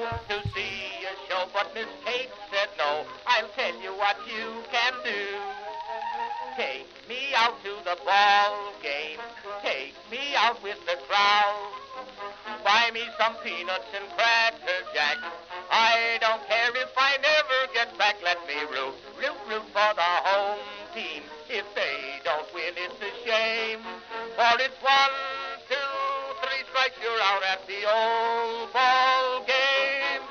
to see a show, but Miss Kate said no. I'll tell you what you can do. Take me out to the ball game. Take me out with the crowd. Buy me some peanuts and cracker jack. I don't care if I never get back. Let me root for the home team. If they don't win, it's a shame. For it's 1, 2, 3 strikes, you're out at the old ball game.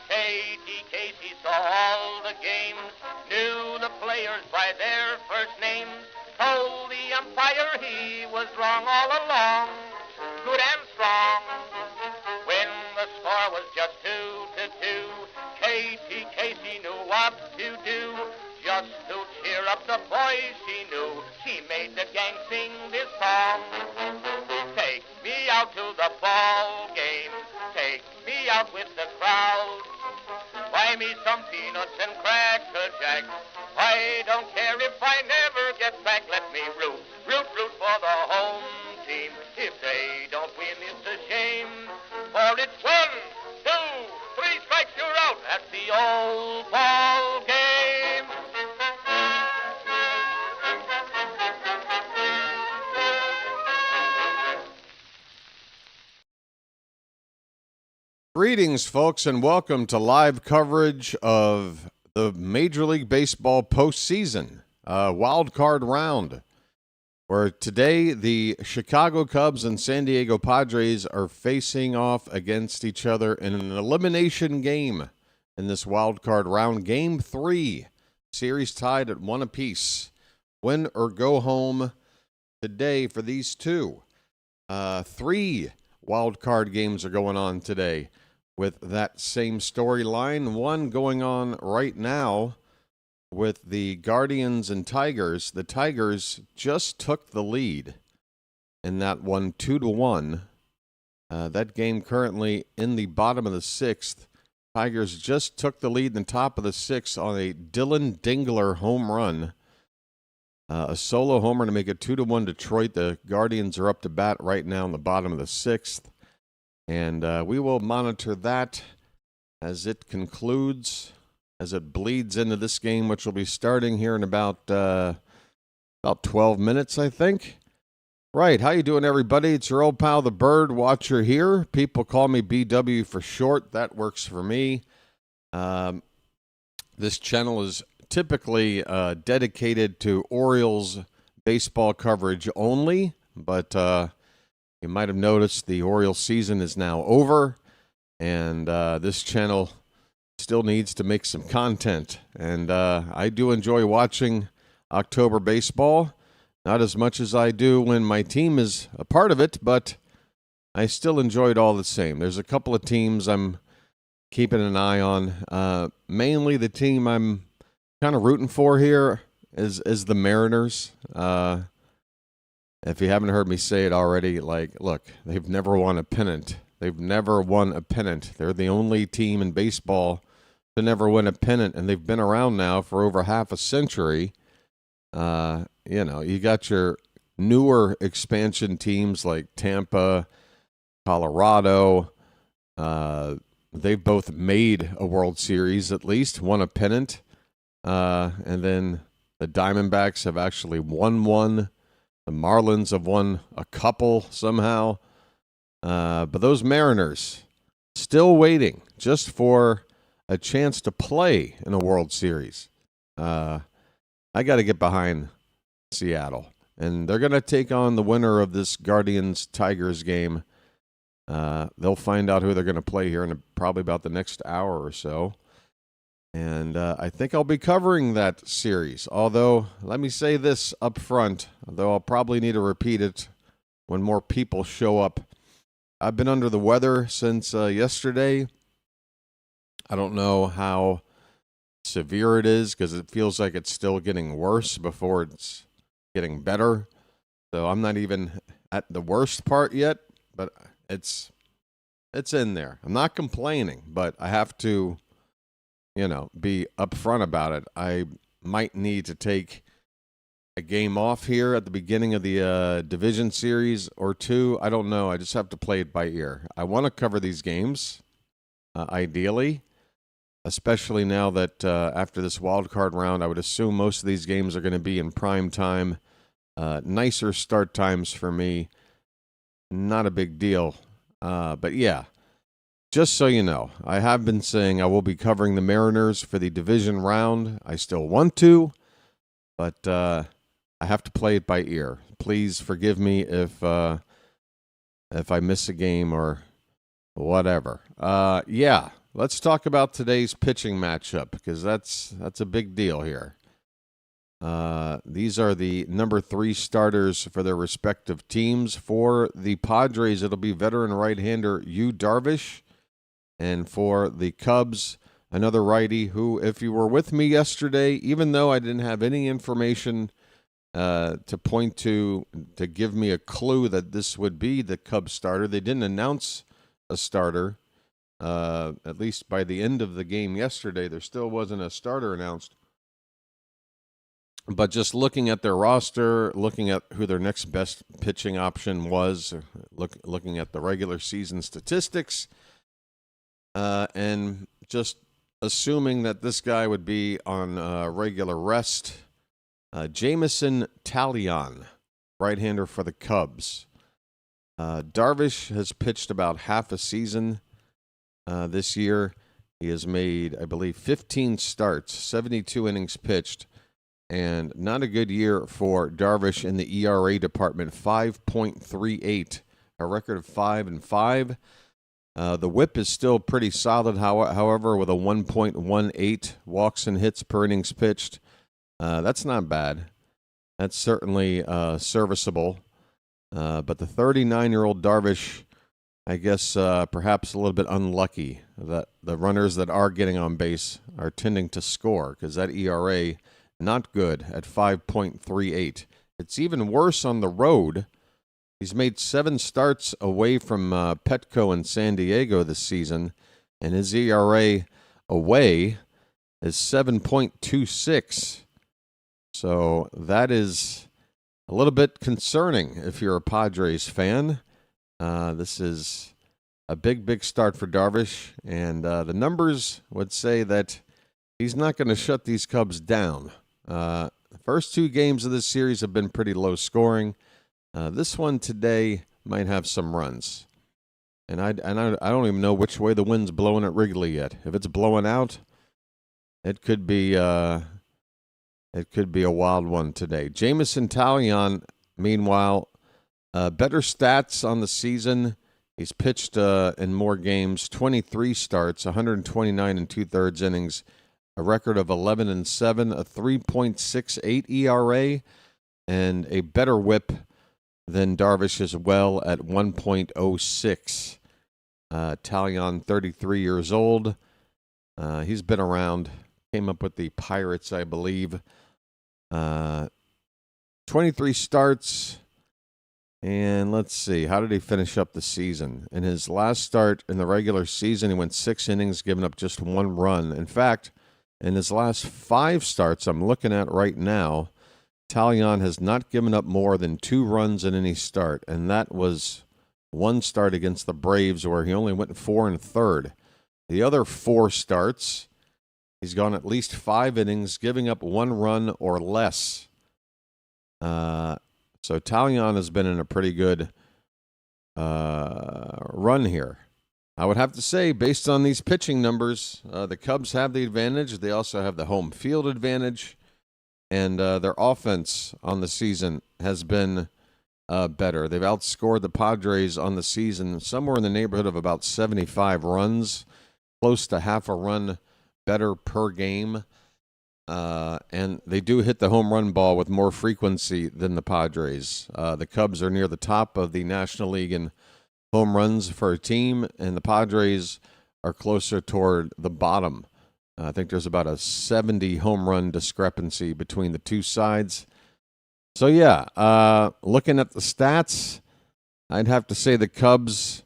Katie Casey saw all the games, knew the players by their first names, told the umpire he was wrong all along, good and strong. When the score was just 2-2, Katie Casey knew what to do. Just to cheer up the boys she knew, she made the gang sing this song. Take me out to the ball game, take me out with the crowd. Buy me some peanuts and cracker jack. I don't care if I never get back. Let me root for the home team. If they don't win, it's a shame. For it's 1, 2, 3 strikes, you're out at the old ball game. Greetings, folks, and welcome to live coverage of the Major League Baseball postseason, Wildcard Round, where today the Chicago Cubs and San Diego Padres are facing off against each other in an elimination game in this Wildcard Round. Game 3, series tied at 1 apiece. Win or go home today for these two. 3 wildcard games are going on today with that same storyline. One going on right now with the Guardians and Tigers. The Tigers just took the lead in that one 2-1. That game currently in the bottom of the 6th. Tigers just took the lead in the top of the 6th on a Dylan Dingler home run. A solo homer to make it 2-1 Detroit. The Guardians are up to bat right now in the bottom of the 6th. And we will monitor that as it concludes, as it bleeds into this game, which will be starting here in about 12 minutes, I think. Right, how you doing, everybody? It's your old pal, the Bird Watcher here. People call me BW for short. That works for me. This channel is typically dedicated to Orioles baseball coverage only, but you might have noticed the Orioles season is now over, and this channel still needs to make some content. And I do enjoy watching October baseball, not as much as I do when my team is a part of it, but I still enjoy it all the same. There's a couple of teams I'm keeping an eye on. Mainly the team I'm kind of rooting for here is the Mariners. If you haven't heard me say it already, look, they've never won a pennant. They've never won a pennant. They're the only team in baseball to never win a pennant, and they've been around now for over half a century. You got your newer expansion teams like Tampa, Colorado. They've both made a World Series, at least won a pennant. And then the Diamondbacks have actually won one. The Marlins have won a couple somehow. But those Mariners still waiting just for a chance to play in a World Series. I got to get behind Seattle. And they're going to take on the winner of this Guardians-Tigers game. They'll find out who they're going to play here in probably about the next hour or so. And I think I'll be covering that series. Although, let me say this up front, though I'll probably need to repeat it when more people show up. I've been under the weather since yesterday. I don't know how severe it is because it feels like it's still getting worse before it's getting better. So I'm not even at the worst part yet, but it's in there. I'm not complaining, but I have to be upfront about it. I might need to take a game off here at the beginning of the division series or two. I don't know. I just have to play it by ear. I want to cover these games, ideally, especially now that after this wildcard round, I would assume most of these games are going to be in prime time. Nicer start times for me. Not a big deal. But yeah, just so you know, I have been saying I will be covering the Mariners for the division round. I still want to, but I have to play it by ear. Please forgive me if I miss a game or whatever. Yeah, let's talk about today's pitching matchup because that's a big deal here. These are the number 3 starters for their respective teams. For the Padres, it'll be veteran right-hander Yu Darvish. And for the Cubs, another righty who, if you were with me yesterday, even though I didn't have any information to point to give me a clue that this would be the Cubs starter, they didn't announce a starter. At least by the end of the game yesterday, there still wasn't a starter announced. But just looking at their roster, looking at who their next best pitching option was, looking at the regular season statistics, and just assuming that this guy would be on regular rest, Jameson Taillon, right-hander for the Cubs. Darvish has pitched about half a season this year. He has made, I believe, 15 starts, 72 innings pitched. And not a good year for Darvish in the ERA department, 5.38, a record of 5-5. The whip is still pretty solid, however, with a 1.18 walks and hits per innings pitched. That's not bad. That's certainly serviceable. But the 39-year-old Darvish, I guess perhaps a little bit unlucky that the runners that are getting on base are tending to score because that ERA not good at 5.38. It's even worse on the road. He's made 7 starts away from Petco in San Diego this season, and his ERA away is 7.26. So that is a little bit concerning if you're a Padres fan. This is a big start for Darvish, and the numbers would say that he's not going to shut these Cubs down. The first 2 games of this series have been pretty low scoring. This one today might have some runs. And I don't even know which way the wind's blowing at Wrigley yet. If it's blowing out, it could be a wild one today. Jameson Taillon, meanwhile, better stats on the season. He's pitched in more games, 23 starts, 129 and 2/3 innings. A record of 11-7, a 3.68 ERA, and a better whip than Darvish as well at 1.06. Taillon, 33 years old. He's been around. Came up with the Pirates, I believe. 23 starts. And let's see, how did he finish up the season? In his last start in the regular season, he went 6 innings, giving up just 1 run. In fact, in his last 5 starts I'm looking at right now, Taillon has not given up more than 2 runs in any start, and that was one start against the Braves where he only went 4 1/3. The other 4 starts, he's gone at least 5 innings, giving up 1 run or less. So Taillon has been in a pretty good run here. I would have to say, based on these pitching numbers, the Cubs have the advantage. They also have the home field advantage. And their offense on the season has been better. They've outscored the Padres on the season somewhere in the neighborhood of about 75 runs, close to half a run better per game. And they do hit the home run ball with more frequency than the Padres. The Cubs are near the top of the National League in home runs for a team, and the Padres are closer toward the bottom. I think there's about a 70 home run discrepancy between the two sides. So, yeah, looking at the stats, I'd have to say the Cubs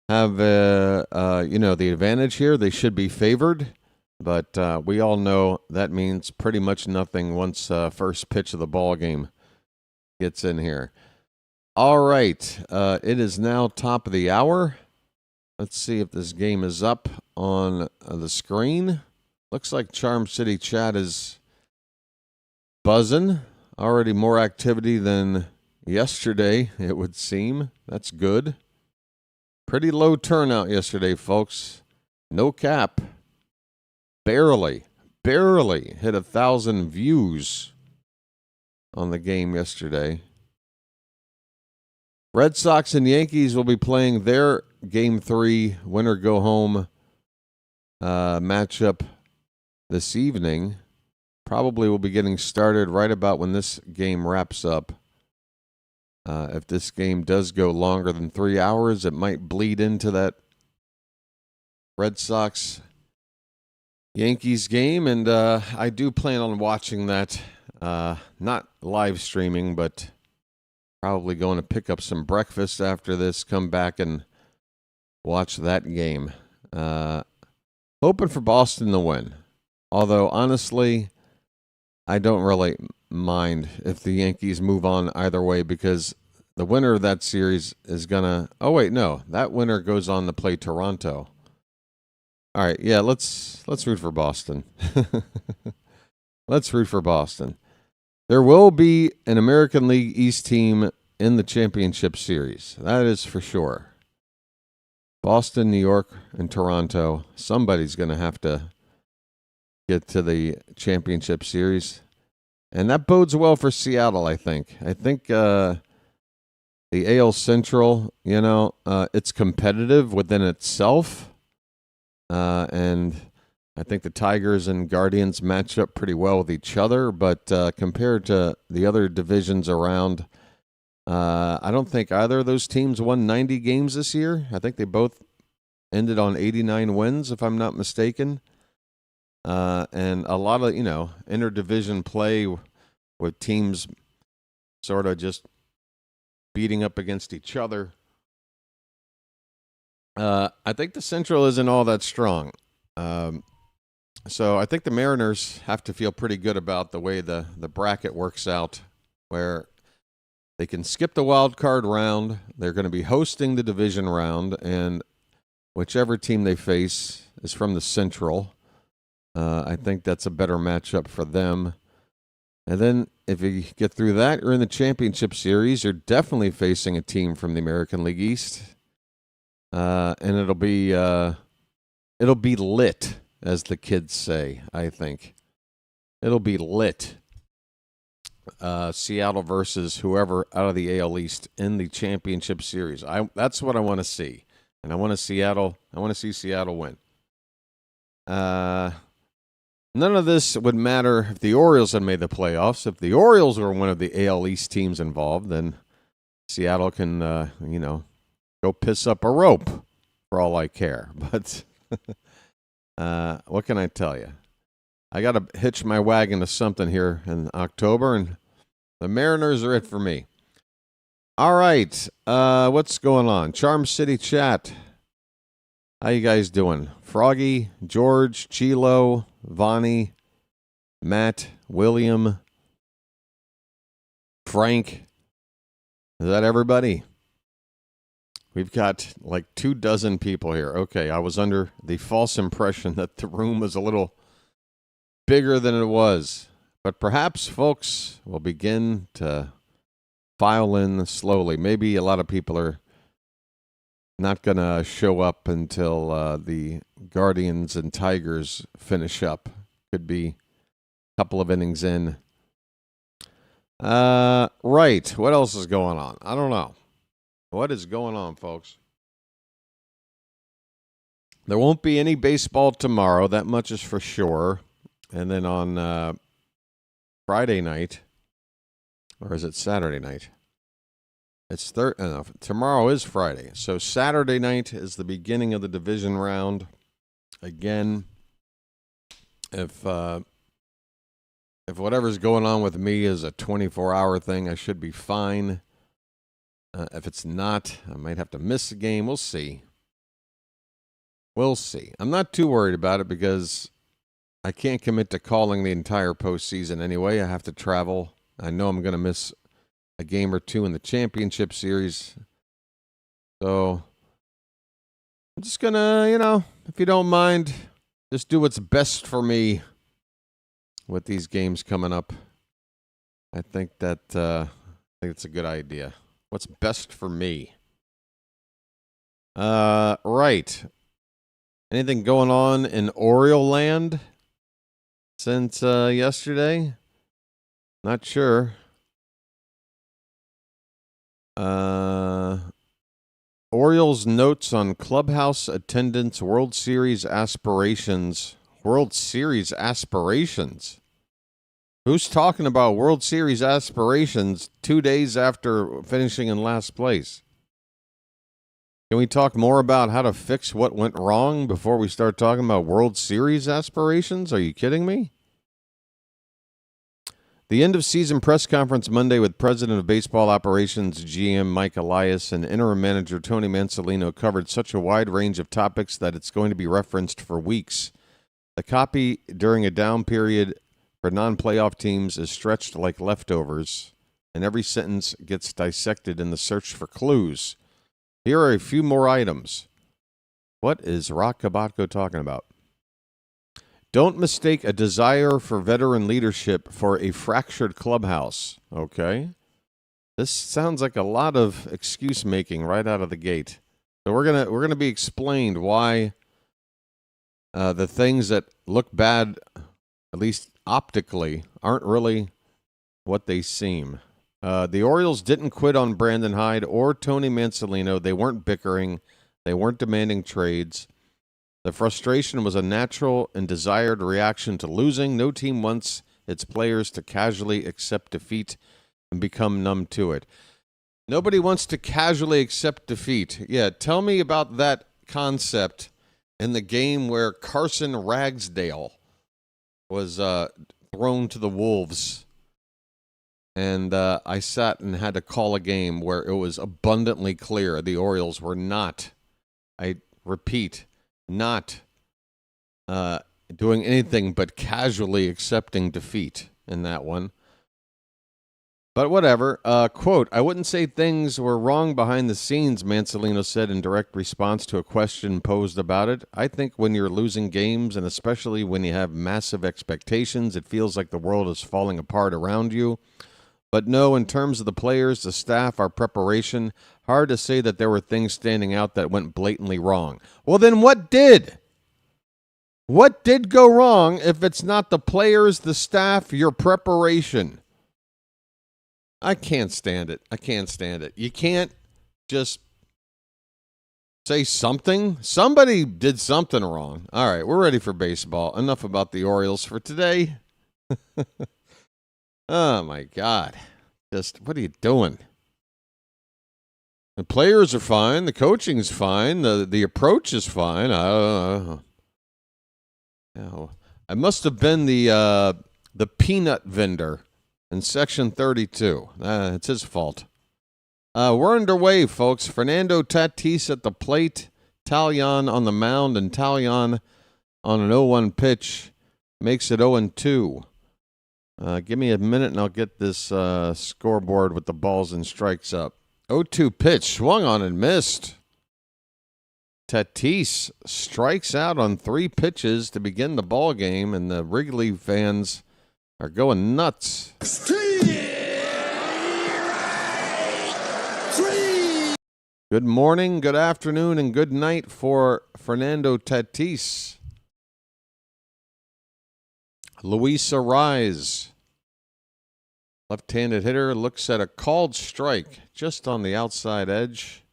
have, the advantage here. They should be favored. But we all know that means pretty much nothing once first pitch of the ball game gets in here. All right. It is now top of the hour. Let's see if this game is up on the screen. Looks like Charm City chat is buzzing. Already more activity than yesterday, it would seem. That's good. Pretty low turnout yesterday, folks. No cap. Barely hit 1,000 views on the game yesterday. Red Sox and Yankees will be playing their Game 3 winner-go-home matchup this evening. Probably will be getting started right about when this game wraps up. If this game does go longer than 3 hours, it might bleed into that Red Sox Yankees game, and I do plan on watching that. Not live streaming, but probably going to pick up some breakfast after this, come back and watch that game. Hoping for Boston to win. Although, honestly, I don't really mind if the Yankees move on either way, because the winner of that series is going to... Oh, wait, no. That winner goes on to play Toronto. All right, yeah, let's root for Boston. Let's root for Boston. There will be an American League East team in the championship series. That is for sure. Boston, New York, and Toronto. Somebody's going to have to get to the championship series. And that bodes well for Seattle, I think. I think the AL Central, it's competitive within itself. And I think the Tigers and Guardians match up pretty well with each other, but compared to the other divisions around, I don't think either of those teams won 90 games this year. I think they both ended on 89 wins, if I'm not mistaken. And a lot of, interdivision play with teams sort of just beating up against each other. I think the Central isn't all that strong. So I think the Mariners have to feel pretty good about the way the bracket works out, where they can skip the wild card round. They're going to be hosting the division round, and whichever team they face is from the Central. I think that's a better matchup for them. And then if you get through that, you're in the championship series. You're definitely facing a team from the American League East. And it'll be lit, as the kids say, I think. It'll be lit. Seattle versus whoever out of the AL East in the championship series. That's what I want to see. And I want to see Seattle win. None of this would matter if the Orioles had made the playoffs. If the Orioles were one of the AL East teams involved, then Seattle can, go piss up a rope for all I care. But what can I tell you? I got to hitch my wagon to something here in October, and the Mariners are it for me. All right. What's going on? Charm City chat. How you guys doing? Froggy, George, Chilo, Vonnie, Matt, William, Frank. Is that everybody? We've got like 24 people here. Okay, I was under the false impression that the room was a little bigger than it was. But perhaps folks will begin to file in slowly. Maybe a lot of people are not going to show up until the Guardians and Tigers finish up. Could be a couple of innings in. Right. What else is going on? I don't know. What is going on, folks? There won't be any baseball tomorrow. That much is for sure. And then on Friday night, or is it Saturday night? It's tomorrow is Friday. So Saturday night is the beginning of the division round. Again, if whatever's going on with me is a 24-hour thing, I should be fine. If it's not, I might have to miss a game. We'll see. I'm not too worried about it because I can't commit to calling the entire postseason anyway. I have to travel. I know I'm going to miss a game or two in the championship series. So I'm just going to, if you don't mind, just do what's best for me with these games coming up. I think it's a good idea. What's best for me? Right. Anything going on in Oriole land since yesterday? Not sure. Orioles notes on clubhouse attendance, World Series aspirations. World Series aspirations? Who's talking about World Series aspirations 2 days after finishing in last place? Can we talk more about how to fix what went wrong before we start talking about World Series aspirations? Are you kidding me? The end-of-season press conference Monday with President of Baseball Operations GM Mike Elias and interim manager Tony Mansolino covered such a wide range of topics that it's going to be referenced for weeks. The copy during a down period for non-playoff teams is stretched like leftovers, and every sentence gets dissected in the search for clues. Here are a few more items. What is Rock Kabatko talking about? Don't mistake a desire for veteran leadership for a fractured clubhouse. Okay. This sounds like a lot of excuse making right out of the gate. So we're gonna be explained why the things that look bad, at least optically, aren't really what they seem. The Orioles didn't quit on Brandon Hyde or Tony Mansolino. They weren't bickering. They weren't demanding trades. The frustration was a natural and desired reaction to losing. No team wants its players to casually accept defeat and become numb to it. Nobody wants to casually accept defeat. Yeah, tell me about that concept in the game where Carson Ragsdale was thrown to the wolves. And I sat and had to call a game where it was abundantly clear the Orioles were not, I repeat, not doing anything but casually accepting defeat in that one. But whatever. Quote, I wouldn't say things were wrong behind the scenes, Mansolino said in direct response to a question posed about it. I think when you're losing games, and especially when you have massive expectations, it feels like the world is falling apart around you. But no, in terms of the players, the staff, our preparation, hard to say that there were things standing out that went blatantly wrong. Well, then what did? What did go wrong if it's not the players, the staff, your preparation? I can't stand it. I can't stand it. You can't just say something. Somebody did something wrong. All right, we're ready for baseball. Enough about the Orioles for today. Oh, my God. Just, what are you doing? The players are fine. The coaching's fine. The approach is fine. I don't know. I must have been the peanut vendor in Section 32. It's his fault. We're underway, folks. Fernando Tatis at the plate. Taillon on the mound. And Taillon on an 0-1 pitch makes it 0-2. Give me a minute and I'll get this scoreboard with the balls and strikes up. 0-2 pitch, swung on and missed. Tatis strikes out on 3 pitches to begin the ball game, and the Wrigley fans are going nuts. Good morning, good afternoon, and good night for Fernando Tatis. Luis Arraez, left-handed hitter, looks at a called strike just on the outside edge.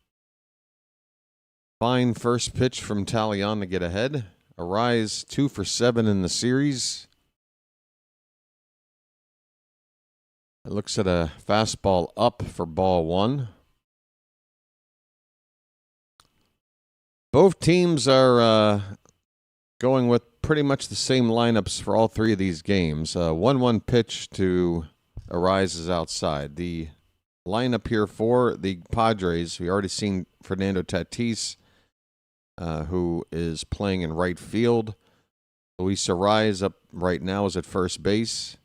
Fine first pitch from Taillon to get ahead. Arraez 2 for 7 in the series. It looks at a fastball up for ball 1. Both teams are going with pretty much the same lineups for all 3 of these games. 1-1 pitch to Arraez outside. The lineup here for the Padres, we already seen Fernando Tatis, who is playing in right field. Luis Arraez up right now is at first base.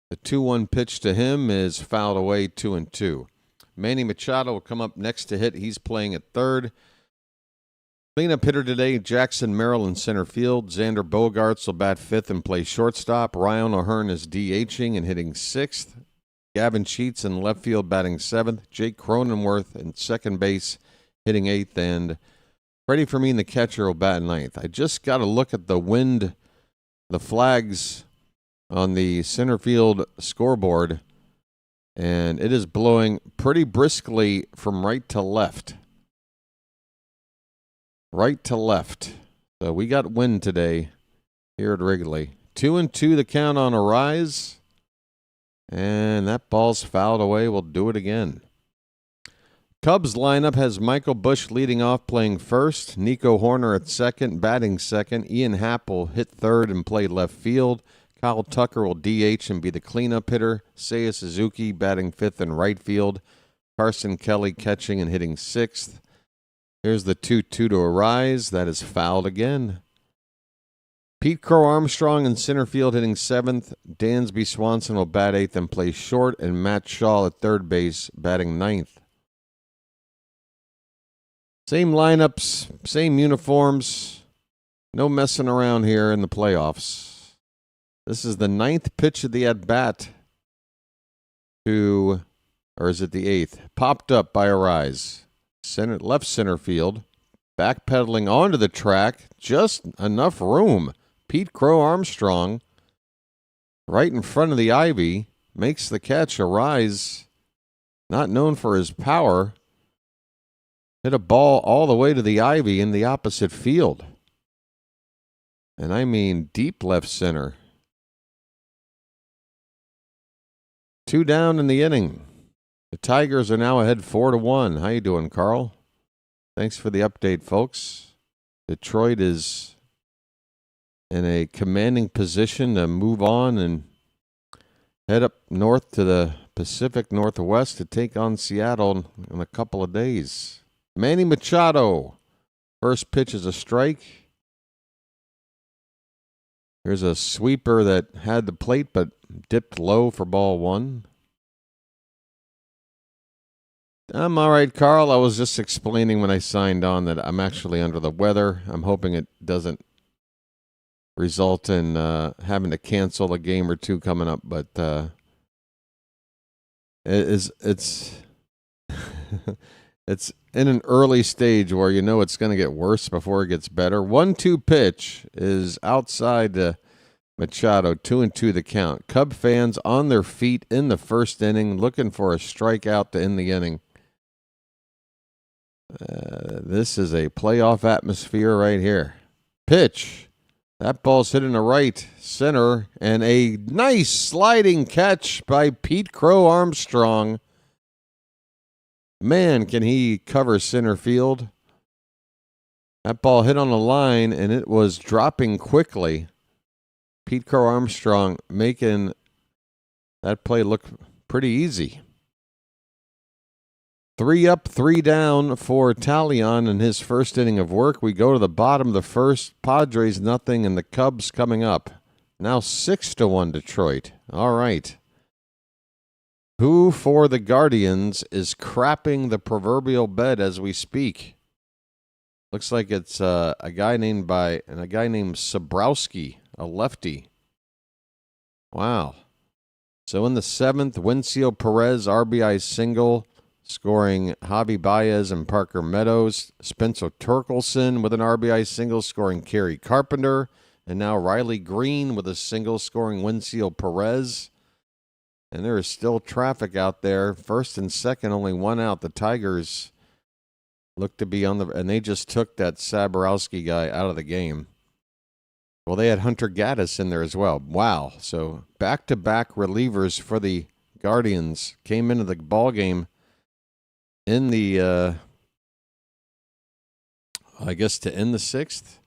The 2-1 pitch to him is fouled away, 2-2. Manny Machado will come up next to hit. He's playing at third. Cleanup hitter today, Jackson Merrill in center field. Xander Bogaerts will bat fifth and play shortstop. Ryan O'Hearn is DHing and hitting sixth. Gavin Sheets in left field batting seventh. Jake Cronenworth in second base hitting eighth. And Freddie Fermin, the catcher, will bat ninth. I just got to look at the wind, the flags on the center field scoreboard, and it is blowing pretty briskly from right to left. Right to left. So we got wind today here at Wrigley. 2-2 the count on Arraez. And that ball's fouled away. We'll do it again. Cubs lineup has Michael Busch leading off playing first. Nico Horner at second, batting second. Ian Happ will hit third and play left field. Kyle Tucker will DH and be the cleanup hitter. Seiya Suzuki batting fifth and right field. Carson Kelly catching and hitting sixth. Here's the 2-2 to Arraez. That is fouled again. Pete Crow Armstrong in center field hitting seventh. Dansby Swanson will bat eighth and play short. And Matt Shaw at third base batting ninth. Same lineups, same uniforms. No messing around here in the playoffs. This is the ninth pitch of the at-bat to, or is it the eighth? Popped up by Arraez. Left center field. Backpedaling onto the track. Just enough room. Pete Crow Armstrong, right in front of the ivy, makes the catch. Arraez, not known for his power, hit a ball all the way to the ivy in the opposite field. And I mean deep left center. 2 down in the inning. The Tigers are now ahead 4-1. How you doing, Carl? Thanks for the update, folks. Detroit is in a commanding position to move on and head up north to the Pacific Northwest to take on Seattle in a couple of days. Manny Machado. First pitch is a strike. Here's a sweeper that had the plate but dipped low for ball one. I'm all right, Carl. I was just explaining when I signed on that I'm actually under the weather. I'm hoping it doesn't result in having to cancel a game or two coming up, but it's it's in an early stage where you know it's going to get worse before it gets better. 1-2 pitch is outside Machado, 2-2 the count. Cub fans on their feet in the first inning, looking for a strikeout to end the inning. This is a playoff atmosphere right here. Pitch. That ball's hit in the right center, and a nice sliding catch by Pete Crow Armstrong. Man, can he cover center field. That ball hit on the line, and it was dropping quickly. Pete Crow Armstrong making that play look pretty easy. 3 up, 3 down for Taillon in his first inning of work. We go to the bottom of the first. Padres nothing, and the Cubs coming up. Now 6-1 Detroit. All right. Who for the Guardians is crapping the proverbial bed as we speak? Looks like it's a guy named Sabrowski, a lefty. Wow. So in the 7th, Wincio Perez RBI single, scoring Javi Baez and Parker Meadows. Spencer Torkelson with an RBI single, scoring Kerry Carpenter. And now Riley Green with a single, scoring Wincio Perez. And there is still traffic out there. First and second, only one out. The Tigers look to be on the... And they just took that Sabrowski guy out of the game. Well, they had Hunter Gaddis in there as well. Wow. So back-to-back relievers for the Guardians came into the ballgame in the, I guess, to end the 6th.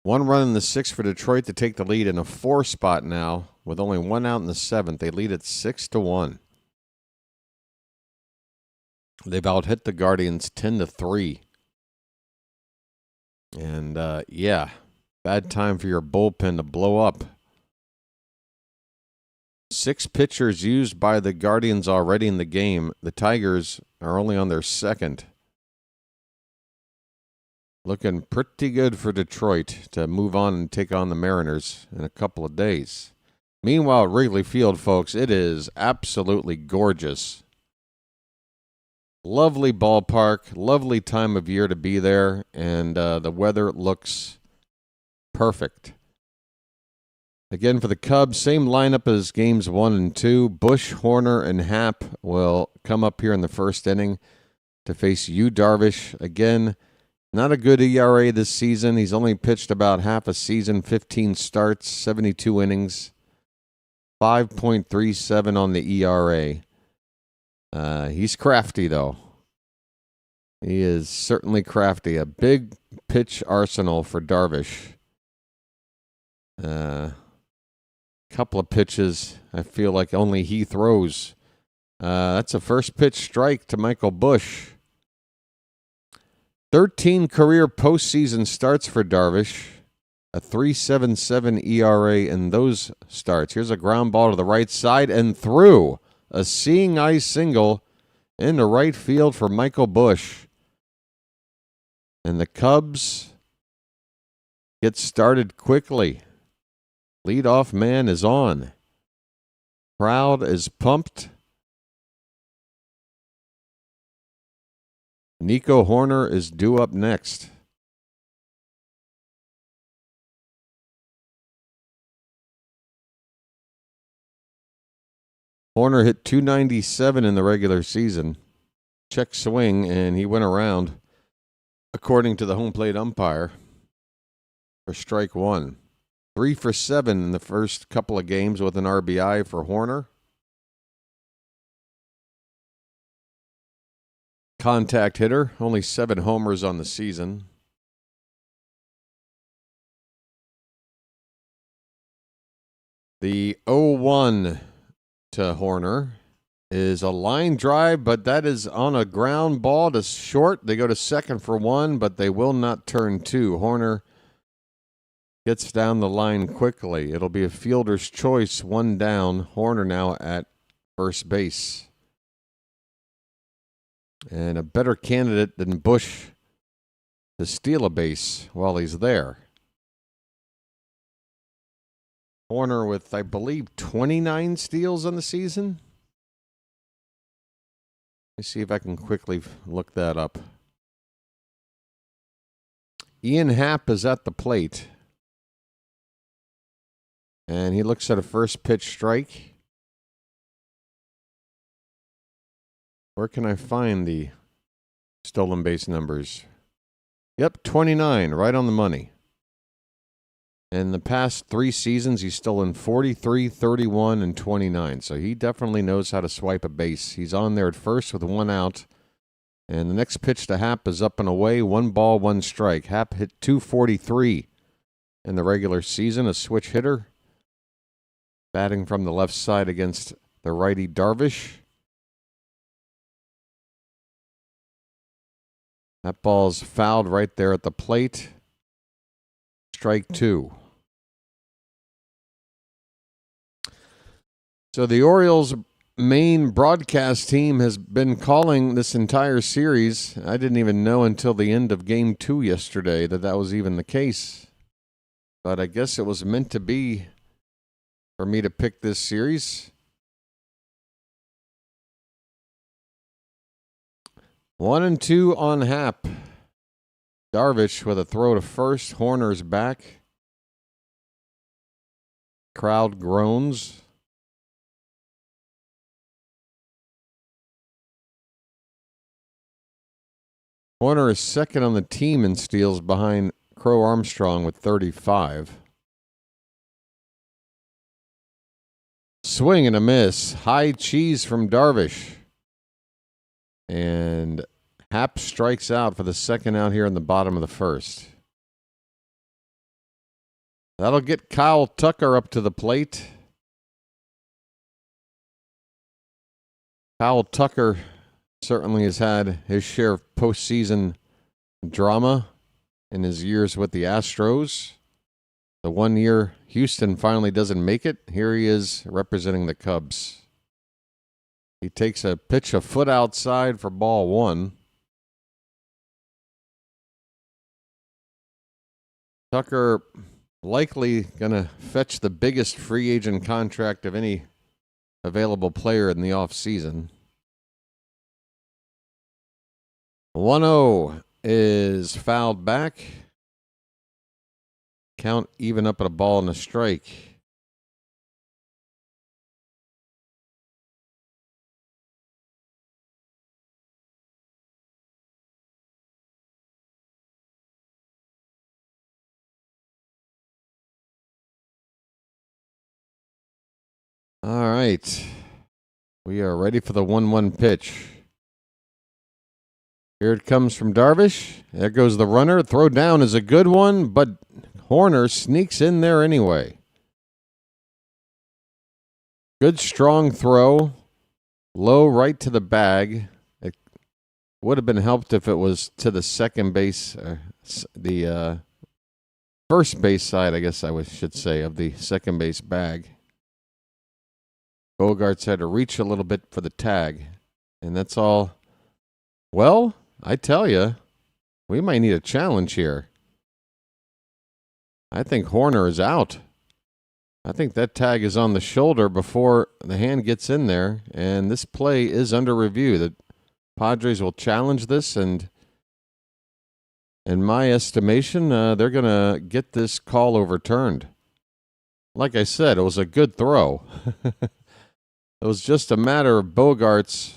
1 run in the 6th for Detroit to take the lead in a 4 spot now. With only 1 out in the 7th, they lead at 6-1. They've out-hit the Guardians 10-3. And, yeah, Bad time for your bullpen to blow up. 6 pitchers used by the Guardians already in the game. The Tigers are only on their second. Looking pretty good for Detroit to move on and take on the Mariners in a couple of days. Meanwhile, at Wrigley Field, folks, it is absolutely gorgeous. Lovely ballpark, lovely time of year to be there, and the weather looks perfect. Again, for the Cubs, same lineup as games 1 and 2. Bush, Horner, and Happ will come up here in the first inning to face Darvish. Again, not a good ERA this season. He's only pitched about half a season, 15 starts, 72 innings, 5.37 on the ERA. He's crafty, though. He is certainly crafty. A big pitch arsenal for Darvish. Couple of pitches I feel like only he throws. That's a first pitch strike to Michael Bush. 13 career postseason starts for Darvish. A 3.77 ERA in those starts. Here's a ground ball to the right side and through. A seeing eye single into right field for Michael Bush. And the Cubs get started quickly. Leadoff man is on. Crowd is pumped. Nico Horner is due up next. Horner hit .297 in the regular season. Check swing, and he went around, according to the home plate umpire, for strike 1. 3 for 7 in the first couple of games with an RBI for Horner. Contact hitter, only 7 homers on the season. The 0-1 to Horner is a line drive, but that is on a ground ball to short. They go to second for 1, but they will not turn 2. Horner gets down the line quickly. It'll be a fielder's choice, 1 down. Horner now at first base. And a better candidate than Bush to steal a base while he's there. Horner with, I believe, 29 steals on the season. Let me see if I can quickly look that up. Ian Happ is at the plate. And he looks at a first pitch strike. Where can I find the stolen base numbers? Yep, 29, right on the money. In the past 3 seasons, he's stolen 43, 31, and 29. So he definitely knows how to swipe a base. He's on there at first with 1 out. And the next pitch to Happ is up and away. 1 ball, 1 strike. Happ hit .243 in the regular season, a switch hitter. Batting from the left side against the righty Darvish. That ball's fouled right there at the plate. Strike 2. So the Orioles' main broadcast team has been calling this entire series. I didn't even know until the end of Game 2 yesterday that was even the case. But I guess it was meant to be for me to pick this series. 1-2 on Happ. Darvish with a throw to first. Horner's back. Crowd groans. Horner is second on the team in steals behind Crow Armstrong with 35. Swing and a miss. High cheese from Darvish. And Happ strikes out for the second out here in the bottom of the first. That'll get Kyle Tucker up to the plate. Kyle Tucker certainly has had his share of postseason drama in his years with the Astros. The 1 year Houston finally doesn't make it, here he is representing the Cubs. He takes a pitch a foot outside for ball one. Tucker likely going to fetch the biggest free agent contract of any available player in the offseason. 1-0 is fouled back. Count even up at a ball and a strike. All right. We are ready for the 1-1 pitch. Here it comes from Darvish. There goes the runner. Throw down is a good one, but Horner sneaks in there anyway. Good strong throw. Low right to the bag. It would have been helped if it was to the second base, the first base side, I guess should say, of the second base bag. Bogarts had to reach a little bit for the tag, and that's all. Well, I tell you, we might need a challenge here. I think Horner is out. I think that tag is on the shoulder before the hand gets in there, and this play is under review. The Padres will challenge this, and in my estimation, they're going to get this call overturned. Like I said, it was a good throw. It was just a matter of Bogarts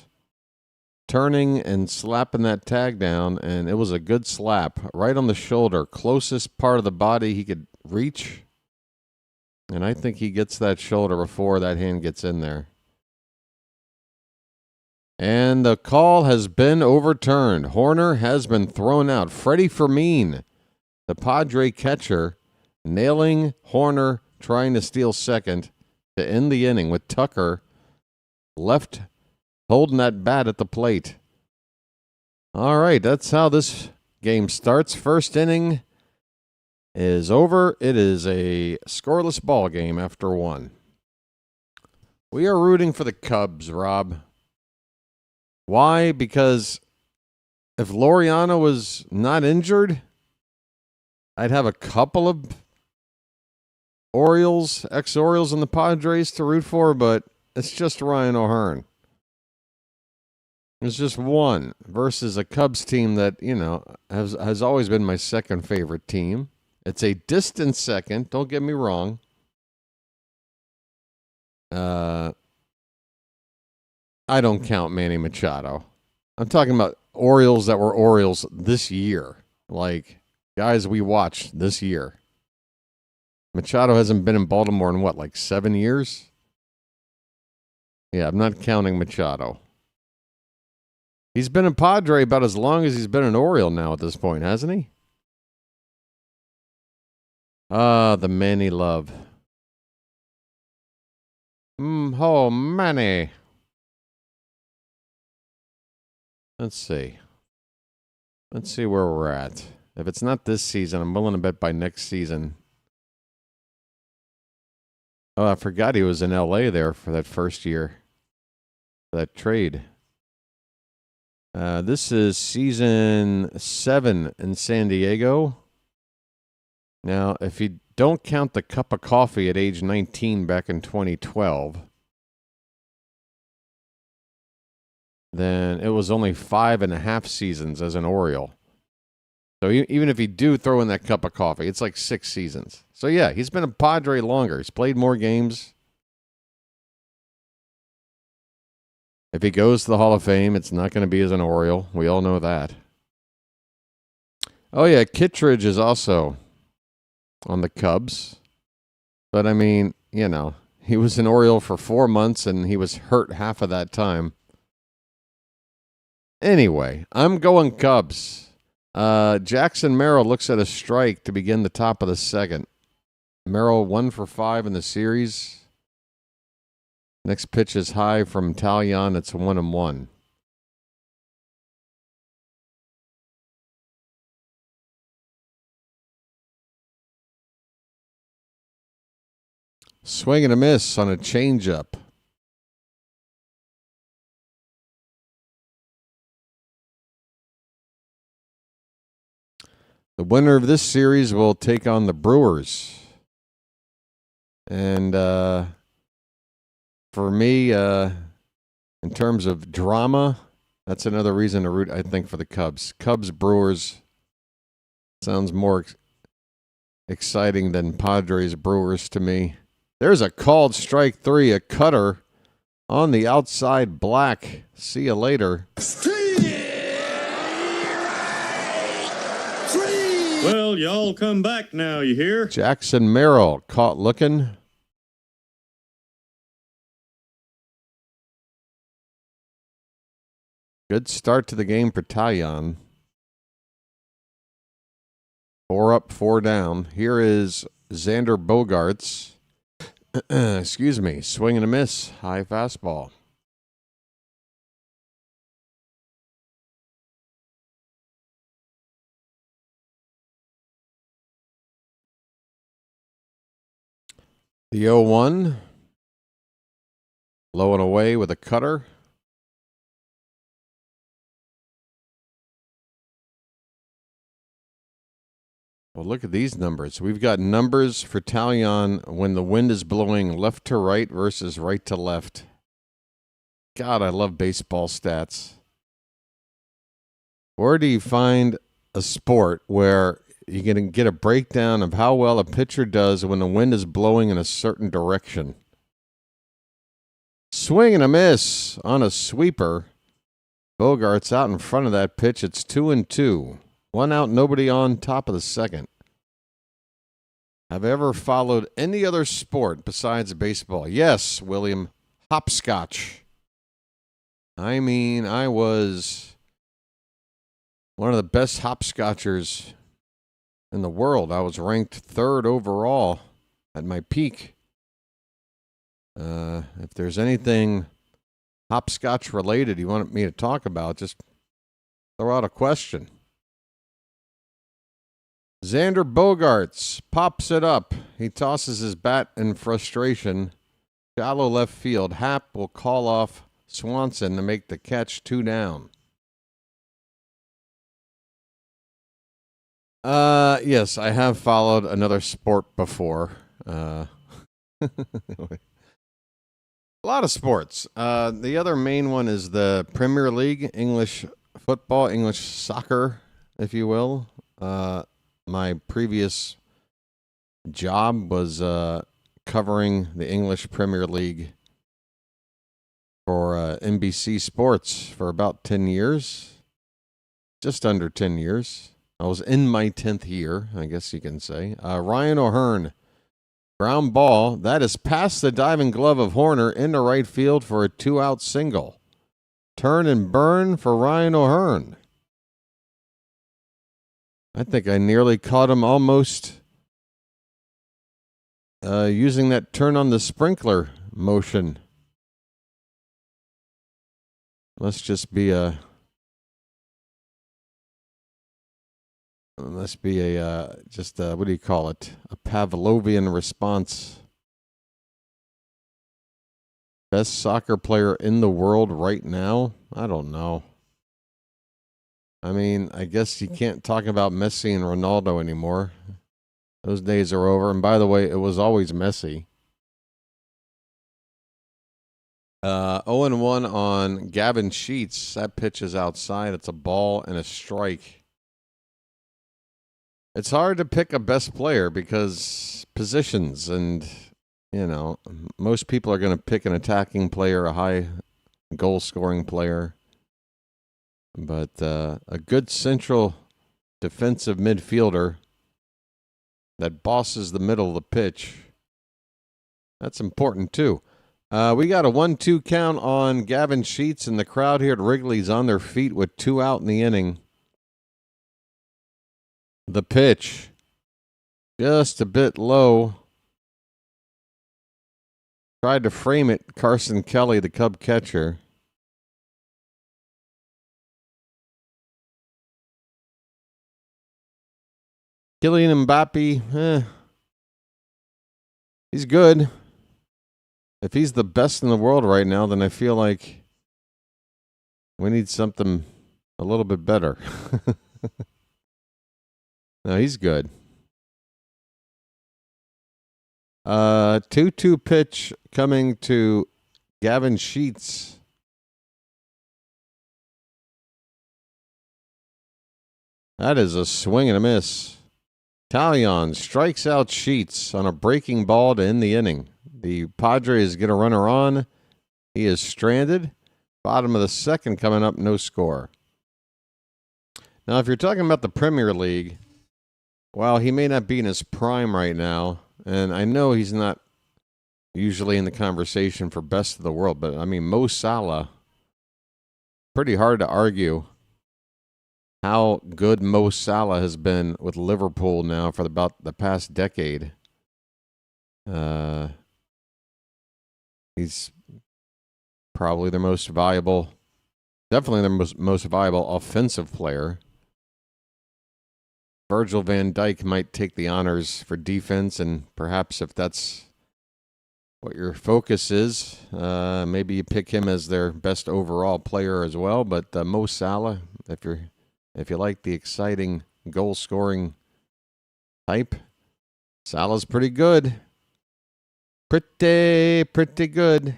turning and slapping that tag down, and it was a good slap right on the shoulder, closest part of the body he could reach. And I think he gets that shoulder before that hand gets in there. And the call has been overturned. Horner has been thrown out. Freddie Fermin, the Padre catcher, nailing Horner, trying to steal second to end the inning with Tucker left holding that bat at the plate. All right, that's how this game starts. First inning is over. It is a scoreless ball game after one. We are rooting for the Cubs, Rob. Why? Because if Laureano was not injured, I'd have a couple of Orioles, ex-Orioles and the Padres to root for, but it's just Ryan O'Hearn. It's just one versus a Cubs team that, has always been my second favorite team. It's a distant second, don't get me wrong. I don't count Manny Machado. I'm talking about Orioles that were Orioles this year. Like, guys we watched this year. Machado hasn't been in Baltimore in like 7 years? Yeah, I'm not counting Machado. He's been a Padre about as long as he's been an Oriole now at this point, hasn't he? The Manny love. Oh, Manny. Let's see. Let's see where we're at. If it's not this season, I'm willing to bet by next season. Oh, I forgot he was in L.A. there for that first year. For that trade. This is season 7 in San Diego. Now, if you don't count the cup of coffee at age 19 back in 2012, then it was only 5.5 seasons as an Oriole. So even if you do throw in that cup of coffee, it's like 6 seasons. So yeah, he's been a Padre longer. He's played more games. If he goes to the Hall of Fame, it's not going to be as an Oriole. We all know that. Oh yeah, Kittredge is also on the Cubs. But I mean, he was an Oriole for 4 months and he was hurt half of that time. Anyway, I'm going Cubs. Jackson Merrill looks at a strike to begin the top of the second. Merrill 1 for 5 in the series. Next pitch is high from Taillon. It's 1-1. Swing and a miss on a changeup. The winner of this series will take on the Brewers. And for me, in terms of drama, that's another reason to root, I think, for the Cubs. Cubs-Brewers sounds more exciting than Padres-Brewers to me. There's a called strike 3, a cutter on the outside black. See you later. Well, y'all come back now, you hear? Jackson Merrill caught looking. Good start to the game for Taillon. 4 up, 4 down. Here is Xander Bogaerts. Excuse me. Swing and a miss. High fastball. The 0-1. Low and away with a cutter. Well, look at these numbers. We've got numbers for Taillon when the wind is blowing left to right versus right to left. God, I love baseball stats. Where do you find a sport where you can get a breakdown of how well a pitcher does when the wind is blowing in a certain direction? Swing and a miss on a sweeper. Bogaerts out in front of that pitch. It's 2-2. 1 out, nobody on, top of the second. Have I ever followed any other sport besides baseball? Yes, William. Hopscotch. I mean, I was one of the best hopscotchers in the world. I was ranked 3rd overall at my peak. If there's anything hopscotch related you want me to talk about, just throw out a question. Xander Bogaerts pops it up. He tosses his bat in frustration. Shallow left field. Happ will call off Swanson to make the catch. 2 down. Yes, I have followed another sport before. A lot of sports. The other main one is the Premier League, English football, English soccer, if you will. My previous job was covering the English Premier League for NBC Sports for about 10 years, just under 10 years. I was in my 10th year, I guess you can say. Ryan O'Hearn, ground ball. That is past the diving glove of Horner into right field for a 2-out single. Turn and burn for Ryan O'Hearn. I think I nearly caught him almost using that turn on the sprinkler motion. Must just be a what do you call it? A Pavlovian response. Best soccer player in the world right now? I don't know. I mean, I guess you can't talk about Messi and Ronaldo anymore. Those days are over. And by the way, it was always Messi. 0-1 on Gavin Sheets. That pitch is outside. It's a ball and a strike. It's hard to pick a best player because positions and, most people are going to pick an attacking player, a high goal-scoring player. But a good central defensive midfielder that bosses the middle of the pitch, that's important too. We got a 1-2 count on Gavin Sheets, and the crowd here at Wrigley's on their feet with 2 out in the inning. The pitch, just a bit low. Tried to frame it, Carson Kelly, the Cub catcher. Kylian Mbappe, he's good. If he's the best in the world right now, then I feel like we need something a little bit better. No, he's good. 2-2 pitch coming to Gavin Sheets. That is a swing and a miss. Taillon strikes out Sheets on a breaking ball to end the inning. The Padres get a runner on. He is stranded. Bottom of the second coming up, no score. Now, if you're talking about the Premier League, while he may not be in his prime right now, and I know he's not usually in the conversation for best of the world, but I mean, Mo Salah, pretty hard to argue how good Mo Salah has been with Liverpool now for about the past decade. He's probably their most valuable, definitely their most valuable offensive player. Virgil van Dijk might take the honors for defense, and perhaps if that's what your focus is, maybe you pick him as their best overall player as well. But Mo Salah, if you like the exciting goal-scoring type, Salah's pretty good. Pretty good.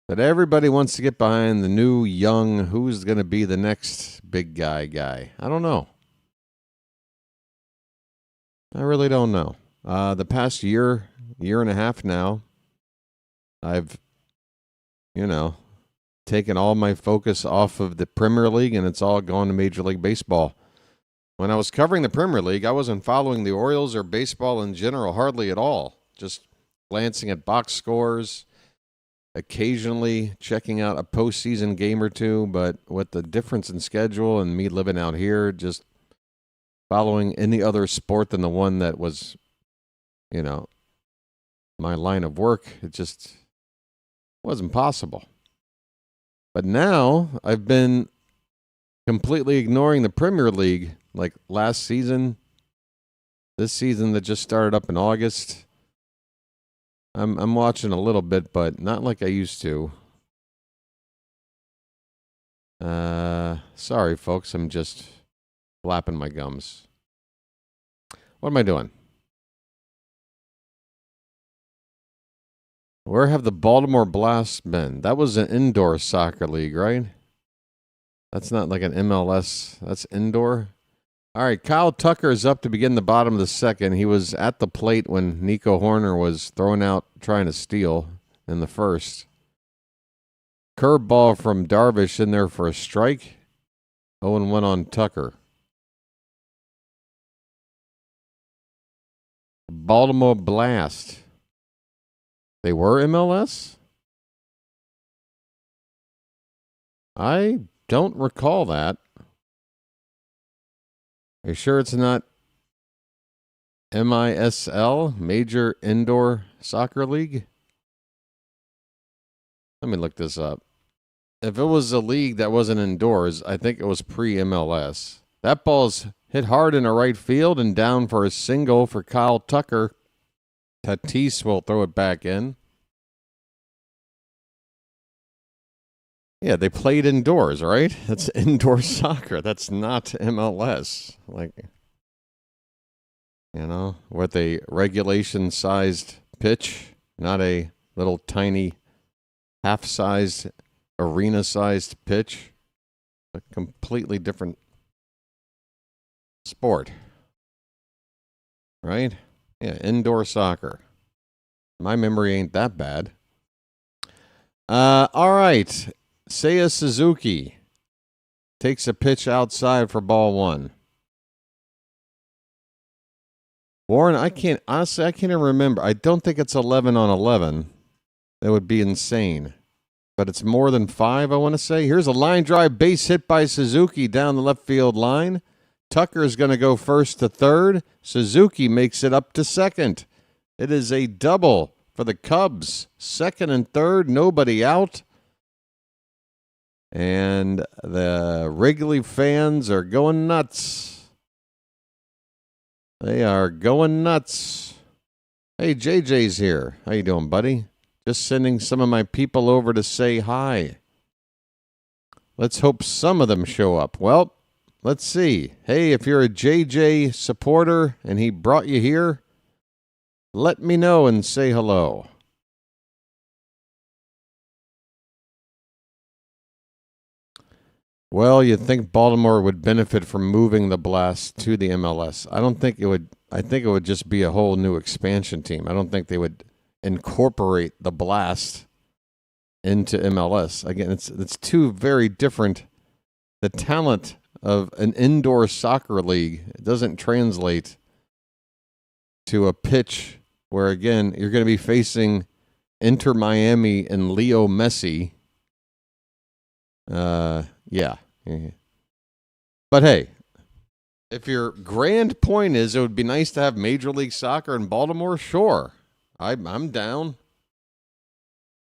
But everybody wants to get behind the new, young, who's going to be the next big guy. I don't know. I really don't know. The past year and a half now, I've, taken all my focus off of the Premier League, and it's all gone to Major League Baseball. When I was covering the Premier League, I wasn't following the Orioles or baseball in general hardly at all. Just glancing at box scores, occasionally checking out a postseason game or two, but with the difference in schedule and me living out here, just following any other sport than the one that was, my line of work, it just wasn't possible. But now I've been completely ignoring the Premier League, like last season, this season that just started up in August. I'm watching a little bit, but not like I used to. Sorry, folks. I'm just flapping my gums. What am I doing? Where have the Baltimore Blast been? That was an indoor soccer league, right? That's not like an MLS. That's indoor. All right, Kyle Tucker is up to begin the bottom of the second. He was at the plate when Nico Horner was thrown out trying to steal in the first. Curveball from Darvish in there for a strike. 0-1 on Tucker. Baltimore Blast. They were MLS? I don't recall that. Are you sure it's not MISL, Major Indoor Soccer League? Let me look this up. If it was a league that wasn't indoors, I think it was pre-MLS. That ball's hit hard into right field and down for a single for Kyle Tucker. Tatis will throw it back in. Yeah, they played indoors, right? That's indoor soccer. That's not MLS. With a regulation-sized pitch, not a little tiny half-sized, arena-sized pitch. A completely different sport. Right? Yeah, indoor soccer. My memory ain't that bad. All right. Seiya Suzuki takes a pitch outside for ball one. Warren, I can't even remember. I don't think it's 11 on 11. That would be insane. But it's more than 5, I want to say. Here's a line drive base hit by Suzuki down the left field line. Tucker is going to go first to third. Suzuki makes it up to second. It is a double for the Cubs. Second and third, nobody out. And the Wrigley fans are going nuts. They are going nuts. Hey, JJ's here. How you doing, buddy? Just sending some of my people over to say hi. Let's hope some of them show up. Well, let's see. Hey, if you're a JJ supporter and he brought you here, let me know and say hello. Well, you'd think Baltimore would benefit from moving the Blast to the MLS. I don't think it would. I think it would just be a whole new expansion team. I don't think they would incorporate the Blast into MLS. Again, it's two very different. The talent of an indoor soccer league doesn't translate to a pitch where, again, you're going to be facing Inter Miami and Leo Messi. Yeah. But hey, if your grand point is it would be nice to have Major League Soccer in Baltimore, sure. I'm down.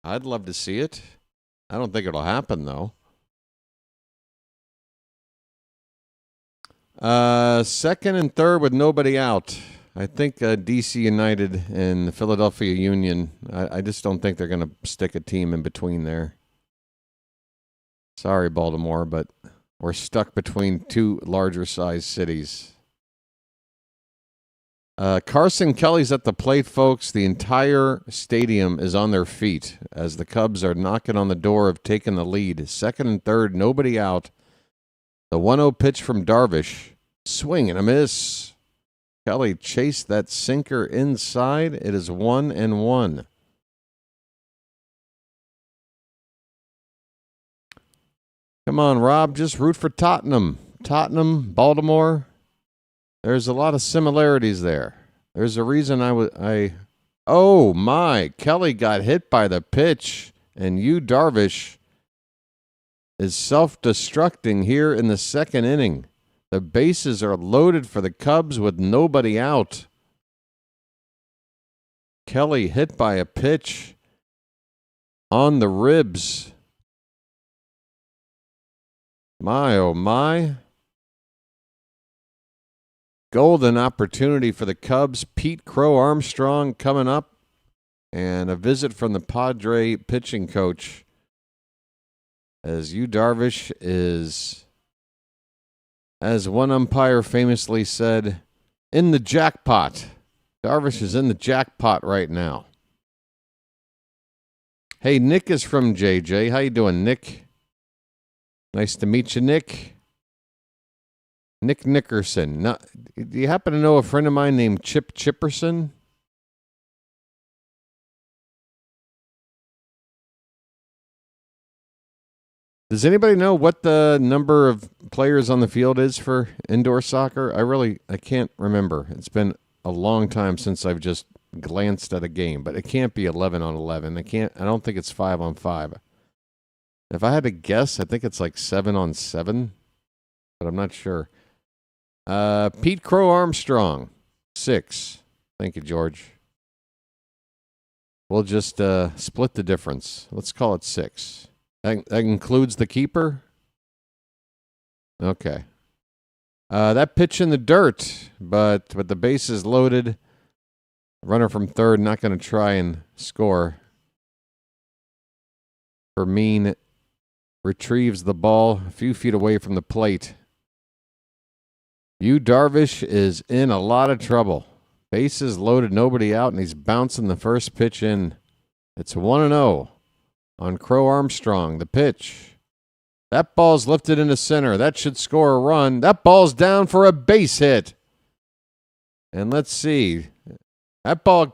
I'd love to see it. I don't think it'll happen, though. Second and third with nobody out. I think DC United and the Philadelphia Union, I just don't think they're going to stick a team in between there. Sorry, Baltimore, but we're stuck between two larger-sized cities. Carson Kelly's at the plate, folks. The entire stadium is on their feet as the Cubs are knocking on the door of taking the lead. Second and third, nobody out. The 1-0 pitch from Darvish. Swing and a miss. Kelly chased that sinker inside. It is 1-1. Come on, Rob. Just root for Tottenham. Tottenham, Baltimore. There's a lot of similarities there. There's a reason Oh, my. Kelly got hit by the pitch, and Darvish is self-destructing here in the second inning. The bases are loaded for the Cubs with nobody out. Kelly hit by a pitch on the ribs. My, oh, my. Golden opportunity for the Cubs. Pete Crow Armstrong coming up. And a visit from the Padre pitching coach. As Darvish is, as one umpire famously said, in the jackpot. Darvish is in the jackpot right now. Hey, Nick is from JJ. How you doing, Nick? Nice to meet you, Nick. Nick Nickerson. Now, do you happen to know a friend of mine named Chip Chipperson? Does anybody know what the number of players on the field is for indoor soccer? I can't remember. It's been a long time since I've just glanced at a game, but it can't be 11 on 11. I don't think it's 5 on 5. If I had to guess, I think it's like 7 on 7, but I'm not sure. Pete Crow Armstrong, 6. Thank you, George. We'll just split the difference. Let's call it 6. That includes the keeper? Okay. That pitch in the dirt, but with the bases loaded, runner from third not going to try and score. Fermin retrieves the ball a few feet away from the plate. Darvish is in a lot of trouble. Bases loaded, nobody out, and he's bouncing the first pitch in. It's 1-0 on Crow Armstrong. The pitch. That ball's lifted into center. That should score a run. That ball's down for a base hit. And let's see. That ball,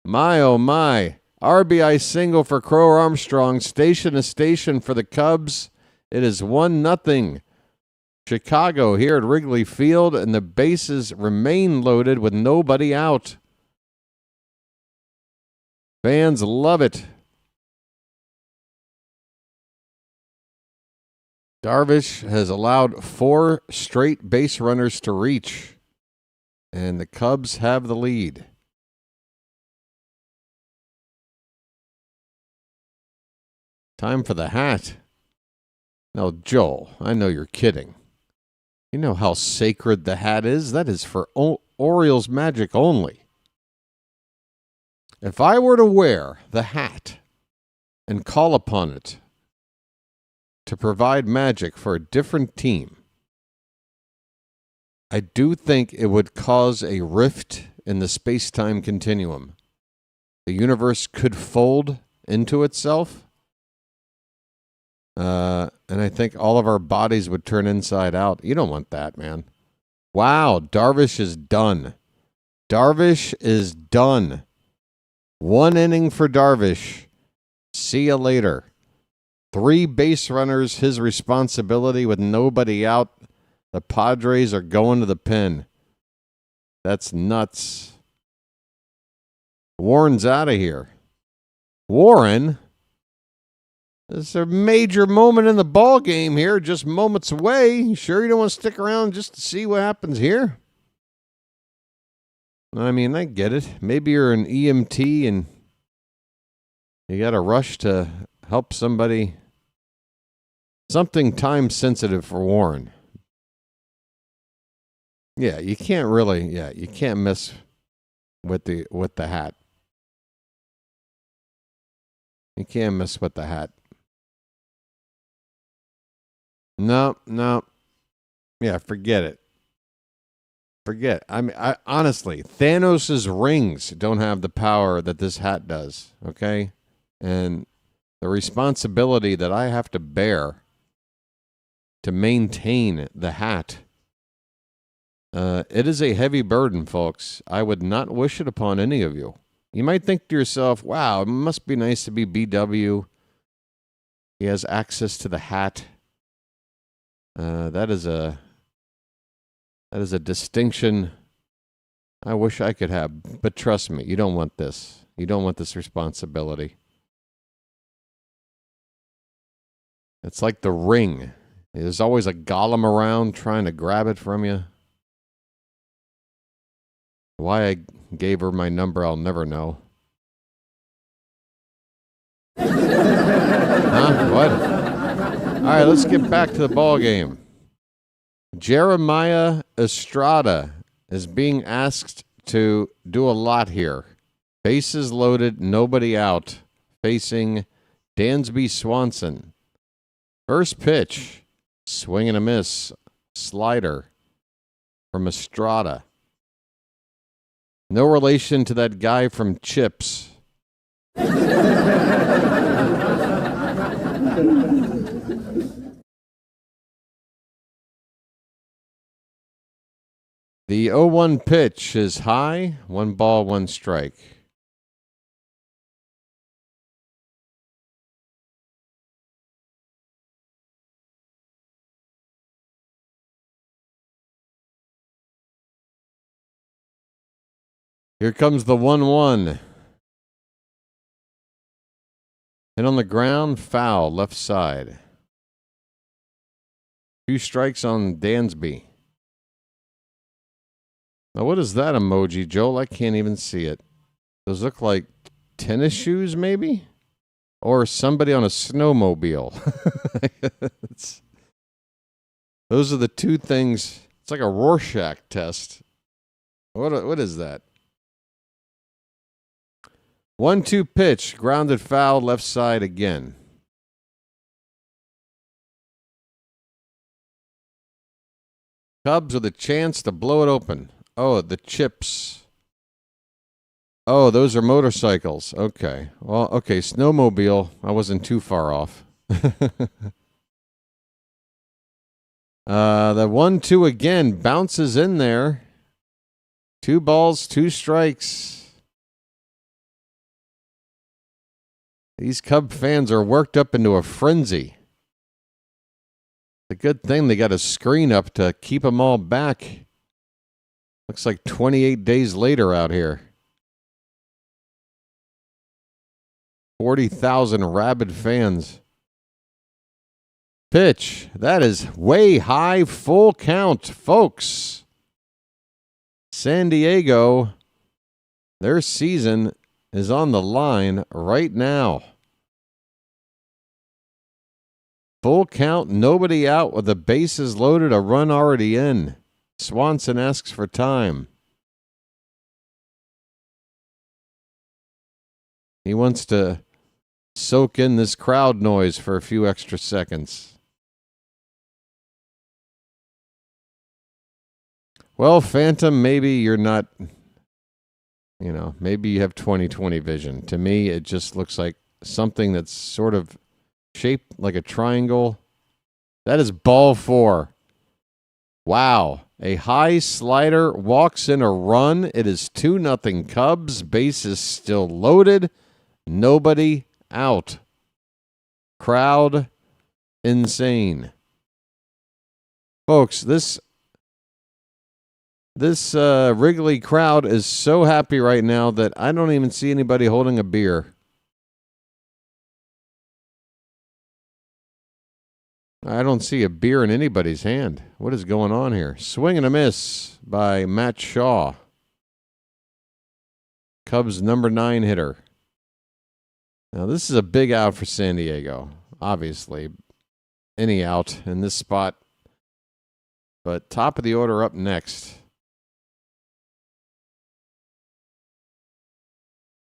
my oh my. RBI single for Crow Armstrong. Station to station for the Cubs. It is 1-0. Chicago here at Wrigley Field, and the bases remain loaded with nobody out. Fans love it. Darvish has allowed 4 straight base runners to reach, and the Cubs have the lead. Time for the hat. Now, Joel, I know you're kidding. You know how sacred the hat is? That is for Orioles magic only. If I were to wear the hat and call upon it to provide magic for a different team, I do think it would cause a rift in the space-time continuum. The universe could fold into itself, and I think all of our bodies would turn inside out. You don't want that, man. Wow, Darvish is done. Darvish is done. 1 inning for Darvish. See you later. 3 base runners, his responsibility with nobody out. The Padres are going to the pen. That's nuts. Warren's out of here. Warren? This is a major moment in the ball game here, just moments away. You sure you don't want to stick around just to see what happens here? I mean, I get it. Maybe you're an EMT and you got to rush to help somebody. Something time sensitive for Warren. Yeah, you can't really. Yeah, you can't mess with the hat. You can't mess with the hat. No. Yeah, forget it. Forget. I mean, honestly, Thanos' rings don't have the power that this hat does. Okay, and the responsibility that I have to bear to maintain the hat. It is a heavy burden, folks. I would not wish it upon any of you. You might think to yourself, wow, it must be nice to be BW. He has access to the hat. That is a distinction I wish I could have. But trust me, you don't want this. You don't want this responsibility. It's like the ring. There's always a golem around trying to grab it from you. Why I gave her my number, I'll never know. Huh? What? All right, let's get back to the ball game. Jeremiah Estrada is being asked to do a lot here. Bases loaded, nobody out, facing Dansby Swanson. First pitch, swing and a miss, slider from Estrada. No relation to that guy from Chips. The 0-1 pitch is high, 1 ball, 1 strike. Here comes the 1-1. And on the ground, foul, left side. 2 strikes on Dansby. Now, what is that emoji, Joel? I can't even see it. Those look like tennis shoes, maybe? Or somebody on a snowmobile. Those are the 2 things. It's like a Rorschach test. What is that? 1-2 pitch, grounded foul, left side again. Cubs with a chance to blow it open. Oh, the Chips. Oh, those are motorcycles. Okay. Well, okay, snowmobile. I wasn't too far off. The 1-2 again bounces in there. 2 balls, 2 strikes. These Cub fans are worked up into a frenzy. It's a good thing they got a screen up to keep them all back. Looks like 28 days later out here. 40,000 rabid fans. Pitch. That is way high, full count, folks. San Diego, their season is on the line right now. Full count, nobody out with the bases loaded, a run already in. Swanson asks for time. He wants to soak in this crowd noise for a few extra seconds. Well, Phantom, maybe you're not, maybe you have 20/20 vision. To me, it just looks like something that's sort of shaped like a triangle. That is ball 4. Wow. A high slider walks in a run. It is 2-0 Cubs. Bases still loaded. Nobody out. Crowd insane. Folks, this Wrigley crowd is so happy right now that I don't even see anybody holding a beer. I don't see a beer in anybody's hand. What is going on here? Swing and a miss by Matt Shaw. Cubs number 9 hitter. Now, this is a big out for San Diego. Obviously, any out in this spot. But top of the order up next.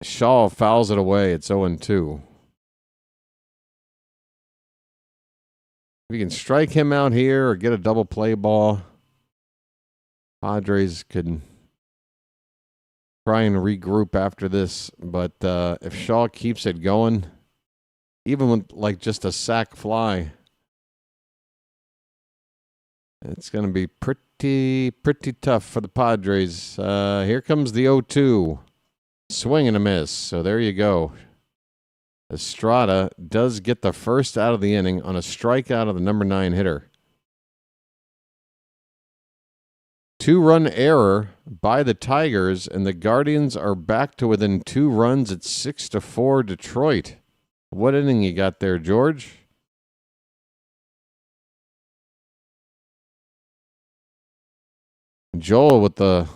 Shaw fouls it away. It's 0-2. If you can strike him out here or get a double play ball, Padres could try and regroup after this. But if Shaw keeps it going, even with like just a sac fly, it's going to be pretty tough for the Padres. Here comes the 0-2. Swing and a miss. So there you go. Estrada does get the first out of the inning on a strikeout of the number 9 hitter. 2-run error by the Tigers, and the Guardians are back to within 2 runs at 6-4 Detroit. What inning you got there, George? Joel with the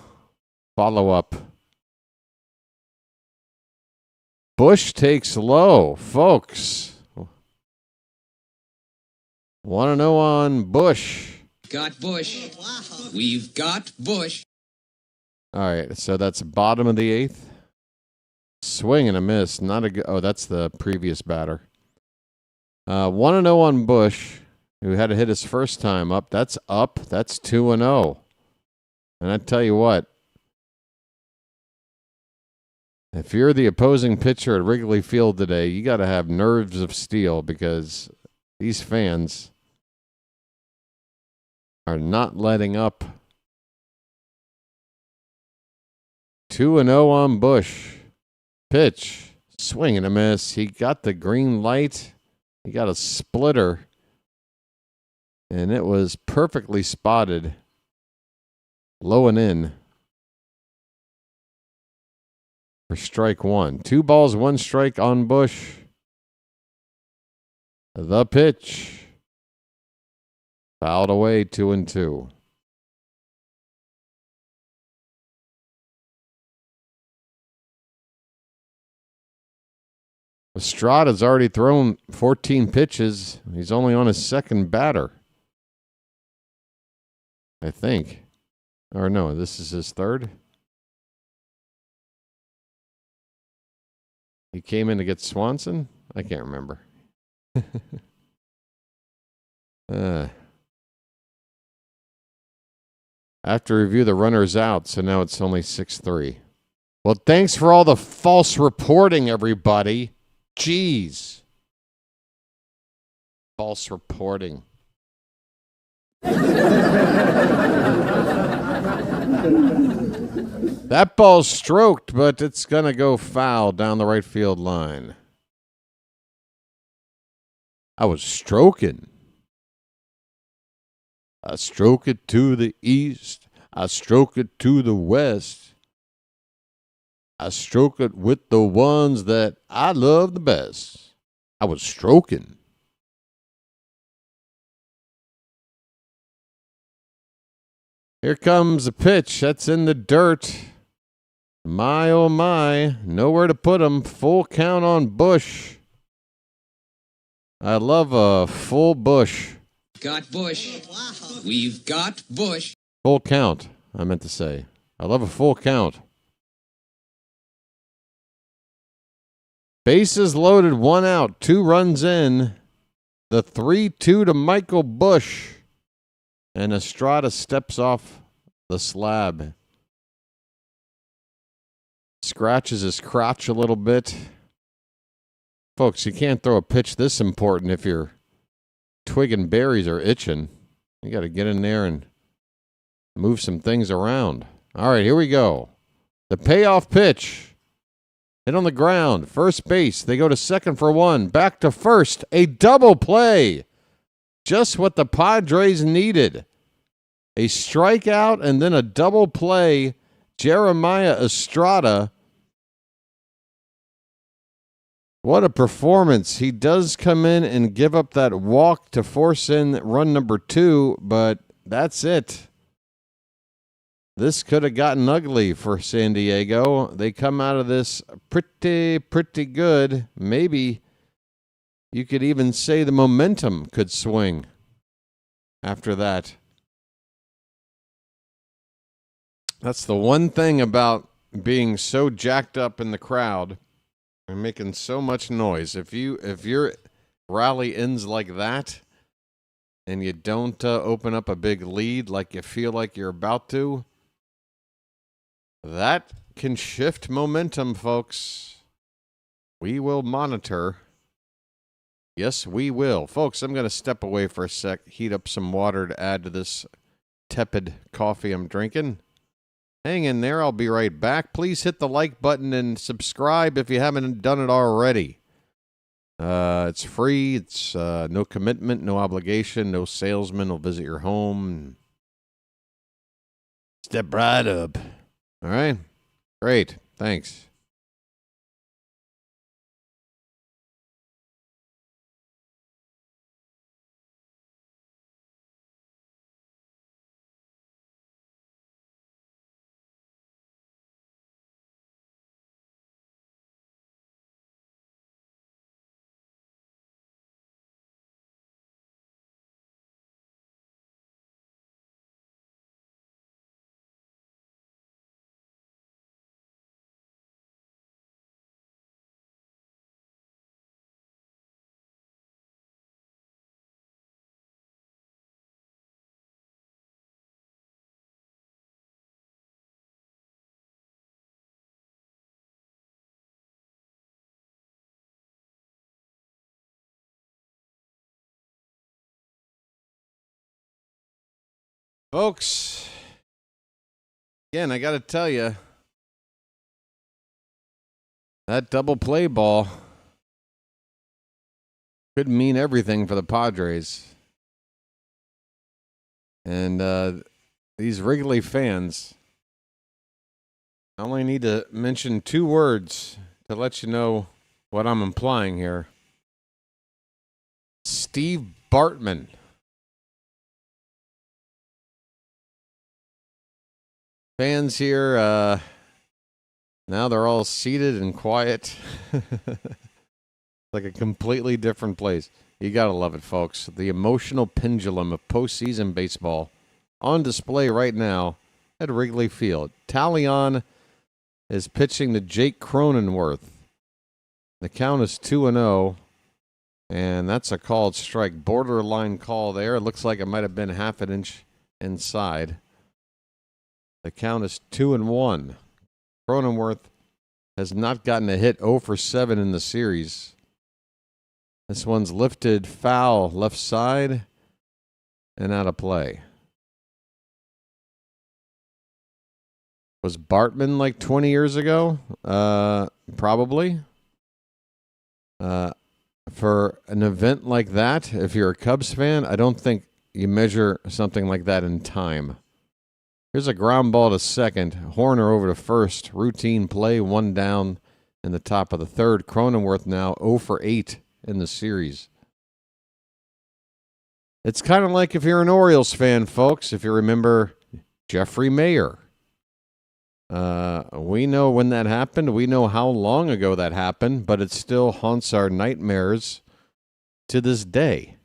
follow-up. Bush takes low, folks. Want to know on Bush? Got Bush. Wow. We've got Bush. All right, so that's bottom of the 8th. Swing and a miss. Not a good. Oh, that's the previous batter. Want to know on Bush, who had to hit his first time up. That's up. That's 2-0. And I tell you what. If you're the opposing pitcher at Wrigley Field today, you got to have nerves of steel because these fans are not letting up. 2-0 on Bush. Pitch. Swing and a miss. He got the green light. He got a splitter. And it was perfectly spotted. Low and in. For strike 1. 2 balls, 1 strike on Bush. The pitch. Fouled away, 2-2. Estrada's already thrown 14 pitches. He's only on his second batter. I think. Or no, this is his third. He came in to get Swanson? I can't remember. I have to review the runners out, so now it's only 6-3. Well, thanks for all the false reporting, everybody. Jeez. False reporting. That ball's stroked, but it's going to go foul down the right field line. I was stroking. I stroke it to the east. I stroke it to the west. I stroke it with the ones that I love the best. I was stroking. Here comes a pitch. That's in the dirt. My, oh my. Nowhere to put him. Full count on Bush. I love a full bush. Got Bush. We've got Bush. Full count, I meant to say. I love a full count. Bases loaded, 1 out, 2 runs in. The 3-2 to Michael Bush. And Estrada steps off the slab. Scratches his crotch a little bit. Folks, you can't throw a pitch this important if your twig and berries are itching. You got to get in there and move some things around. All right, here we go. The payoff pitch. Hit on the ground. First base. They go to second for 1. Back to first. A double play. Just what the Padres needed. A strikeout and then a double play. Jeremiah Estrada. What a performance. He does come in and give up that walk to force in run number 2, but that's it. This could have gotten ugly for San Diego. They come out of this pretty good. Maybe you could even say the momentum could swing after that. That's the one thing about being so jacked up in the crowd and making so much noise. If your rally ends like that and you don't open up a big lead like you feel like you're about to, that can shift momentum, folks. We will monitor. Yes, we will. Folks, I'm going to step away for a sec, heat up some water to add to this tepid coffee I'm drinking. Hang in there. I'll be right back. Please hit the like button and subscribe if you haven't done it already. It's free. It's no commitment, no obligation, no salesman will visit your home. Step right up. All right. Great. Thanks. Folks, again, I got to tell you, that double play ball could mean everything for the Padres. And these Wrigley fans, I only need to mention 2 words to let you know what I'm implying here. Steve Bartman. Fans here, now they're all seated and quiet. Like a completely different place. You got to love it, folks. The emotional pendulum of postseason baseball on display right now at Wrigley Field. Taillon is pitching to Jake Cronenworth. The count is 2-0, and that's a called strike. Borderline call there. It looks like it might have been half an inch inside. The count is 2-1. Cronenworth has not gotten a hit 0 for 7 in the series. This one's lifted foul left side and out of play. Was Bartman like 20 years ago? Probably. For an event like that, if you're a Cubs fan, I don't think you measure something like that in time. Here's a ground ball to second. Horner over to first. Routine play, 1 down in the top of the third. Cronenworth now 0 for 8 in the series. It's kind of like if you're an Orioles fan, folks, if you remember Jeffrey Mayer. We know when that happened. We know how long ago that happened, but it still haunts our nightmares to this day.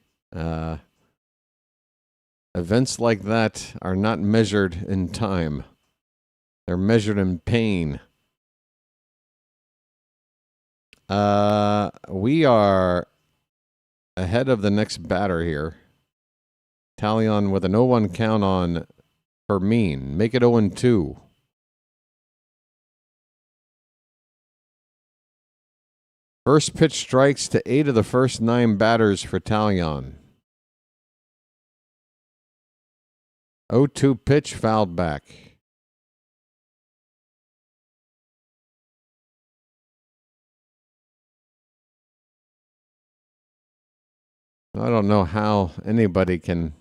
Events like that are not measured in time. They're measured in pain. We are ahead of the next batter here. Taillon with an 0-1 count on Fermin. Make it 0-2. First pitch strikes to 8 of the first 9 batters for Taillon. 0-2 pitch, fouled back. I don't know how anybody can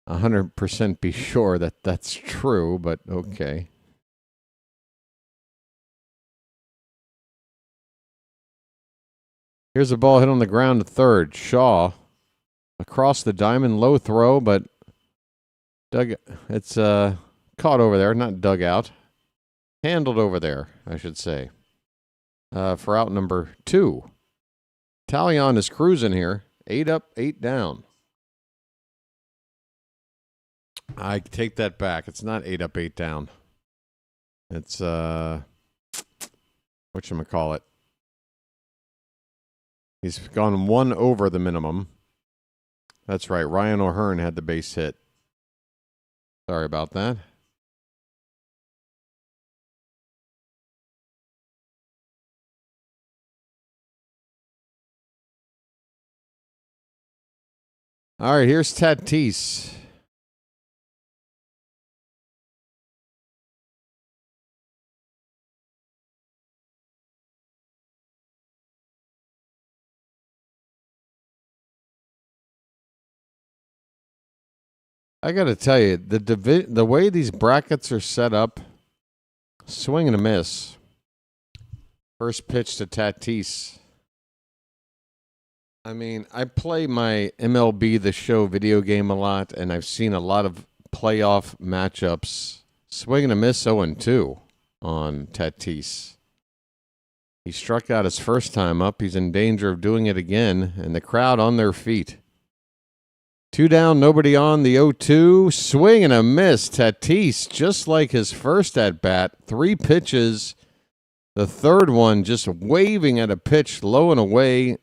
100% be sure that that's true, but okay. Here's a ball hit on the ground to third. Shaw across the diamond, low throw, but it's caught over there, not dug out. Handled over there, I should say. For out number 2. Taillon is cruising here. 8 up, 8 down. I take that back. It's not 8 up, 8 down. It's whatchamacallit. He's gone 1 over the minimum. That's right. Ryan O'Hearn had the base hit. Sorry about that. All right, here's Tatis. I got to tell you, the way these brackets are set up, swing and a miss. First pitch to Tatis. I mean, I play my MLB The Show video game a lot, and I've seen a lot of playoff matchups. Swing and a miss 0-2 on Tatis. He struck out his first time up. He's in danger of doing it again, and the crowd on their feet. 2 down, nobody on, the 0-2. Swing and a miss. Tatis, just like his first at-bat, 3 pitches. The third one just waving at a pitch, low and away,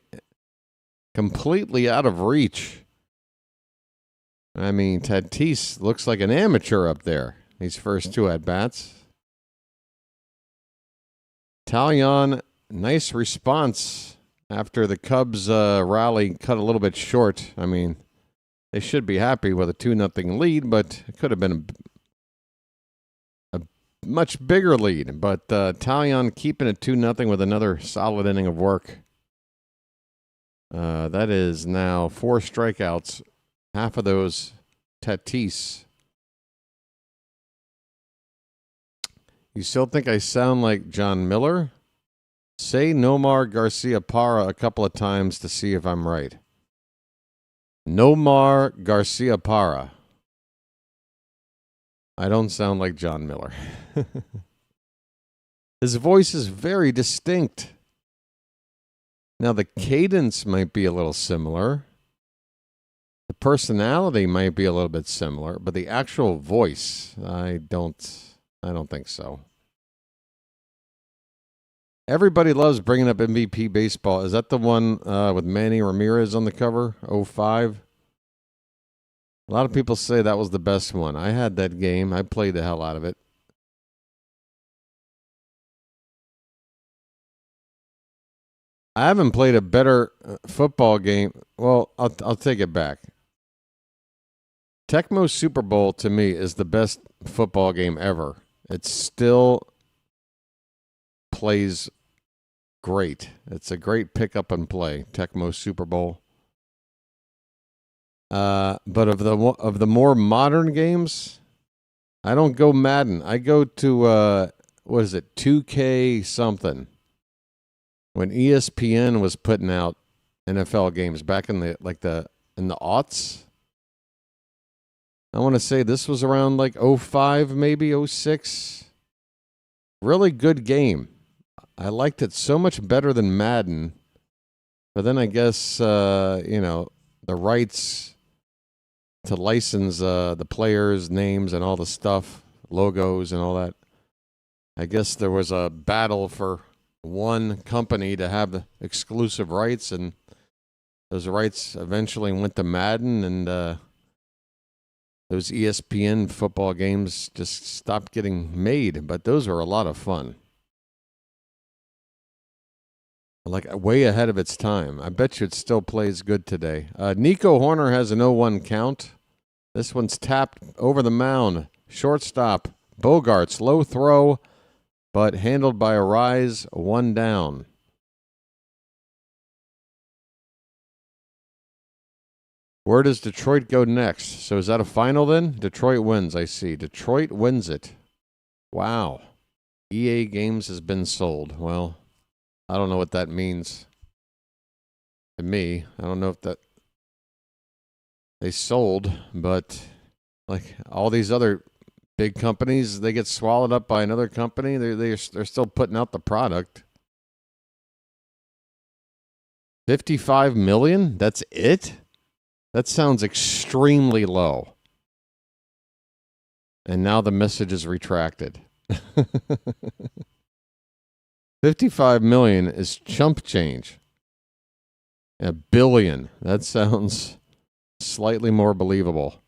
completely out of reach. I mean, Tatis looks like an amateur up there, these first 2 at-bats. Taillon, nice response after the Cubs rally cut a little bit short. I mean, they should be happy with a 2-0 lead, but it could have been a much bigger lead. But Taillon keeping it 2-0 with another solid inning of work. That is now 4 strikeouts, half of those Tatis. You still think I sound like John Miller? Say Nomar Garciaparra a couple of times to see if I'm right. Nomar Garciaparra. I don't sound like John Miller. His voice is very distinct. Now, the cadence might be a little similar. The personality might be a little bit similar, but the actual voice, I don't think so. Everybody loves bringing up MVP baseball. Is that the one with Manny Ramirez on the cover, 05? A lot of people say that was the best one. I had that game. I played the hell out of it. I haven't played a better football game. Well, I'll take it back. Tecmo Super Bowl, to me, is the best football game ever. It still plays great. It's a great pick up and play, Tecmo Super Bowl. But of the more modern games, I don't go Madden. I go to, what is it, 2K something. When ESPN was putting out NFL games back in the aughts. I want to say this was around like 05, maybe 06. Really good game. I liked it so much better than Madden. But then I guess, the rights to license the players' names and all the stuff, logos and all that. I guess there was a battle for one company to have the exclusive rights, and those rights eventually went to Madden, and those ESPN football games just stopped getting made. But those are a lot of fun. Like way ahead of its time. I bet you it still plays good today. Nico Horner has an 0-1 count. This one's tapped over the mound. Shortstop. Bogarts, low throw, but handled by a rise, 1 down. Where does Detroit go next? So is that a final then? Detroit wins, I see. Detroit wins it. Wow. EA Games has been sold. Well, I don't know what that means to me. I don't know if that they sold, but like all these other big companies, they get swallowed up by another company. They're still putting out the product. 55 million? That's it? That sounds extremely low. And now the message is retracted. 55 million is chump change. $1 billion. That sounds slightly more believable.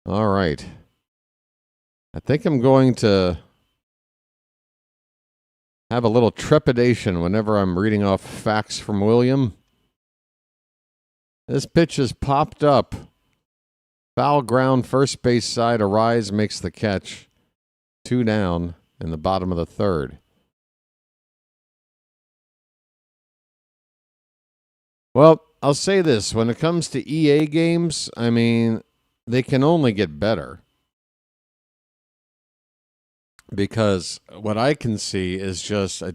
All right. I think I'm going to have a little trepidation whenever I'm reading off facts from William. This pitch is popped up. Foul ground, first base side. Arise makes the catch. 2 down in the bottom of the third. Well, I'll say this. When it comes to EA games, I mean, they can only get better. Because what I can see is just a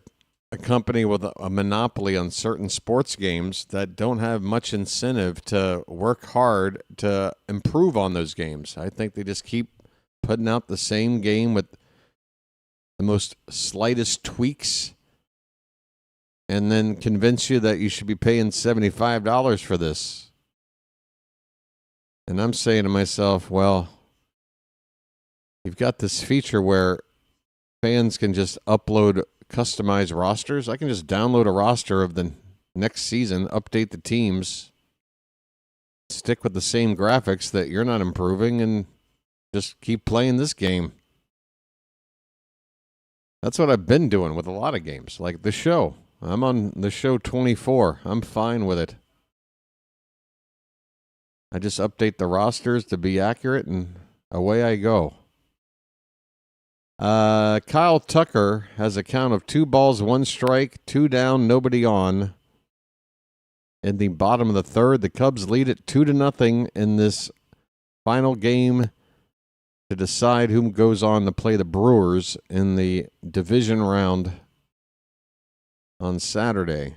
company with a monopoly on certain sports games that don't have much incentive to work hard to improve on those games. I think they just keep putting out the same game with the most slightest tweaks and then convince you that you should be paying $75 for this. And I'm saying to myself, well, you've got this feature where fans can just upload customized rosters. I can just download a roster of the next season, update the teams, stick with the same graphics that you're not improving, and just keep playing this game. That's what I've been doing with a lot of games, like the show. I'm on the show 24. I'm fine with it. I just update the rosters to be accurate, and away I go. Kyle Tucker has a count of 2 balls, 1 strike, 2 down, nobody on. In the bottom of the third, the Cubs lead it 2-0 in this final game to decide who goes on to play the Brewers in the division round on Saturday.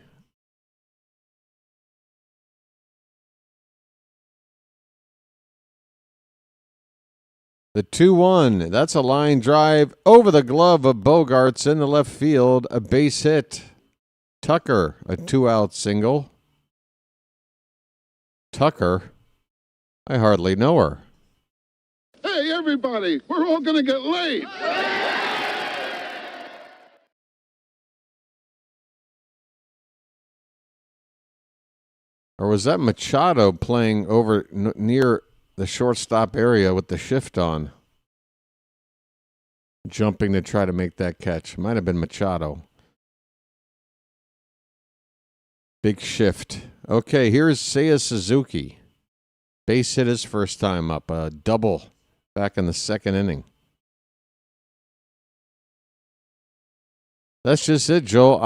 The 2-1, that's a line drive over the glove of Bogarts in the left field, a base hit. Tucker, a 2-out single. Tucker, I hardly know her. Hey, everybody, we're all going to get laid. Or was that Machado playing over near the shortstop area with the shift on, jumping to try to make that catch? Might have been Machado. Big shift. Okay, here's Seiya Suzuki. Base hit his first time up. A double back in the second inning. That's just it, Joel.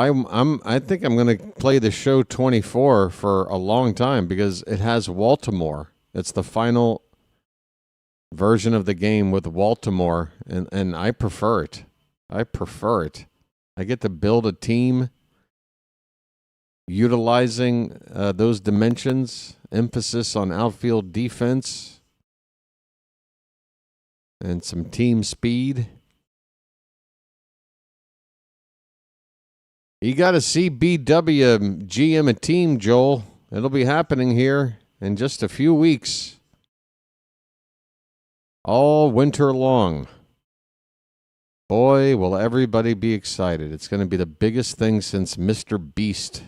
I think I'm going to play the show 24 for a long time because it has Baltimore. It's the final version of the game with Baltimore, and I prefer it. I get to build a team utilizing those dimensions, emphasis on outfield defense, and some team speed. You got to see BW GM a team, Joel. It'll be happening here in just a few weeks. All winter long. Boy, will everybody be excited. It's going to be the biggest thing since Mr. Beast.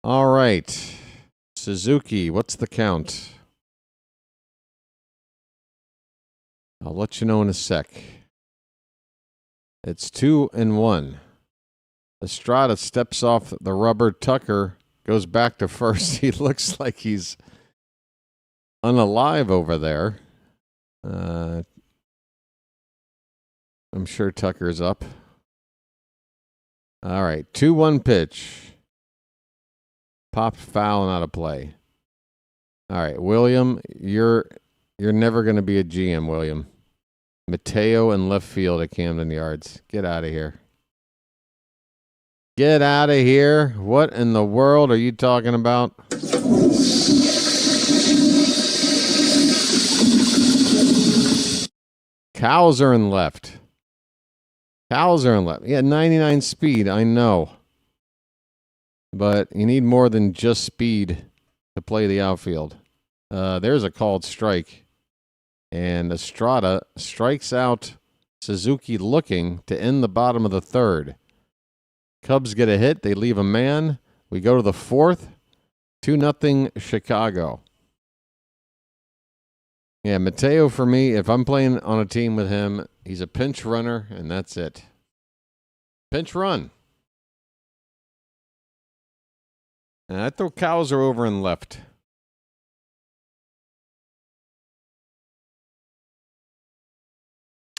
All right. Suzuki, what's the count? I'll let you know in a sec. It's 2-1. Estrada steps off the rubber. Tucker goes back to first. He looks like he's unalive over there. I'm sure Tucker's up. All right, 2-1 pitch. Popped foul and out of play. All right, William, you're never going to be a GM, William. Mateo in left field at Camden Yards. Get out of here. Get out of here. What in the world are you talking about? Cows are in left. Cows are in left. Yeah, 99 speed, I know. But you need more than just speed to play the outfield. There's a called strike. And Estrada strikes out Suzuki looking to end the bottom of the third. Cubs get a hit. They leave a man. We go to the fourth. 2-0 Chicago. Yeah, Mateo for me, if I'm playing on a team with him, he's a pinch runner, and that's it. Pinch run. And I throw Cowser over and left.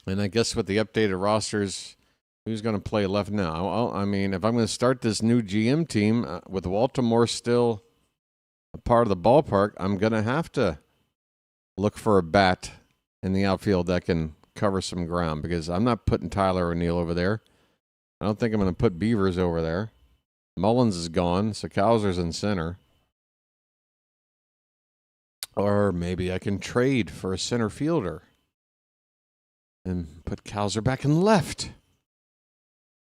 And I guess with the updated rosters, who's going to play left now? I mean, if I'm going to start this new GM team with Baltimore still a part of the ballpark, I'm going to have to look for a bat in the outfield that can cover some ground because I'm not putting Tyler O'Neill over there. I don't think I'm going to put Beavers over there. Mullins is gone, so Cowser's in center. Or maybe I can trade for a center fielder and put Cowser back in left.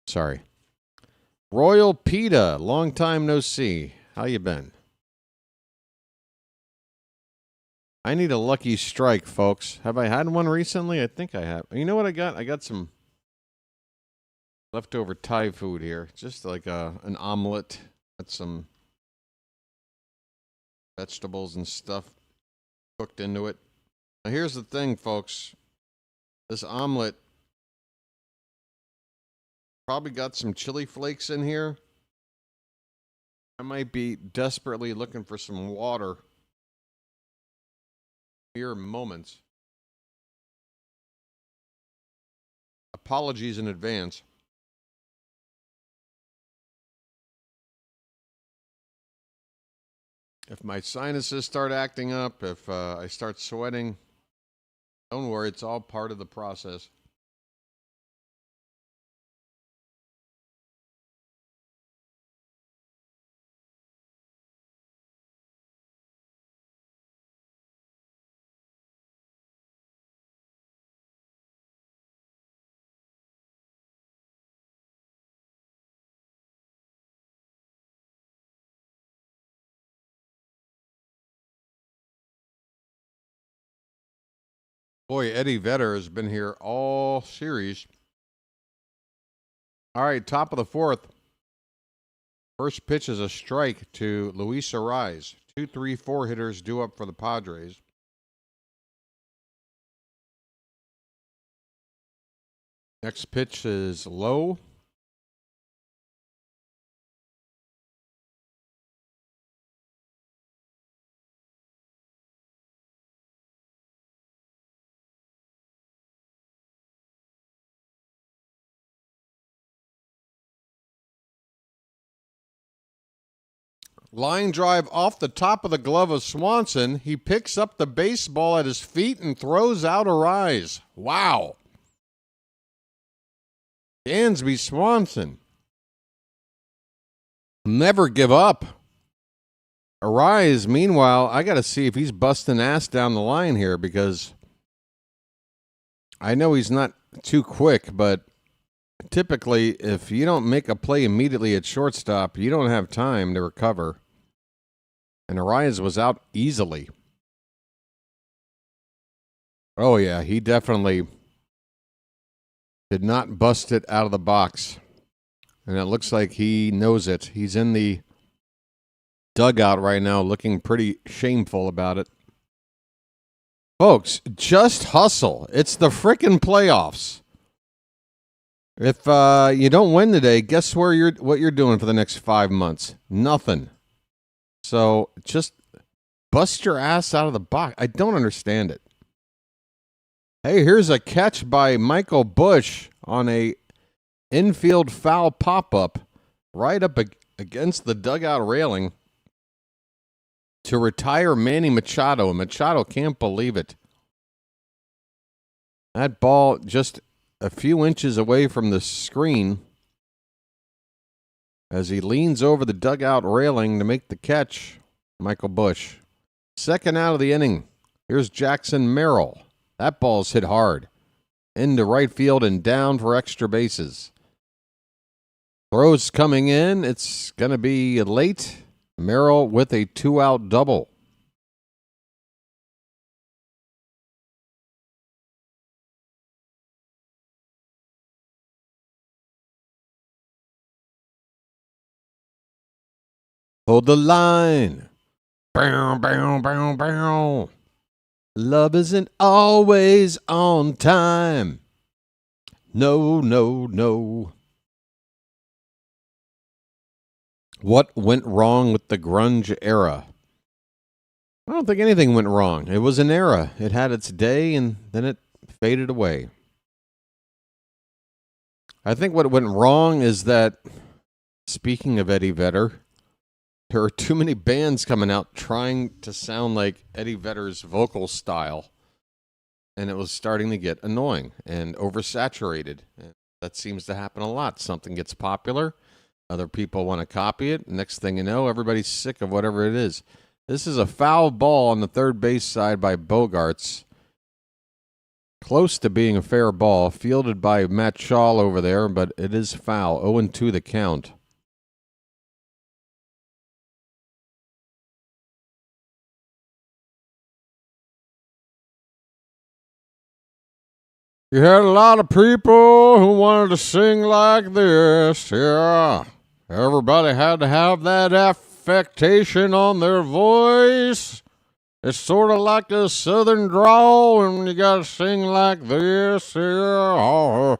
Sorry. Royal PETA, long time no see. How you been? I need a lucky strike, folks. Have I had one recently? I think I have. You know what I got? I got some leftover Thai food here. Just like an omelet. Got some vegetables and stuff cooked into it. Now here's the thing, folks. This omelet probably got some chili flakes in here. I might be desperately looking for some water. Mere moments. Apologies in advance. If my sinuses start acting up, if I start sweating, don't worry, it's all part of the process. Boy, Eddie Vedder has been here all series. All right, top of the fourth. First pitch is a strike to Luis Arraez. 2-3-4 hitters due up for the Padres. Next pitch is low. Line drive off the top of the glove of Swanson. He picks up the baseball at his feet and throws out Arraez. Wow. Dansby Swanson. Never give up. Arraez, meanwhile, I got to see if he's busting ass down the line here because I know he's not too quick, but typically if you don't make a play immediately at shortstop, you don't have time to recover. And Arias was out easily. Oh, yeah, he definitely did not bust it out of the box. And it looks like he knows it. He's in the dugout right now looking pretty shameful about it. Folks, just hustle. It's the frickin' playoffs. If you don't win today, guess what you're doing for the next 5 months? Nothing. So just bust your ass out of the box. I don't understand it. Hey, here's a catch by Michael Busch on a infield foul pop-up right up against the dugout railing to retire Manny Machado. And Machado can't believe it. That ball just a few inches away from the screen as he leans over the dugout railing to make the catch. Michael Busch. Second out of the inning. Here's Jackson Merrill. That ball's hit hard. Into right field and down for extra bases. Throws coming in. It's going to be late. Merrill with a 2-out double. Hold the line. Bow, bow, bow, bow. Love isn't always on time. No, no, no. What went wrong with the grunge era? I don't think anything went wrong. It was an era. It had its day, and then it faded away. I think what went wrong is that, speaking of Eddie Vedder, there are too many bands coming out trying to sound like Eddie Vedder's vocal style, and it was starting to get annoying and oversaturated. And that seems to happen a lot. Something gets popular, other people want to copy it. Next thing you know, everybody's sick of whatever it is. This is a foul ball on the third base side by Bogaerts. Close to being a fair ball, fielded by Matt Shaw over there, but it is foul. 0-2 the count. You had a lot of people who wanted to sing like this, yeah. Everybody had to have that affectation on their voice. It's sort of like a southern drawl, and you gotta sing like this, yeah.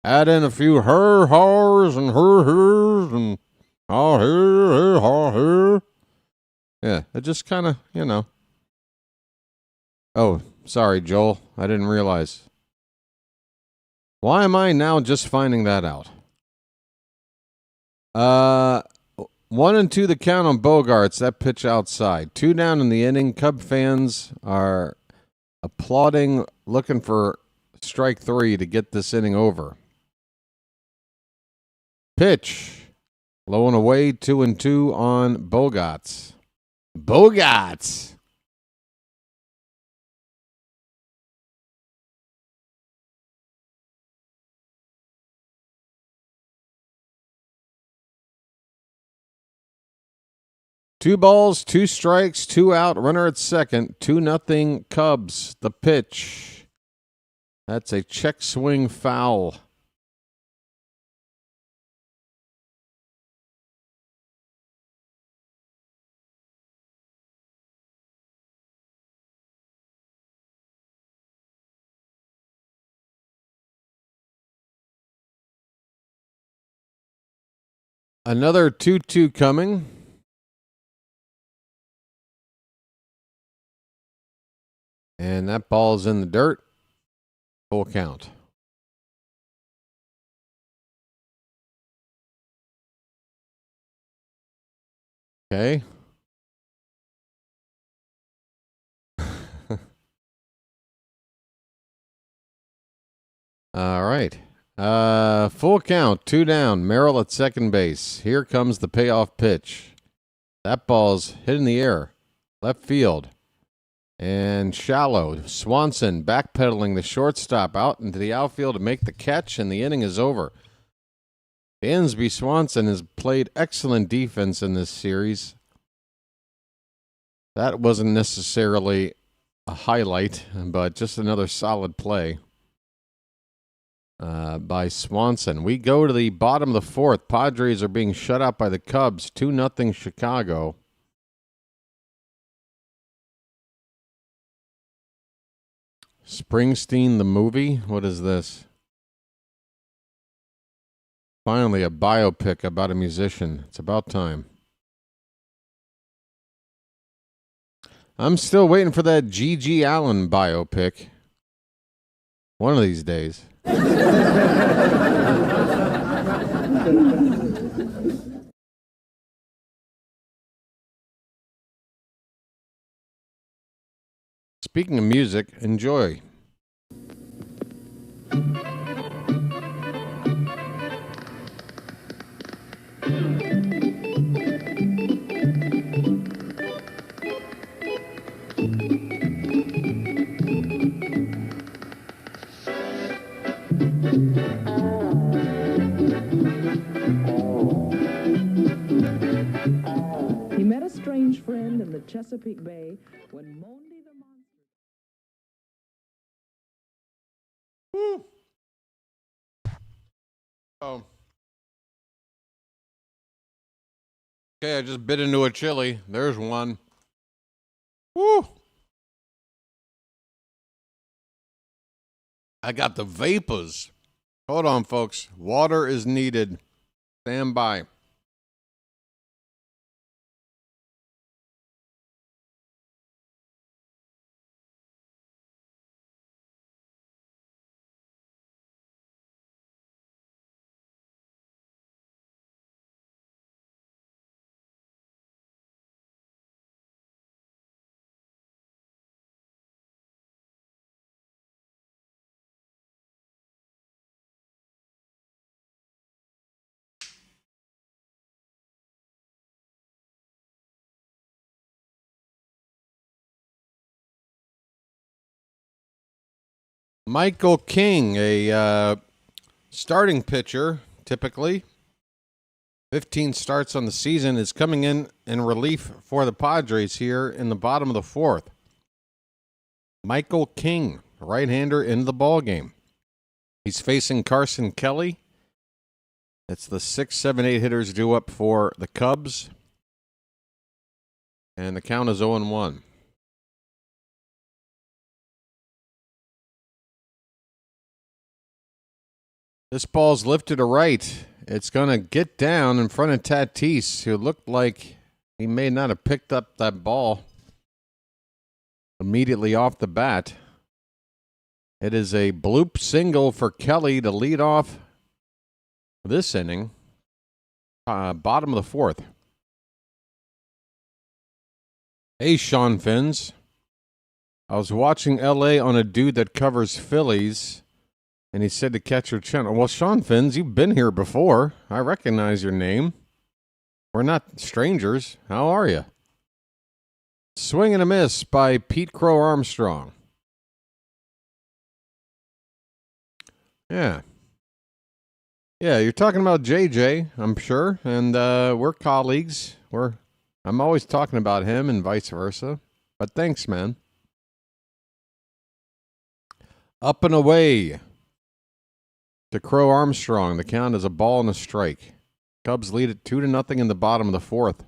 Add in a few her-hars and her-hers and ha-her. Yeah, it just kind of, you know. Oh, sorry, Joel. I didn't realize. Why am I now just finding that out? 1-2 the count on Bogaerts. That pitch outside. 2 down in the inning. Cub fans are applauding, looking for strike 3 to get this inning over. Pitch. Low and away. 2-2 on Bogaerts. Bogaerts. Two balls, 2 strikes, 2 out, runner at second, 2-0 Cubs. The pitch. That's a check swing foul. Another 2-2 coming. And that ball's in the dirt. Full count. Okay. All right. Full count, 2 down. Merrill at second base. Here comes the payoff pitch. That ball's hit in the air. Left field. And shallow. Swanson backpedaling the shortstop out into the outfield to make the catch, and the inning is over. Dansby Swanson has played excellent defense in this series. That wasn't necessarily a highlight, but just another solid play by Swanson. We go to the bottom of the fourth. Padres are being shut out by the Cubs, 2-0 Chicago. Springsteen the movie? What is this? Finally, a biopic about a musician. It's about time. I'm still waiting for that G.G. Allen biopic. One of these days. Speaking of music, enjoy. He met a strange friend in the Chesapeake Bay when Monday the Monster... Woo. Oh. Okay, I just bit into a chili. There's one. Woo. I got the vapors. Hold on, folks. Water is needed. Stand by. Michael King, a starting pitcher, typically. 15 starts on the season, is coming in relief for the Padres here in the bottom of the fourth. Michael King, right-hander, in the ballgame. He's facing Carson Kelly. It's the 6, 7, 8 hitters due up for the Cubs. And the count is 0-1. This ball's lifted to right. It's going to get down in front of Tatis, who looked like he may not have picked up that ball immediately off the bat. It is a bloop single for Kelly to lead off this inning. Bottom of the fourth. Hey, Sean Finns. I was watching L.A. on a dude that covers Phillies. And he said to catch your channel. Well, Sean Finns, you've been here before. I recognize your name. We're not strangers. How are you? Swing and a miss by Pete Crow Armstrong. Yeah. Yeah, you're talking about JJ, I'm sure. And we're colleagues. I'm always talking about him and vice versa. But thanks, man. Up and away to Crow Armstrong. The count is a ball and a strike. Cubs lead it 2-0 in the bottom of the fourth.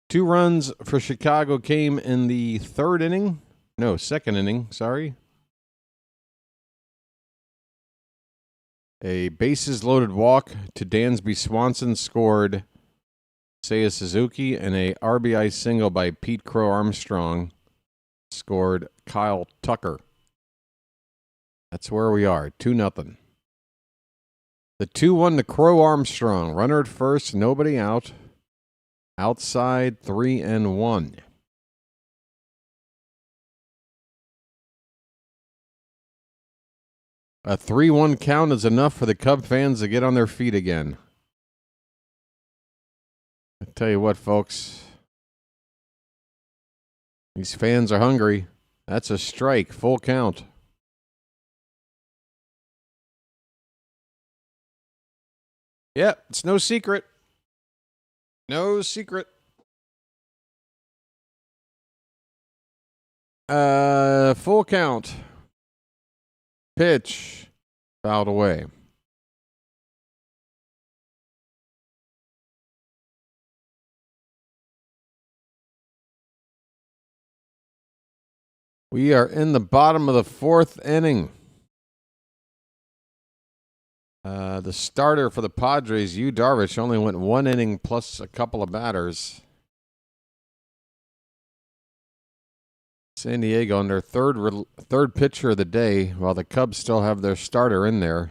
2 runs for Chicago came in the second inning, sorry. A bases loaded walk to Dansby Swanson scored Seiya Suzuki, and a RBI single by Pete Crow Armstrong scored Kyle Tucker. That's where we are, 2-0. The 2-1 to Crow Armstrong. Runner at first, nobody out. Outside, 3-1. A 3-1 count is enough for the Cub fans to get on their feet again. I tell you what, folks. These fans are hungry. That's a strike, full count. Yeah, it's no secret. No secret. Full count. Pitch. Fouled away. We are in the bottom of the fourth inning. The starter for the Padres, Darvish, only went 1 inning plus a couple of batters. San Diego on their third pitcher of the day, while the Cubs still have their starter in there.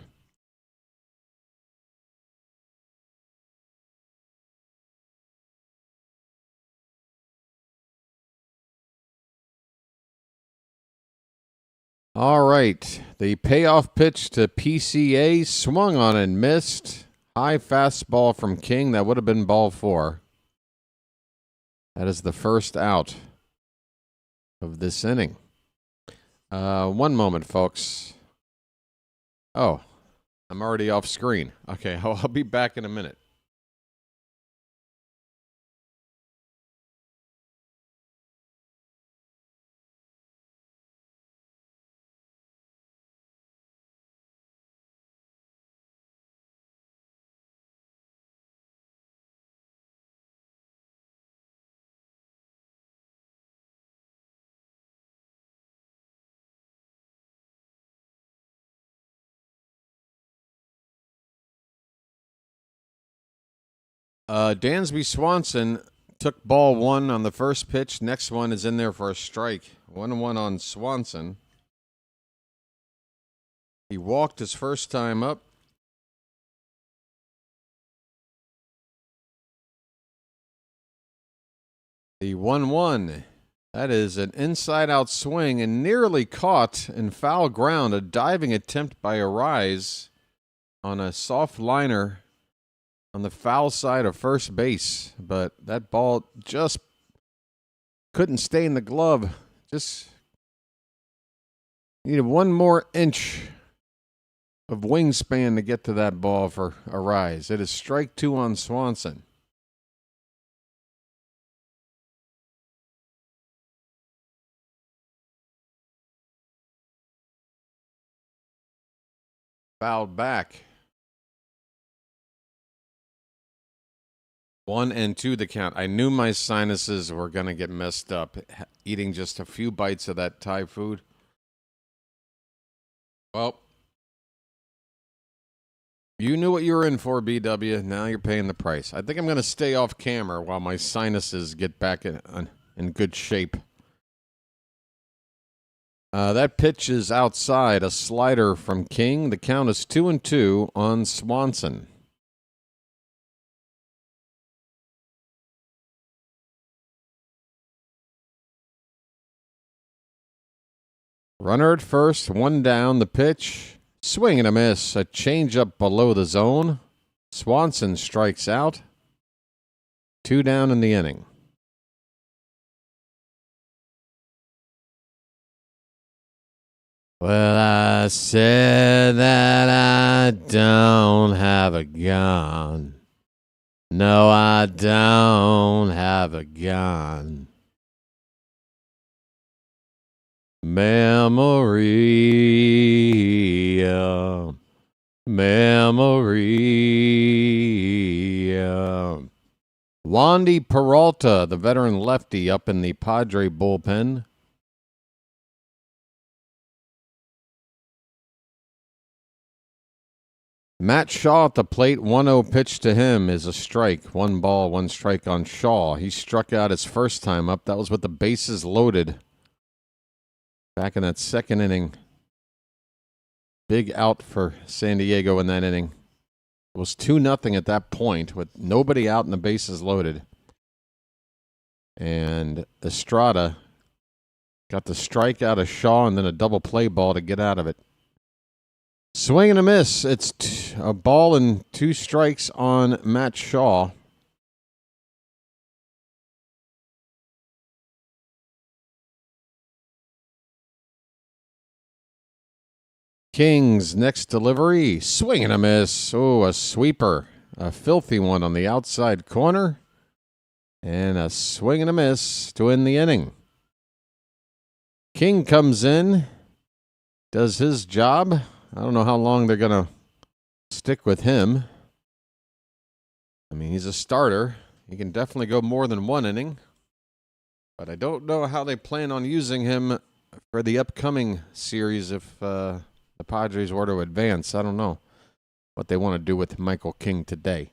All right, the payoff pitch to PCA, swung on and missed. High fastball from King. That would have been ball 4. That is the first out of this inning. One moment, folks. Oh, I'm already off screen. Okay, I'll be back in a minute. Dansby Swanson took ball 1 on the first pitch. Next one is in there for a strike. 1-1 on Swanson. He walked his first time up. The 1-1. That is an inside-out swing and nearly caught in foul ground. A diving attempt by Arise on a soft liner on the foul side of first base, but that ball just couldn't stay in the glove. Just needed 1 more inch of wingspan to get to that ball for Arise. It is strike 2 on Swanson. Fouled back. 1-2 the count. I knew my sinuses were going to get messed up eating just a few bites of that Thai food. Well, you knew what you were in for, BW. Now you're paying the price. I think I'm going to stay off camera while my sinuses get back in good shape. That pitch is outside, a slider from King. The count is 2-2 on Swanson. Runner at first, 1 down. The pitch, swing and a miss. A changeup below the zone. Swanson strikes out. 2 down in the inning. Well, I said that I don't have a gun. No, I don't have a gun. Memory. Wandy Peralta, the veteran lefty, up in the Padre bullpen. Matt Shaw at the plate, 1-0 pitch to him is a strike. 1 ball, 1 strike on Shaw. He struck out his first time up. That was with the bases loaded. Back in that second inning. Big out for San Diego in that inning. It was 2-0 at that point with nobody out and the bases loaded. And Estrada got the strike out of Shaw and then a double play ball to get out of it. Swing and a miss. It's a ball and 2 strikes on Matt Shaw. King's next delivery. Swing and a miss. Oh, a sweeper. A filthy one on the outside corner. And a swing and a miss to end the inning. King comes in. Does his job. I don't know how long they're going to stick with him. I mean, he's a starter. He can definitely go more than one inning. But I don't know how they plan on using him for the upcoming series if the Padres were to advance. I don't know what they want to do with Michael King today.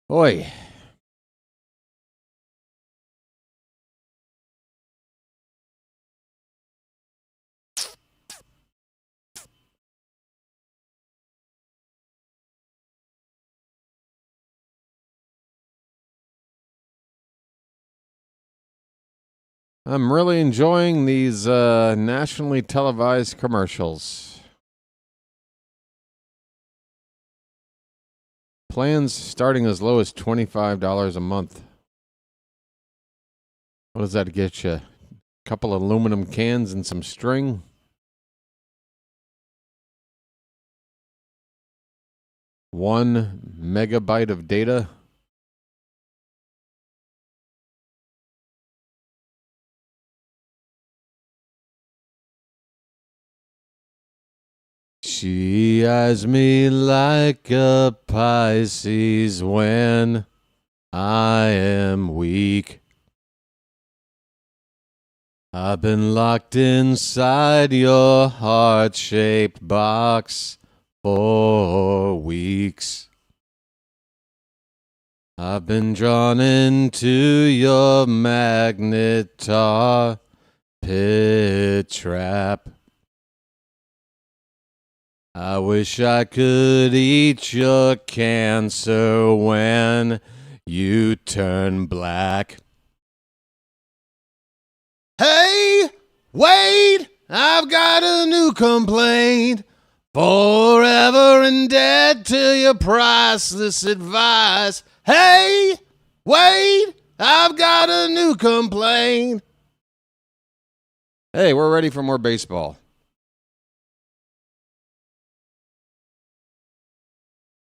Boy. I'm really enjoying these nationally televised commercials. Plans starting as low as $25 a month. What does that get you? A couple of aluminum cans and some string? One megabyte of data? She eyes me like a Pisces when I am weak. I've been locked inside your heart-shaped box for weeks. I've been drawn into your magnetar pit trap. I wish I could eat your cancer when you turn black. Hey, wait, I've got a new complaint. Forever in debt to your priceless advice. Hey, wait, I've got a new complaint. Hey, we're ready for more baseball.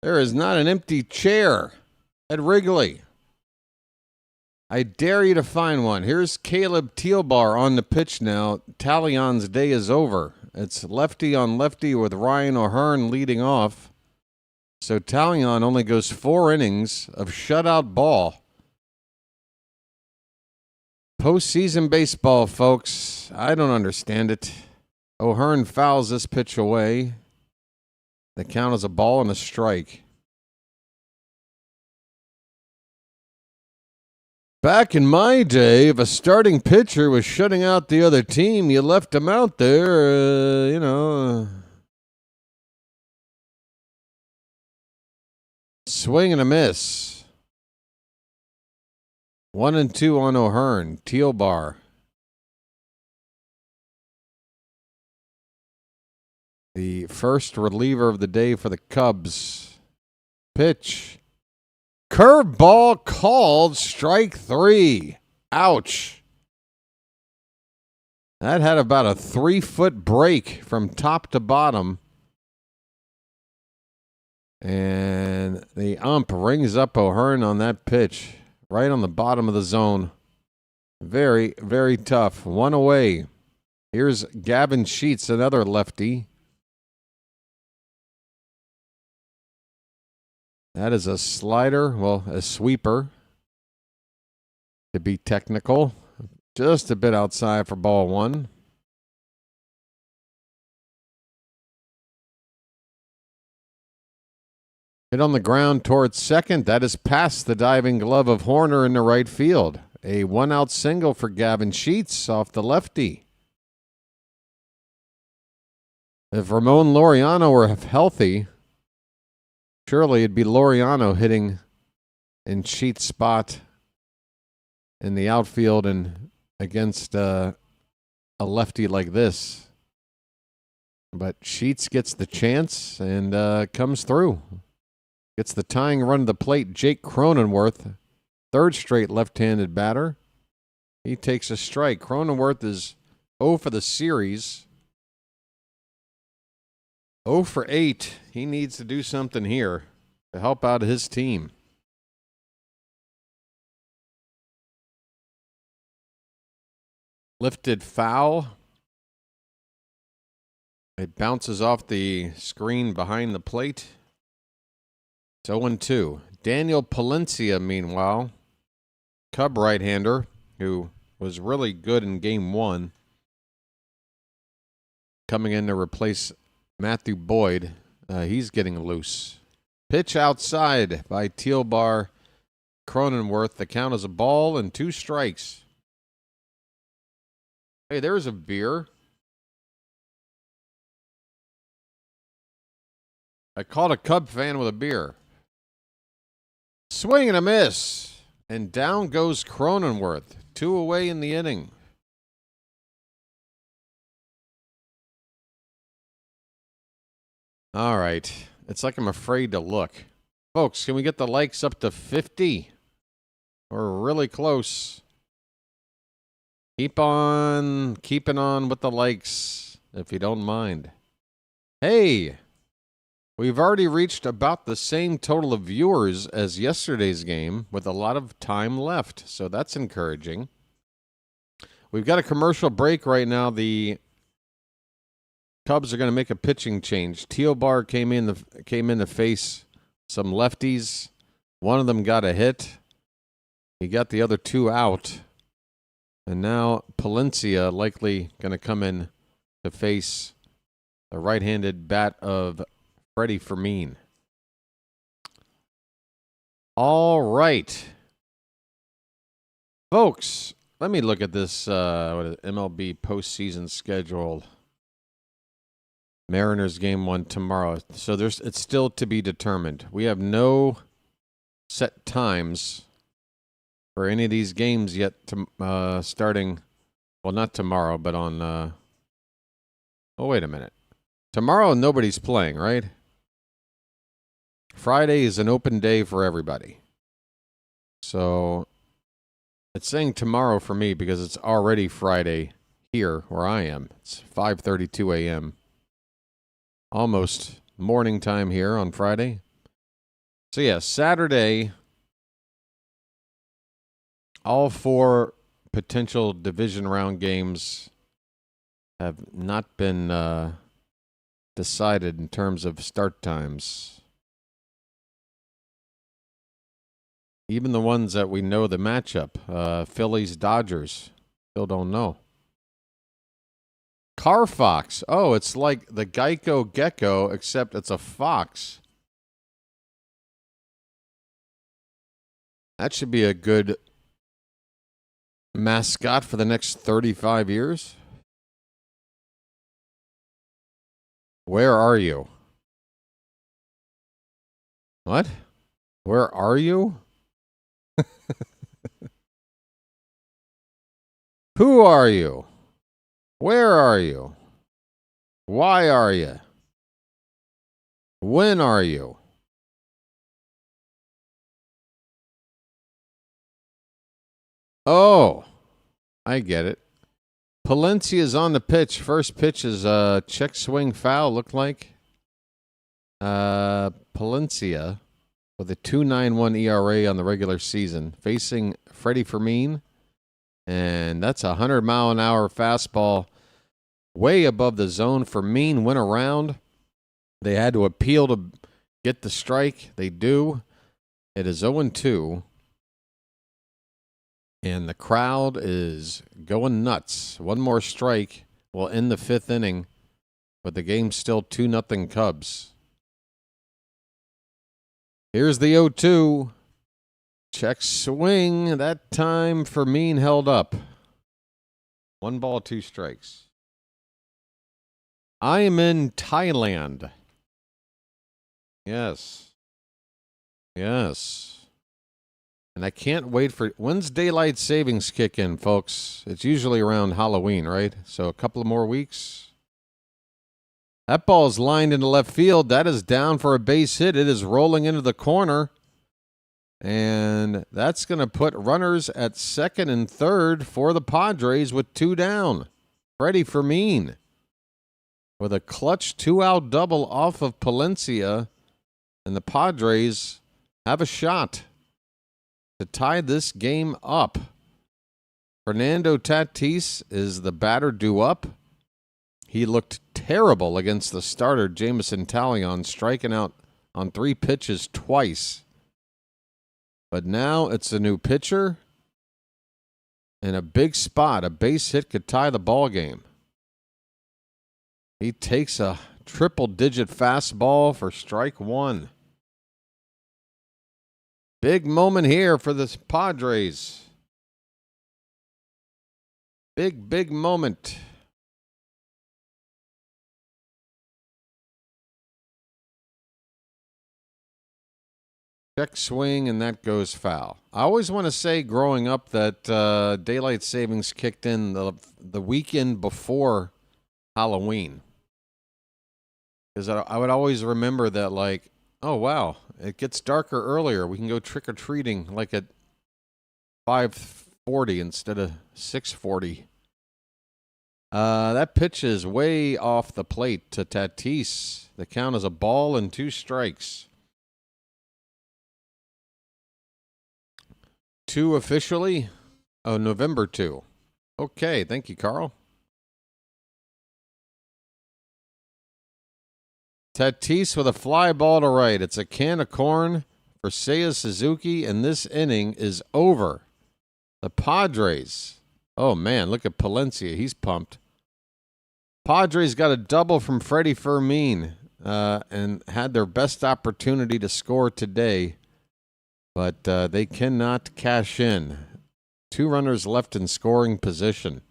There is not an empty chair at Wrigley. I dare you to find one. Here's Caleb Tealbar on the pitch now. Taillon's day is over. It's lefty on lefty with Ryan O'Hearn leading off. So Taillon only goes 4 innings of shutout ball. Postseason baseball, folks. I don't understand it. O'Hearn fouls this pitch away. The count is a ball and a strike. Back in my day, if a starting pitcher was shutting out the other team, you left him out there, Swing and a miss. 1-2 on O'Hearn. Tealbar. The first reliever of the day for the Cubs. Pitch. Curveball called. Strike 3. Ouch. That had about a 3-foot break from top to bottom. And the ump rings up O'Hearn on that pitch. Right on the bottom of the zone. Very, very tough. 1 away. Here's Gavin Sheets, another lefty. That is a slider, well, a sweeper, to be technical. Just a bit outside for ball 1. Hit on the ground towards second. That is past the diving glove of Horner in the right field. A 1-out single for Gavin Sheets off the lefty. If Ramon Laureano were healthy, surely it'd be Laureano hitting in Sheets' spot in the outfield and against a lefty like this. But Sheets gets the chance and comes through. Gets the tying run to the plate. Jake Cronenworth, third straight left-handed batter. He takes a strike. Cronenworth is 0 for the series. 0 for 8. He needs to do something here to help out his team. Lifted foul. It bounces off the screen behind the plate. It's 0-2. Daniel Palencia, meanwhile, Cub right-hander, who was really good in Game 1, coming in to replace Matthew Boyd. He's getting loose. Pitch outside by Taillon Cronenworth. The count is a ball and 2 strikes. Hey, there's a beer. I caught a Cub fan with a beer. Swing and a miss. And down goes Cronenworth. 2 away in the inning. All right. It's like I'm afraid to look. Folks, can we get the likes up to 50? We're really close. Keep on keeping on with the likes, if you don't mind. Hey, we've already reached about the same total of viewers as yesterday's game with a lot of time left, so that's encouraging. We've got a commercial break right now. The Cubs are going to make a pitching change. Taillon came in to face some lefties. One of them got a hit. He got the other 2 out. And now Palencia likely going to come in to face the right-handed bat of Freddie Fermin. All right. Folks, let me look at this MLB postseason schedule. Mariners game 1 tomorrow. So it's still to be determined. We have no set times for any of these games yet, starting, well, not tomorrow, but on, oh, wait a minute. Tomorrow, nobody's playing, right? Friday is an open day for everybody. So it's saying tomorrow for me because it's already Friday here where I am. It's 5:32 a.m. Almost morning time here on Friday. So, yeah, Saturday, all 4 potential division round games have not been decided in terms of start times. Even the ones that we know the matchup, Phillies, Dodgers, still don't know. Car Fox. Oh, it's like the Geico Gecko, except it's a fox. That should be a good mascot for the next 35 years. Where are you? What? Where are you? Who are you? Where are you? Why are you? When are you? Oh, I get it. Palencia is on the pitch. First pitch is a check swing foul, looked like. Palencia with a 2.91 ERA on the regular season, facing Freddie Fermin. And that's a 100-mile-an-hour fastball way above the zone. Fermin went around. They had to appeal to get the strike. They do. It is 0-2. And the crowd is going nuts. One more strike will end the 5th inning, but the game's still 2-0 Cubs. Here's the 0-2. Check swing. That time Fermin held up. 1 ball, 2 strikes. I am in Thailand. Yes. Yes. And I can't wait for... When's daylight savings kick in, folks? It's usually around Halloween, right? So a couple of more weeks. That ball's lined into left field. That is down for a base hit. It is rolling into the corner. And that's going to put runners at second and third for the Padres with 2 down. Freddie Fermin. with a clutch 2-out double off of Palencia, and the Padres have a shot to tie this game up. Fernando Tatis is the batter due up. He looked terrible against the starter, Jameson Taillon, striking out on 3 pitches twice. But now it's a new pitcher, and a big spot, a base hit could tie the ball game. He takes a triple-digit fastball for strike 1. Big moment here for the Padres. Big moment. Check swing, and that goes foul. I always want to say growing up that daylight savings kicked in the weekend before Halloween. Because I would always remember that, like, oh, wow, it gets darker earlier. We can go trick-or-treating like at 5:40 instead of 6:40. That pitch is way off the plate to Tatis. The count is a ball and 2 strikes. 2 officially? Oh, November 2. Okay, thank you, Carl. Tatis with a fly ball to right. It's a can of corn for Seiya Suzuki, and this inning is over. The Padres. Oh, man, look at Palencia. He's pumped. Padres got a double from Freddie Fermin and had their best opportunity to score today, but they cannot cash in. 2 runners left in scoring position.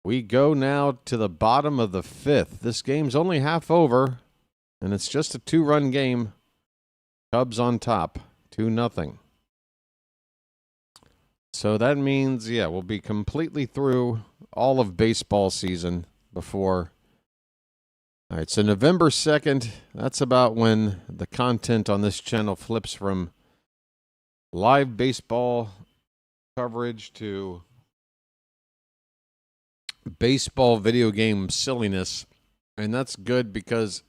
We go now to the bottom of the 5th. This game's only half over, and it's just a 2-run game. Cubs on top, 2-0. So that means, yeah, we'll be completely through all of baseball season before. All right, so November 2nd, that's about when the content on this channel flips from live baseball coverage to baseball video game silliness. And that's good because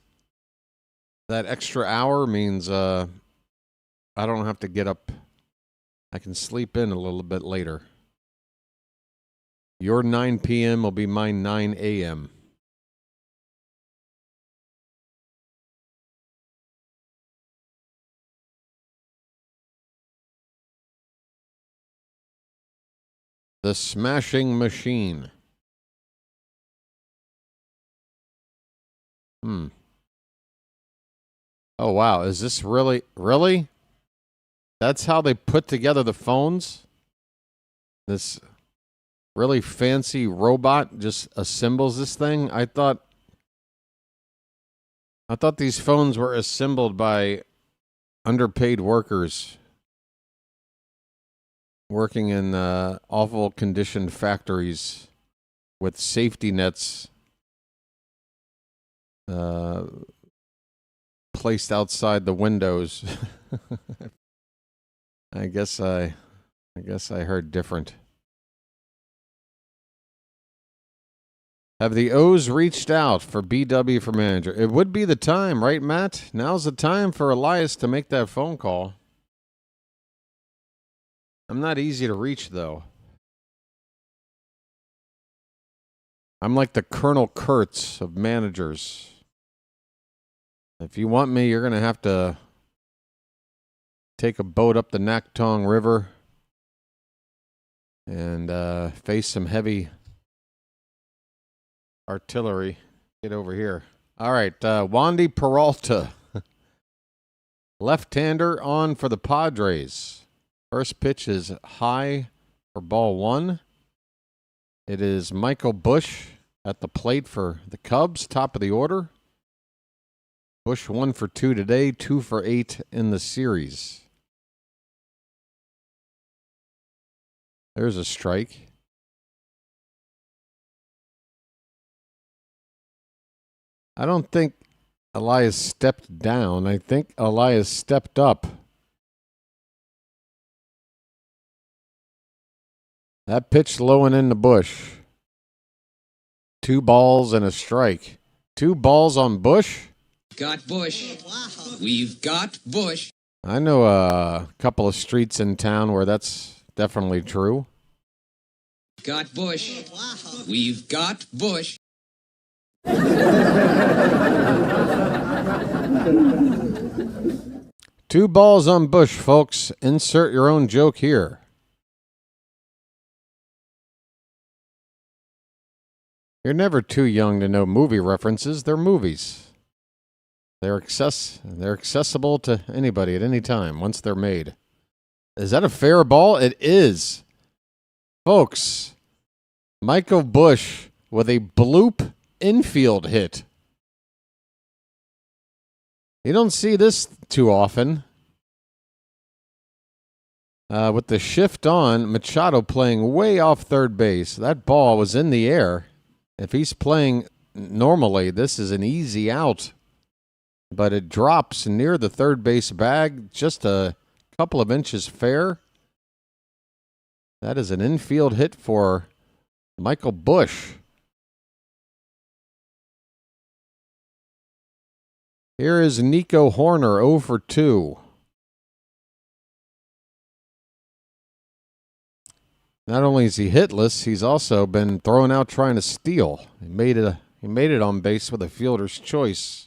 that extra hour means I don't have to get up. I can sleep in a little bit later. Your 9 p.m. will be my 9 a.m. The Smashing Machine. Oh, wow. Is this really? That's how they put together the phones? This really fancy robot just assembles this thing? I thought these phones were assembled by underpaid workers working in awful conditioned factories with safety nets placed outside the windows. I guess I heard different. Have the O's reached out for BW for manager? It would be the time, right, Matt? Now's the time for Elias to make that phone call. I'm not easy to reach, though. I'm like the Colonel Kurtz of managers. If you want me, you're going to have to take a boat up the Nakhtong River and face some heavy artillery. Get over here. All right, Wandy Peralta. Left-hander on for the Padres. First pitch is high for ball 1. It is Michael Busch at the plate for the Cubs, top of the order. Busch 1 for 2 today, 2 for 8 in the series. There's a strike. I don't think Elias stepped down. I think Elias stepped up. That pitch low and in the Busch. 2 balls and a strike. 2 balls on Bush? Got Bush. We've got Bush. I know a couple of streets in town where that's definitely true. Got Bush. We've got Bush. 2 balls on Bush, folks. Insert your own joke here. You're never too young to know movie references. They're movies. They're accessible to anybody at any time once they're made. Is that a fair ball? It is. Folks, Michael Bush with a bloop infield hit. You don't see this too often. With the shift on, Machado playing way off third base. That ball was in the air. If he's playing normally, this is an easy out. But it drops near the third base bag, just a couple of inches fair. That is an infield hit for Michael Bush. Here is Nico Horner, 0 for 2. Not only is he hitless, he's also been thrown out trying to steal. He made it on base with a fielder's choice.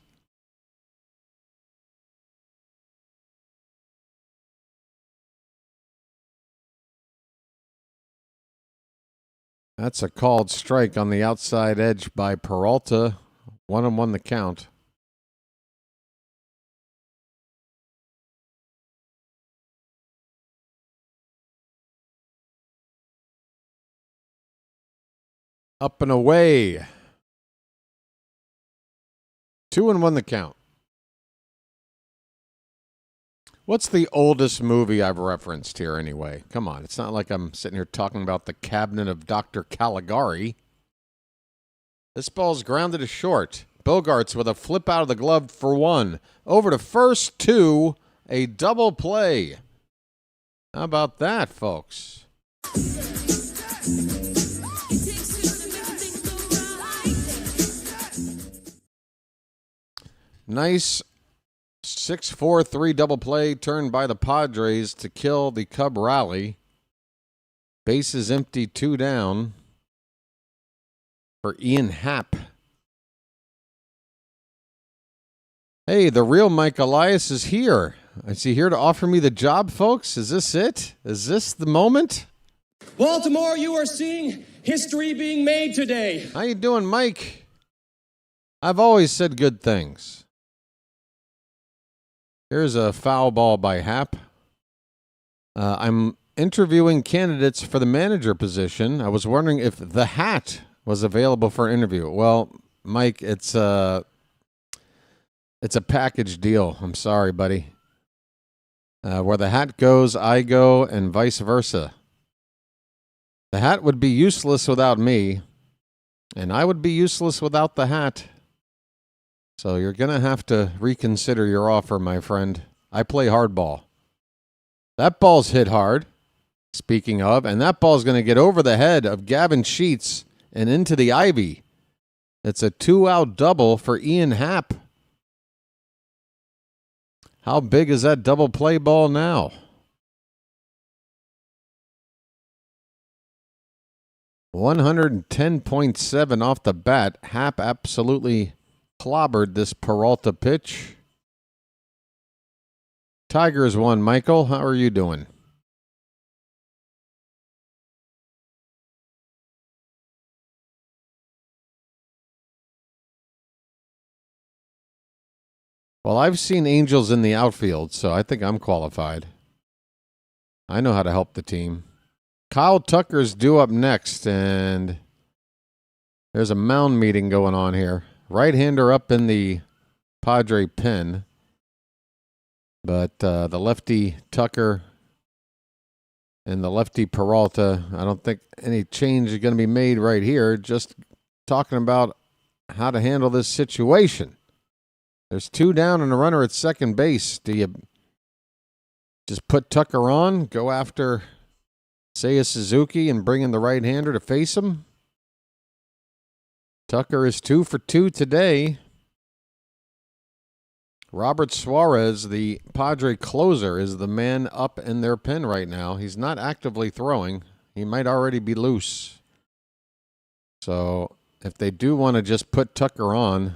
That's a called strike on the outside edge by Peralta. 1-1 the count. Up and away. 2-1 the count. What's the oldest movie I've referenced here anyway? Come on, it's not like I'm sitting here talking about the Cabinet of Dr. Caligari. This ball's grounded to short. Bogarts with a flip out of the glove for 1. Over to first, 2. A double play. How about that, folks? Nice 6-4-3 double play turned by the Padres to kill the Cub rally. Bases empty, 2 down for Ian Happ. Hey, the real Mike Elias is here. Is he here to offer me the job, folks? Is this it? Is this the moment? Baltimore, you are seeing history being made today. How you doing, Mike? I've always said good things. Here's a foul ball by Happ. I'm interviewing candidates for the manager position. I was wondering if the hat was available for an interview. Well, Mike, it's a package deal. I'm sorry, buddy. Where the hat goes, I go, and vice versa. The hat would be useless without me, and I would be useless without the hat. So you're going to have to reconsider your offer, my friend. I play hardball. That ball's hit hard, speaking of, and that ball's going to get over the head of Gavin Sheets and into the ivy. It's a 2-out double for Ian Happ. How big is that double play ball now? 110.7 off the bat. Happ absolutely clobbered this Peralta pitch. Tigers won. Michael, how are you doing? Well, I've seen Angels in the outfield, so I think I'm qualified. I know how to help the team. Kyle Tucker's due up next, and there's a mound meeting going on here. Right-hander up in the Padre pen. But the lefty Tucker and the lefty Peralta, I don't think any change is going to be made right here. Just talking about how to handle this situation. There's 2 down and a runner at second base. Do you just put Tucker on, go after Seiya Suzuki, and bring in the right-hander to face him? Tucker is 2 for 2 today. Robert Suarez, the Padre closer, is the man up in their pen right now. He's not actively throwing. He might already be loose. So if they do want to just put Tucker on,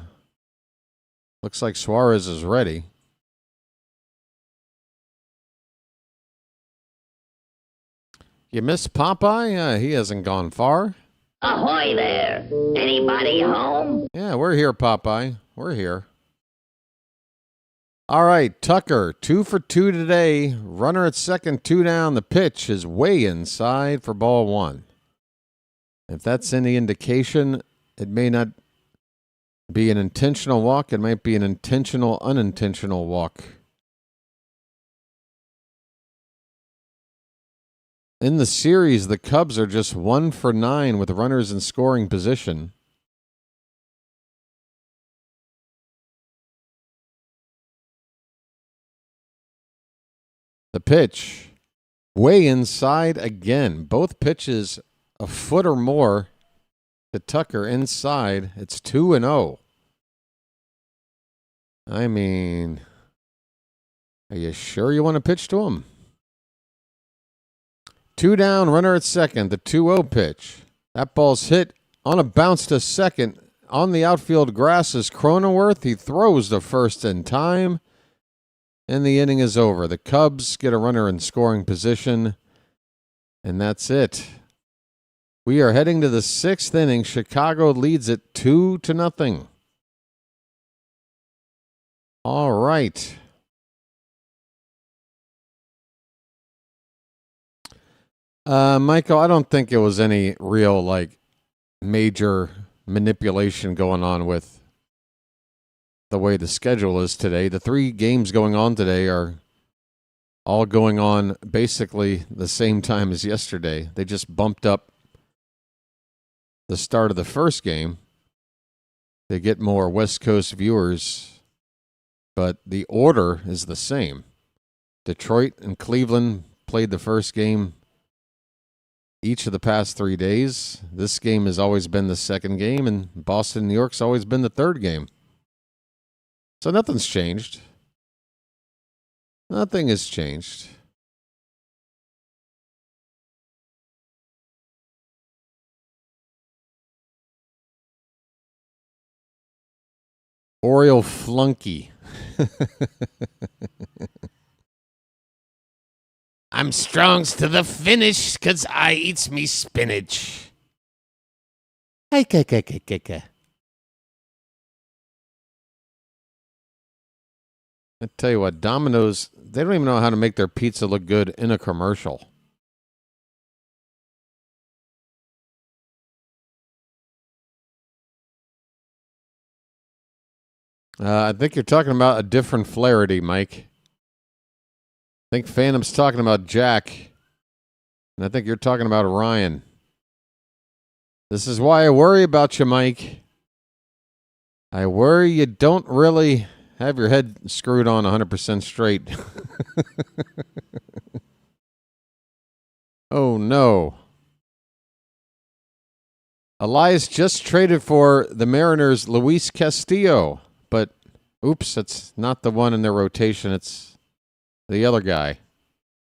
looks like Suarez is ready. You miss Popeye? He hasn't gone far. Ahoy there! Anybody home? Yeah, we're here, Popeye. We're here. All right, Tucker, 2 for 2 today. Runner at second, 2 down. The pitch is way inside for ball 1. If that's any indication, it may not be an intentional walk. It might be an intentional, unintentional walk. In the series, the Cubs are just 1 for 9 with runners in scoring position. The pitch, way inside again. Both pitches a foot or more to Tucker inside. It's 2-0. I mean, are you sure you want to pitch to him? 2 down, runner at second, the 2-0 pitch. That ball's hit on a bounce to second. On the outfield grass is Cronenworth. He throws the first in time, and the inning is over. The Cubs get a runner in scoring position, and that's it. We are heading to the 6th inning. Chicago leads it 2-0. All right. Michael, I don't think it was any real, major manipulation going on with the way the schedule is today. The 3 games going on today are all going on basically the same time as yesterday. They just bumped up the start of the first game. They get more West Coast viewers, but the order is the same. Detroit and Cleveland played the first game each of the past 3 days. This game has always been the second game, and Boston, New York's always been the third game. So nothing's changed. Nothing has changed. Oriole flunky. I'm strongs to the finish 'cause I eats me spinach. I tell you what, Domino's, they don't even know how to make their pizza look good in a commercial. I think you're talking about a different Flaherty, Mike. I think Phantom's talking about Jack, and I think you're talking about Ryan. This is why I worry about you, Mike. I worry you don't really have your head screwed on 100% straight. Oh, no. Elias just traded for the Mariners' Luis Castillo, but oops, it's not the one in their rotation. It's the other guy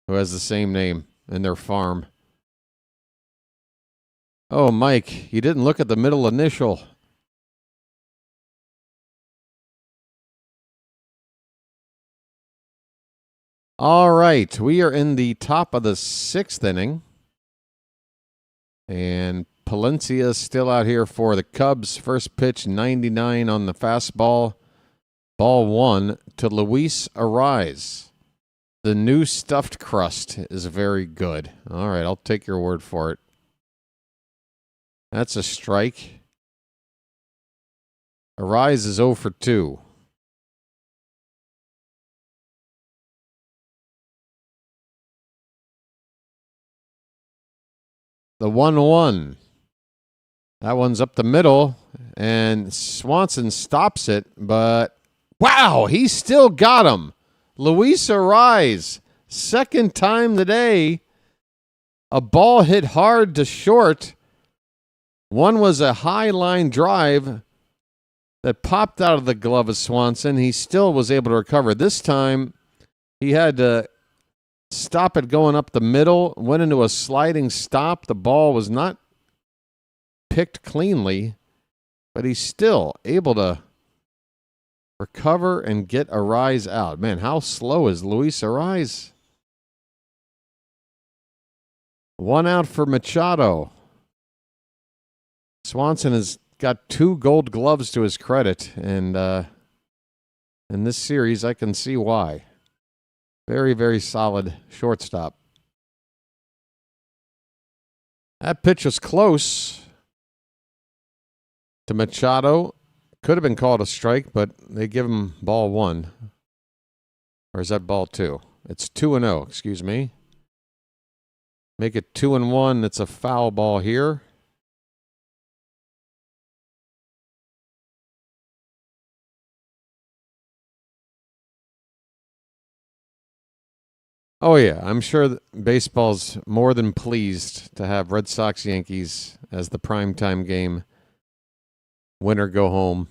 who has the same name in their farm. Oh, Mike, you didn't look at the middle initial. All right, we are in the top of the 6th inning. And Palencia is still out here for the Cubs. First pitch, 99 on the fastball. Ball 1 to Luis Ariz. The new stuffed crust is very good. All right, I'll take your word for it. That's a strike. Ariz is 0 for 2. The 1-1. That one's up the middle, and Swanson stops it, but wow, he still got him. Luis Ariz, second time today. A ball hit hard to short. One was a high line drive that popped out of the glove of Swanson. He still was able to recover. This time, he had to stop it going up the middle, went into a sliding stop. The ball was not picked cleanly, but he's still able to recover and get Arise out. Man, how slow is Luis Arise? 1 out for Machado. Swanson has got 2 gold gloves to his credit, and in this series, I can see why. Very, very solid shortstop. That pitch was close to Machado. Could have been called a strike, but they give him ball 1. Or is that ball 2? It's 2-0, excuse me. Make it 2-1. It's a foul ball here. Oh, yeah. I'm sure that baseball's more than pleased to have Red Sox-Yankees as the primetime game. Winner go home.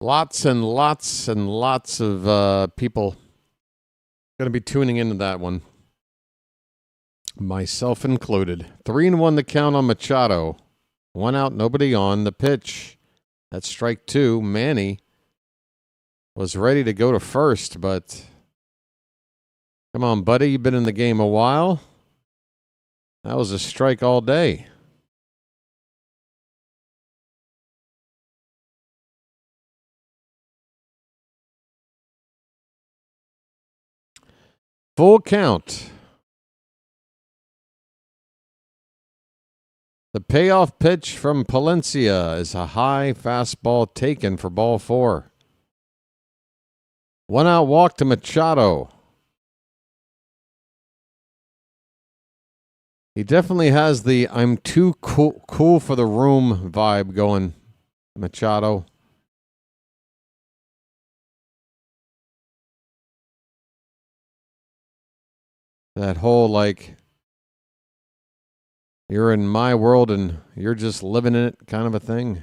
Lots and lots and lots of people going to be tuning into that one. Myself included. 3-1 the count on Machado. 1 out, nobody on. The pitch. That's strike 2. Manny was ready to go to first, but... Come on, buddy. You've been in the game a while. That was a strike all day. Full count. The payoff pitch from Palencia is a high fastball taken for ball 4. 1 out walk to Machado. He definitely has the I'm too cool for the room vibe going, Machado. That whole, like, you're in my world and you're just living in it kind of a thing.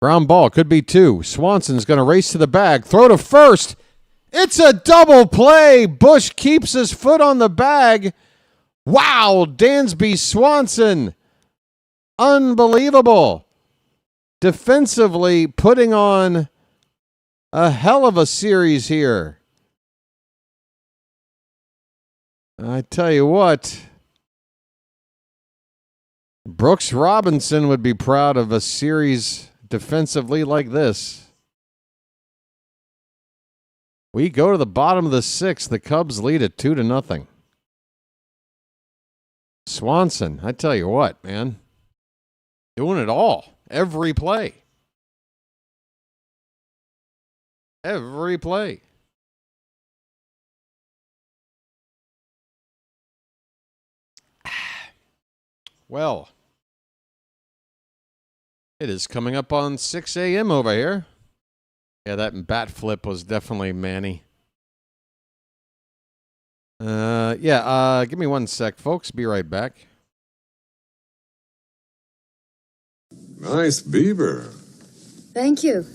Ground ball, could be 2. Swanson's going to race to the bag. Throw to first. It's a double play. Bush keeps his foot on the bag. Wow, Dansby Swanson. Unbelievable. Defensively putting on a hell of a series here. I tell you what, Brooks Robinson would be proud of a series defensively like this. We go to the bottom of the 6th. The Cubs lead it 2-0. Swanson, I tell you what, man. Doing it all. Every play. Every play. Well, it is coming up on 6 a.m. over here. Yeah, that bat flip was definitely Manny. Give me 1 sec, folks. Be right back. Nice beaver. Thank you.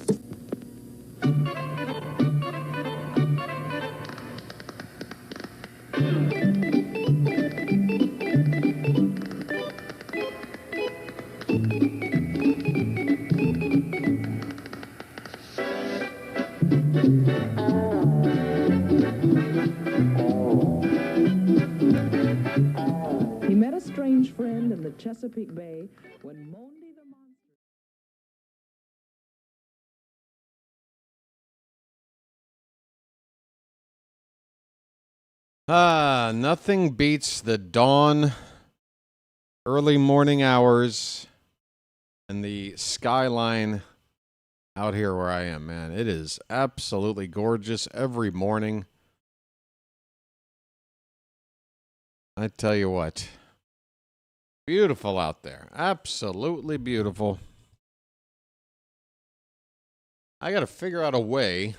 He met a strange friend in the Chesapeake Bay when Monday the Monster... Nothing beats the dawn, early morning hours, and the skyline out here where I am, man. It is absolutely gorgeous every morning. I tell you what, beautiful out there. Absolutely beautiful. I got to figure out a way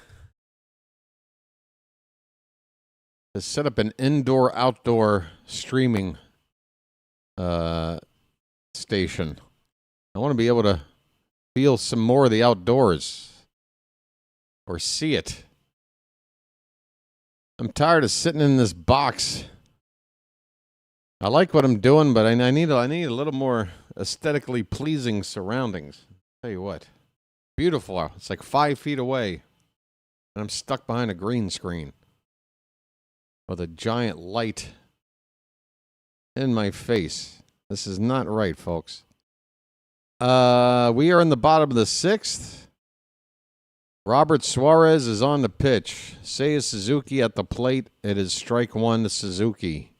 to set up an indoor-outdoor streaming station. I want to be able to feel some more of the outdoors or see it. I'm tired of sitting in this box. I like what I'm doing, but I need a little more aesthetically pleasing surroundings. Tell you what, beautiful. It's like 5 feet away, and I'm stuck behind a green screen with a giant light in my face. This is not right, folks. We are in the bottom of the 6th. Robert Suarez is on the pitch. Seiya Suzuki at the plate. It is strike 1 to Suzuki.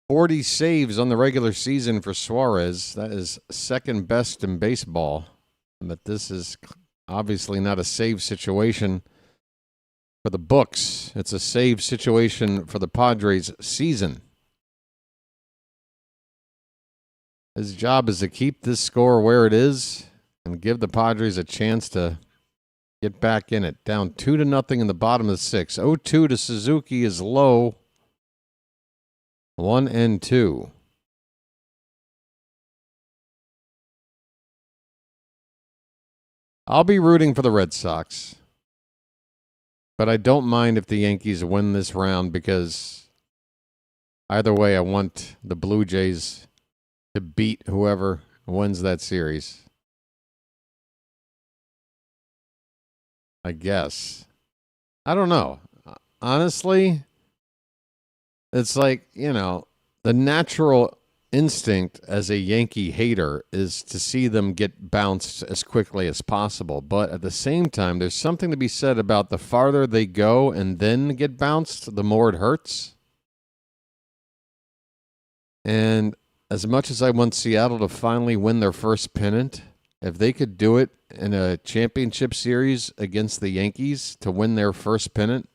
40 saves on the regular season for Suarez. That is second best in baseball. But this is obviously not a save situation for the books. It's a save situation for the Padres season. His job is to keep this score where it is and give the Padres a chance to get back in it. Down 2-0 in the bottom of the 6th. 0-2 to Suzuki is low. 1-2. I'll be rooting for the Red Sox. But I don't mind if the Yankees win this round because either way I want the Blue Jays to beat whoever wins that series. I guess. I don't know. Honestly, it's like, the natural instinct as a Yankee hater is to see them get bounced as quickly as possible. But at the same time, there's something to be said about the farther they go and then get bounced, the more it hurts. And as much as I want Seattle to finally win their first pennant, if they could do it in a championship series against the Yankees to win their first pennant,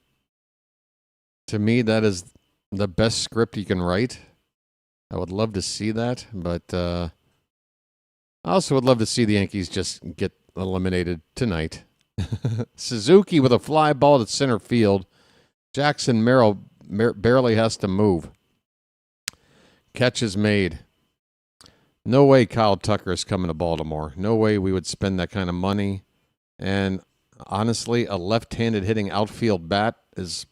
to me, that is the best script you can write. I would love to see that, but I also would love to see the Yankees just get eliminated tonight. Suzuki with a fly ball to center field. Jackson Merrill barely has to move. Catch is made. No way Kyle Tucker is coming to Baltimore. No way we would spend that kind of money. And honestly, a left-handed hitting outfield bat is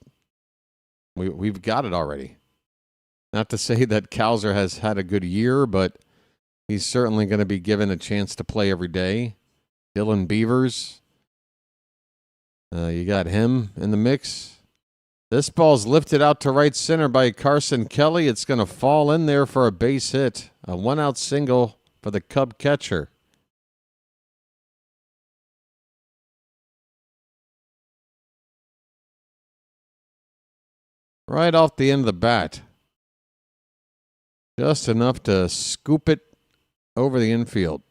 we've got it already. Not to say that Kowser has had a good year, but he's certainly going to be given a chance to play every day. Dylan Beavers. You got him in the mix. This ball's lifted out to right center by Carson Kelly. It's going to fall in there for a base hit. A one-out single for the Cub catcher. Right off the end of the bat. Just enough to scoop it over the infield.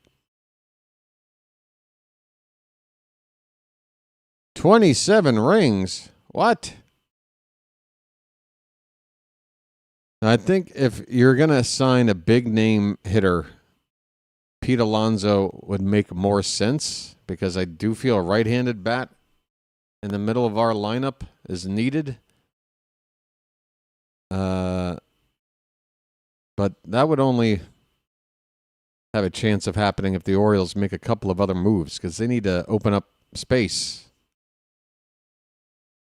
27 rings. What? I think if you're going to sign a big-name hitter, Pete Alonso would make more sense because I do feel a right-handed bat in the middle of our lineup is needed. But that would only have a chance of happening if the Orioles make a couple of other moves because they need to open up space.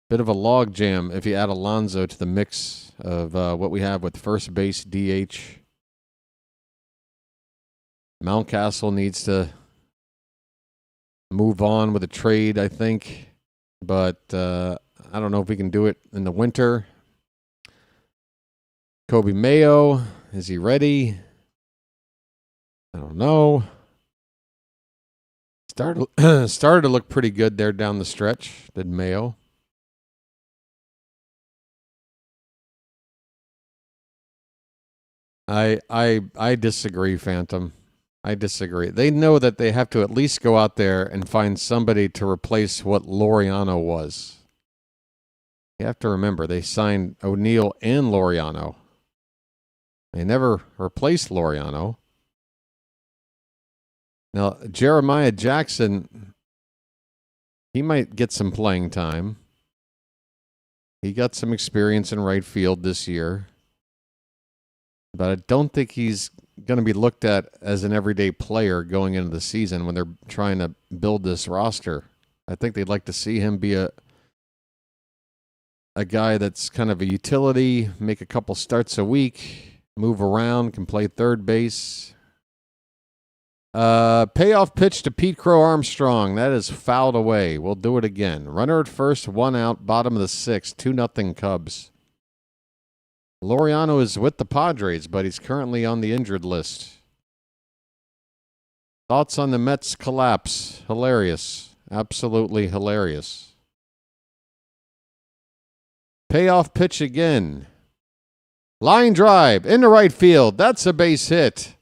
Bit of a log jam if you add Alonso to the mix of what we have with first base DH. Mountcastle needs to move on with a trade, I think. But I don't know if we can do it in the winter. Kobe Mayo, is he ready? I don't know. Started to look pretty good there down the stretch, did Mayo. I disagree, Phantom. I disagree. They know that they have to at least go out there and find somebody to replace what Laureano was. You have to remember, they signed O'Neill and Laureano. They never replaced Laureano. Now, Jeremiah Jackson, he might get some playing time. He got some experience in right field this year. But I don't think he's going to be looked at as an everyday player going into the season when they're trying to build this roster. I think they'd like to see him be a guy that's kind of a utility, make a couple starts a week, move around, can play third base. Payoff pitch to Pete Crow Armstrong. That is fouled away. We'll do it again. Runner at first, 1 out, bottom of the 6th, 2-0 Cubs. Laureano is with the Padres, but he's currently on the injured list. Thoughts on the Mets' collapse? Hilarious. Absolutely hilarious. Payoff pitch again. Line drive into right field. That's a base hit.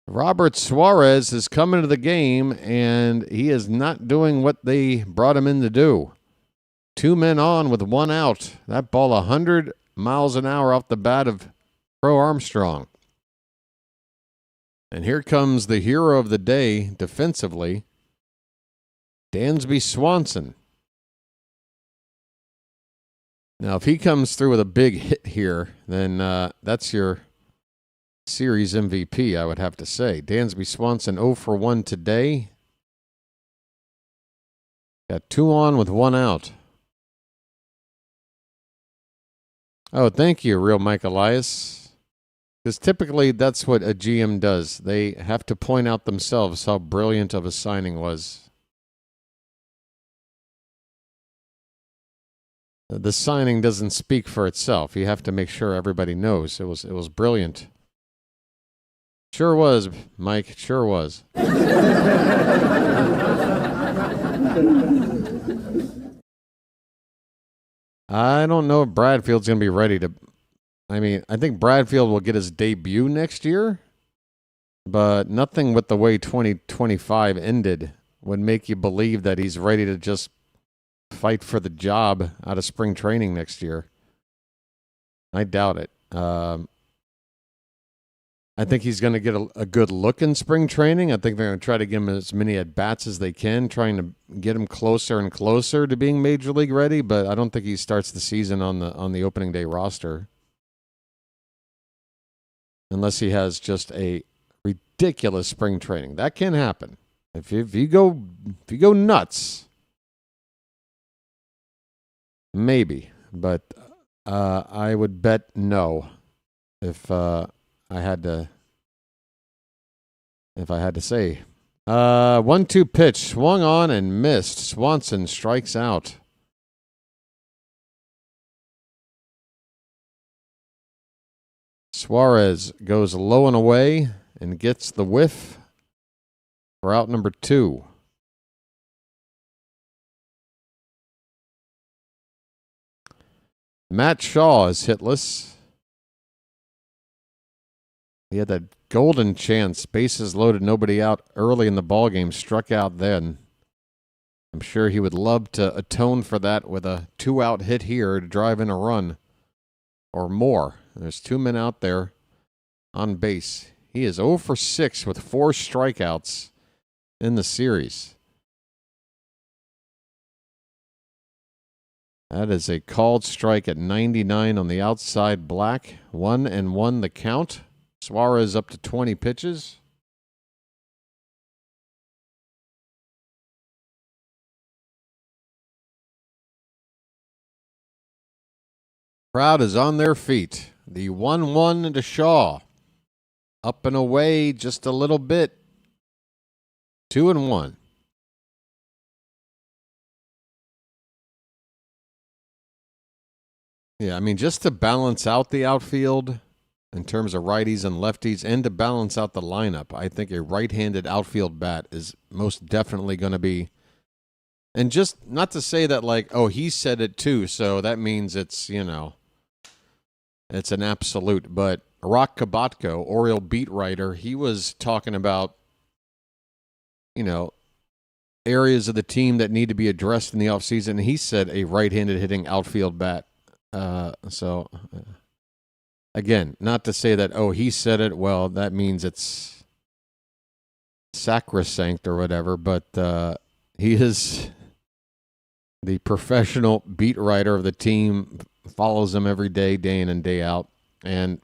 Robert Suarez is coming to the game, and he is not doing what they brought him in to do. 2 men on with 1 out. That ball 100 miles an hour off the bat of Crow Armstrong. And here comes the hero of the day defensively, Dansby Swanson. Now, if he comes through with a big hit here, then that's your series MVP, I would have to say. Dansby Swanson 0 for 1 today. Got 2 on with 1 out. Oh, thank you, Real Mike Elias. Because typically that's what a GM does. They have to point out themselves how brilliant of a signing was. The signing doesn't speak for itself. You have to make sure everybody knows it was brilliant. Sure was, Mike. Sure was. I don't know if Bradfield's going to be ready to... I mean, I think Bradfield will get his debut next year, but nothing with the way 2025 ended would make you believe that he's ready to just fight for the job out of spring training next year. I doubt it. I think he's going to get a good look in spring training. I think they're going to try to give him as many at-bats as they can, trying to get him closer and closer to being Major League ready, but I don't think he starts the season on the opening day roster. Unless he has just a ridiculous spring training. That can happen. If you go nuts, maybe. But I would bet no if I had to say. 1-2 pitch, swung on and missed. Swanson strikes out. Suarez goes low and away and gets the whiff for out number 2. Matt Shaw is hitless. He had that golden chance, bases loaded, nobody out early in the ballgame, struck out then. I'm sure he would love to atone for that with a 2-out hit here to drive in a run or more. There's 2 men out there on base. He is 0 for 6 with 4 strikeouts in the series. That is a called strike at 99 on the outside black. 1-1 the count. Suarez up to 20 pitches. Crowd is on their feet. The 1-1 to Shaw. Up and away just a little bit. 2-1. Yeah, I mean, just to balance out the outfield in terms of righties and lefties and to balance out the lineup, I think a right-handed outfield bat is most definitely going to be. And just not to say that, like, oh, he said it too, so that means it's, it's an absolute. But Rock Kabatko, Oriole beat writer, he was talking about, areas of the team that need to be addressed in the offseason. And he said a right-handed hitting outfield bat. Again, not to say that, oh, he said it, well, that means it's sacrosanct or whatever, but he is the professional beat writer of the team, follows them every day, day in and day out. And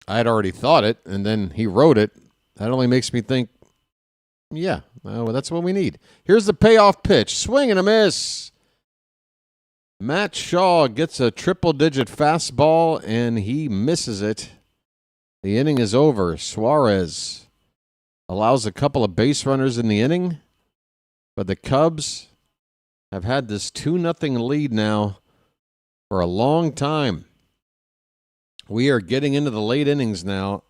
I had already thought it, and then he wrote it. That only makes me think, yeah, well, that's what we need. Here's the payoff pitch. Swing and a miss. Matt Shaw gets a triple-digit fastball, and he misses it. The inning is over. Suarez allows a couple of base runners in the inning, but the Cubs have had this 2-0 lead now for a long time. We are getting into the late innings now.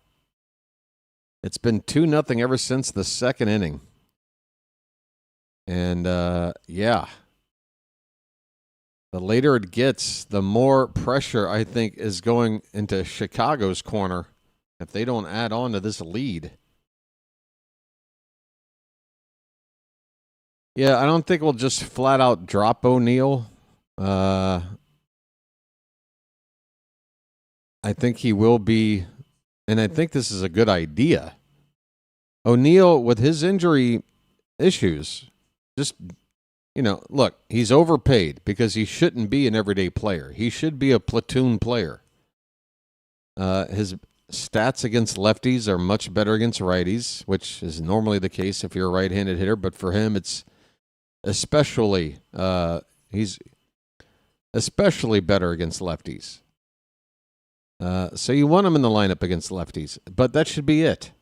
It's been 2-0 ever since the second inning. And, yeah. The later it gets, the more pressure, I think, is going into Chicago's corner if they don't add on to this lead. Yeah, I don't think we'll just flat out drop O'Neill. I think he will be, and I think this is a good idea. O'Neill, with his injury issues, just, look, he's overpaid because he shouldn't be an everyday player. He should be a platoon player. His stats against lefties are much better against righties, which is normally the case if you're a right-handed hitter, but for him it's especially, he's especially better against lefties. So you want him in the lineup against lefties, but that should be it.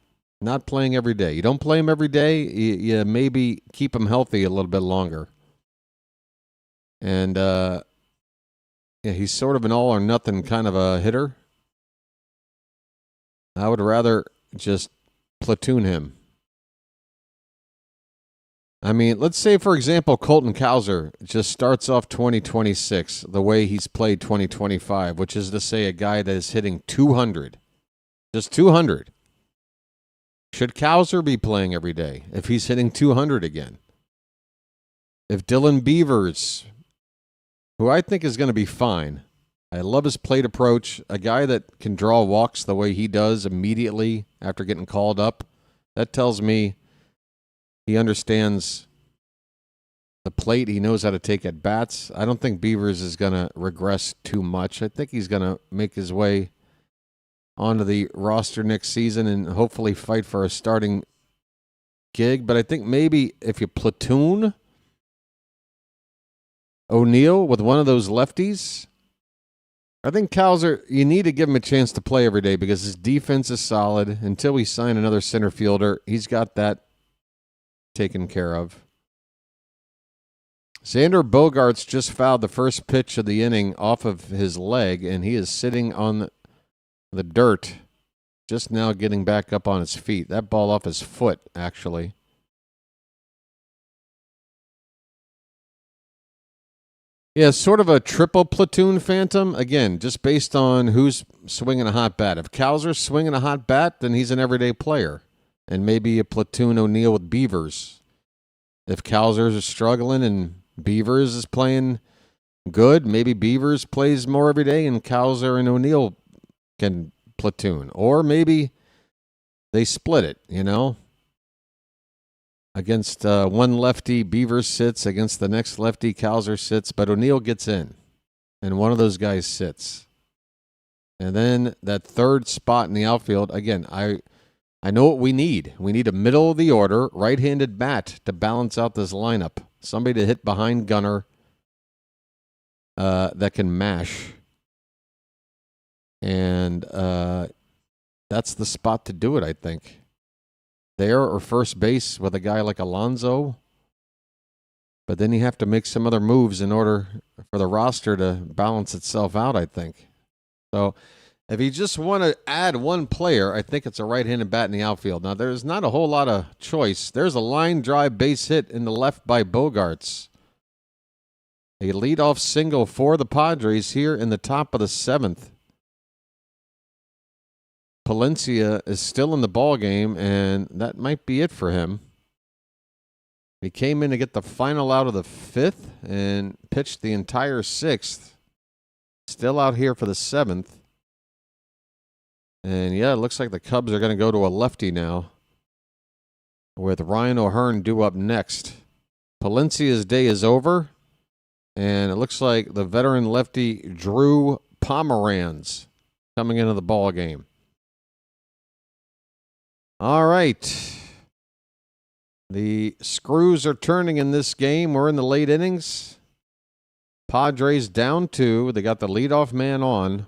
Not playing every day. You don't play him every day, you maybe keep him healthy a little bit longer. And yeah, he's sort of an all-or-nothing kind of a hitter. I would rather just platoon him. I mean, let's say, for example, Colton Cowser just starts off 2026 the way he's played 2025, which is to say a guy that is hitting 200. Just 200. Should Cowser be playing every day if he's hitting 200 again? If Dylan Beavers, who I think is going to be fine, I love his plate approach, a guy that can draw walks the way he does immediately after getting called up, that tells me he understands the plate. He knows how to take at bats. I don't think Beavers is going to regress too much. I think he's going to make his way onto the roster next season and hopefully fight for a starting gig. But I think maybe if you platoon O'Neill with one of those lefties, I think Cowser, you need to give him a chance to play every day because his defense is solid. Until we sign another center fielder, he's got that taken care of. Xander Bogaerts just fouled the first pitch of the inning off of his leg, and he is sitting on the dirt, just now getting back up on his feet. That ball off his foot, actually. Yeah, sort of a triple platoon phantom. Again, just based on who's swinging a hot bat. If Cowser's swinging a hot bat, then he's an everyday player. And maybe a platoon O'Neill with Beavers. If Cowser's is struggling and Beavers is playing good, maybe Beavers plays more every day and Cowser and O'Neill can platoon. Or maybe they split it, Against one lefty, Beavers sits. Against the next lefty, Cowser sits. But O'Neill gets in, and one of those guys sits. And then that third spot in the outfield, again, I know what we need. We need a middle-of-the-order, right-handed bat to balance out this lineup. Somebody to hit behind Gunnar that can mash. And that's the spot to do it, I think. There or first base with a guy like Alonso. But then you have to make some other moves in order for the roster to balance itself out, I think. So if you just want to add one player, I think it's a right-handed bat in the outfield. Now, there's not a whole lot of choice. There's a line drive base hit in the left by Bogaerts. A leadoff single for the Padres here in the top of the seventh. Palencia is still in the ball game, and that might be it for him. He came in to get the final out of the fifth and pitched the entire sixth. Still out here for the seventh. And, yeah, it looks like the Cubs are going to go to a lefty now with Ryan O'Hearn due up next. Palencia's day is over, and it looks like the veteran lefty Drew Pomeranz coming into the ball game. All right. The screws are turning in this game. We're in the late innings. Padres down 2. They got the leadoff man on.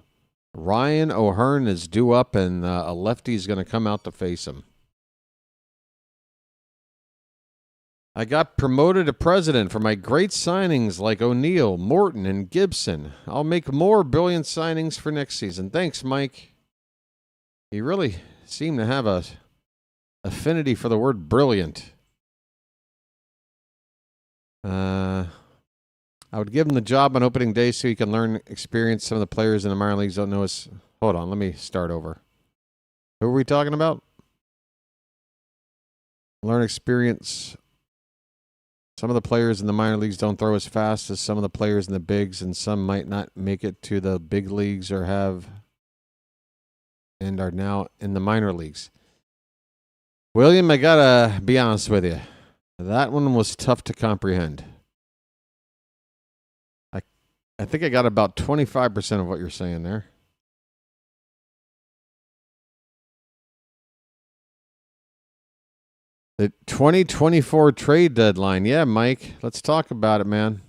Ryan O'Hearn is due up, and a lefty is going to come out to face him. I got promoted to president for my great signings like O'Neill, Morton, and Gibson. I'll make more brilliant signings for next season. Thanks, Mike. You really seem to have a affinity for the word brilliant. I would give him the job on opening day so he can learn experience. Some of the players in the minor leagues don't know us. Hold on, let me start over. Who are we talking about? Learn experience. Some of the players in the minor leagues don't throw as fast as some of the players in the bigs, and some might not make it to the big leagues or have and are now in the minor leagues. William, I gotta be honest with you. That one was tough to comprehend. I think I got about 25% of what you're saying there. The 2024 trade deadline. Yeah, Mike, let's talk about it, man.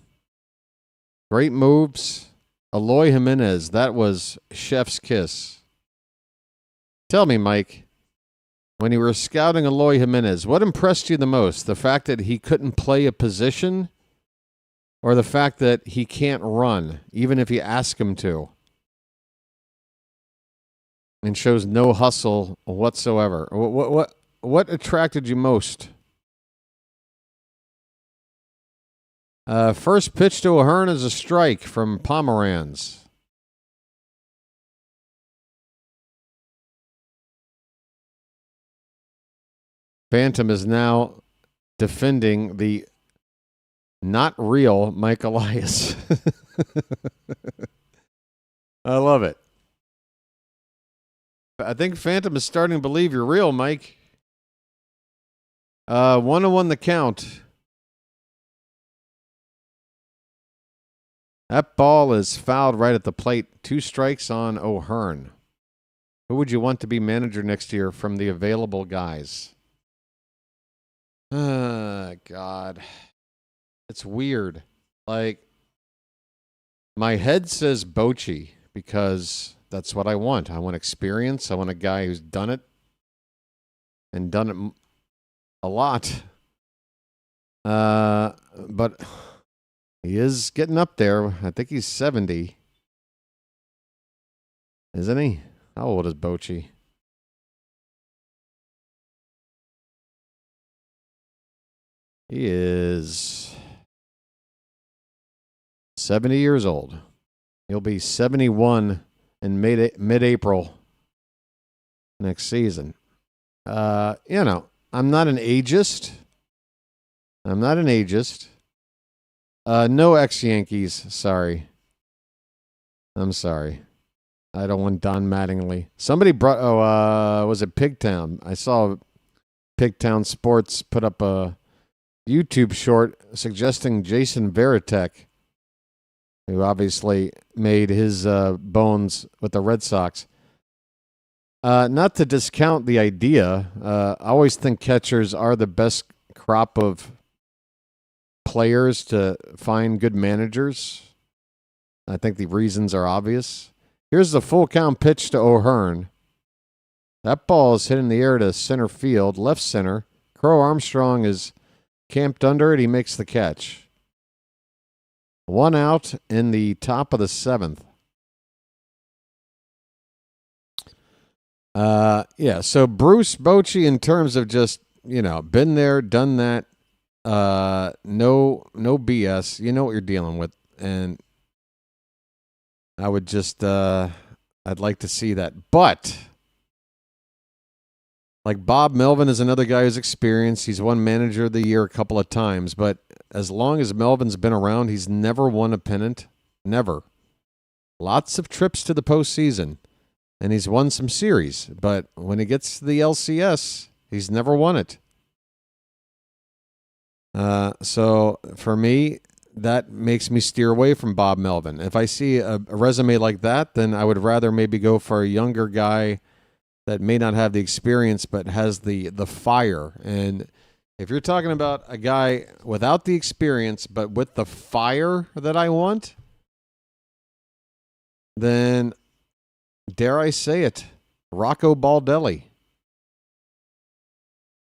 Great moves. Eloy Jimenez, that was chef's kiss. Tell me, Mike, when you were scouting Eloy Jimenez, what impressed you the most? The fact that he couldn't play a position, or the fact that he can't run, even if you ask him to, and shows no hustle whatsoever? What attracted you most? First pitch to O'Hearn is a strike from Pomeranz. Phantom is now defending the not real Mike Elias. I love it. I think Phantom is starting to believe you're real, Mike. 1-1 the count. That ball is fouled right at the plate. 2 strikes on O'Hearn. Who would you want to be manager next year from the available guys? God. It's weird. Like, my head says Bochy because that's what I want. I want experience. I want a guy who's done it and done it a lot. But he is getting up there. I think he's 70. Isn't he? How old is Bochy? He is 70 years old. He'll be 71 in mid-April next season. I'm not an ageist. No ex-Yankees. Sorry. I'm sorry. I don't want Don Mattingly. Somebody brought, was it Pigtown? I saw Pigtown Sports put up a YouTube short suggesting Jason Varitek, who obviously made his bones with the Red Sox. Not to discount the idea. I always think catchers are the best crop of players to find good managers. I think the reasons are obvious. Here's the full count pitch to O'Hearn. That ball is hit in the air to center field, left center. Crow Armstrong is camped under it. He makes the catch. 1 out in the top of the 7th. So Bruce Bochy, in terms of just, been there, done that, no BS. You know what you're dealing with. And I would just, I'd like to see that. But, like Bob Melvin is another guy who's experienced. He's won manager of the year a couple of times. But as long as Melvin's been around, he's never won a pennant. Never. Lots of trips to the postseason. And he's won some series. But when he gets to the LCS, he's never won it. So for me, that makes me steer away from Bob Melvin. If I see a resume like that, then I would rather maybe go for a younger guy that may not have the experience but has the fire. And if you're talking about a guy without the experience but with the fire that I want, then dare I say it, Rocco Baldelli.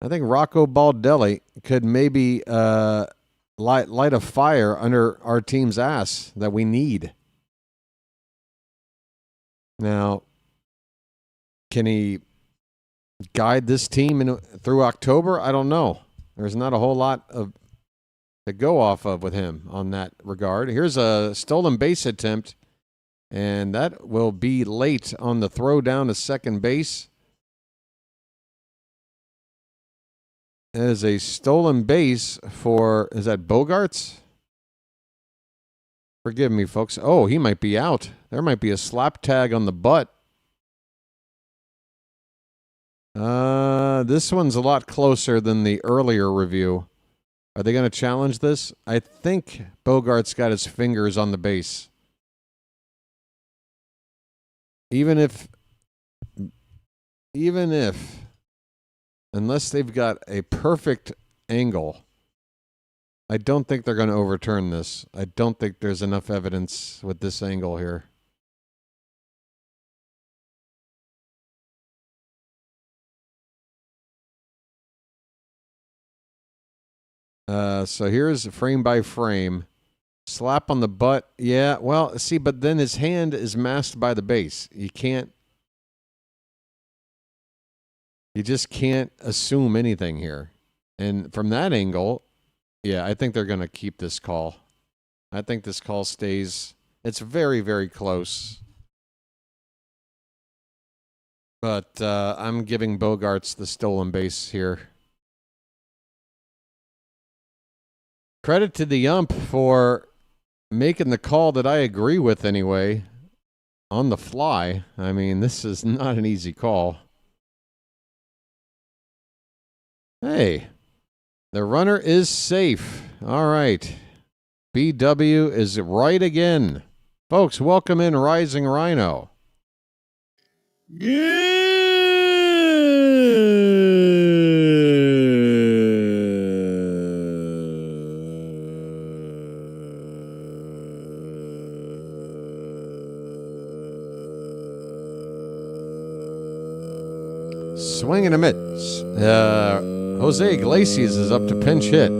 I think Rocco Baldelli could maybe light a fire under our team's ass that we need. Now, can he guide this team through October? I don't know. There's not a whole lot to go off of with him on that regard. Here's a stolen base attempt, and that will be late on the throw down to second base. It is a stolen base for, is that Bogarts? Forgive me, folks. Oh, he might be out. There might be a slap tag on the butt. This one's a lot closer than the earlier review. Are they going to challenge this? I think Bogart's got his fingers on the base. Even if, unless they've got a perfect angle, I don't think they're going to overturn this. I don't think there's enough evidence with this angle here. So here's frame by frame. Slap on the butt. Yeah, well, see, but then his hand is masked by the base. You just can't assume anything here. And from that angle, yeah, I think they're going to keep this call. I think this call stays. It's very, very close. But I'm giving Bogarts the stolen base here. Credit to the ump for making the call that I agree with anyway, on the fly. I mean, this is not an easy call. Hey, the runner is safe. All right. BW is right again. Folks, welcome in Rising Rhino. Swing and a miss. Jose Iglesias is up to pinch hit.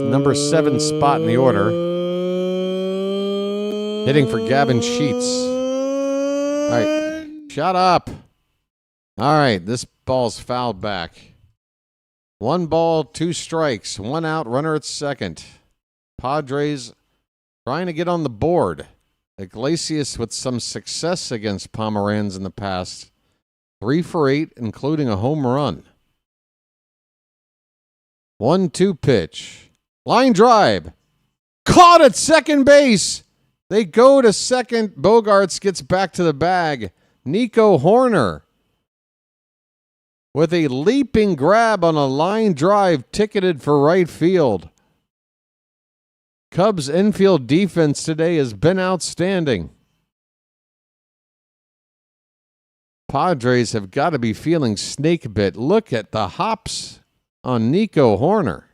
Number 7 spot in the order. Hitting for Gavin Sheets. All right. Shut up. All right. This ball's fouled back. 1 ball, 2 strikes. 1 out, runner at second. Padres trying to get on the board. Iglesias with some success against Pomeranz in the past. 3 for 8, including a home run. 1-2 pitch. Line drive. Caught at second base. They go to second. Bogarts gets back to the bag. Nico Horner with a leaping grab on a line drive ticketed for right field. Cubs infield defense today has been outstanding. Padres have got to be feeling snake bit. Look at the hops on Nico Horner.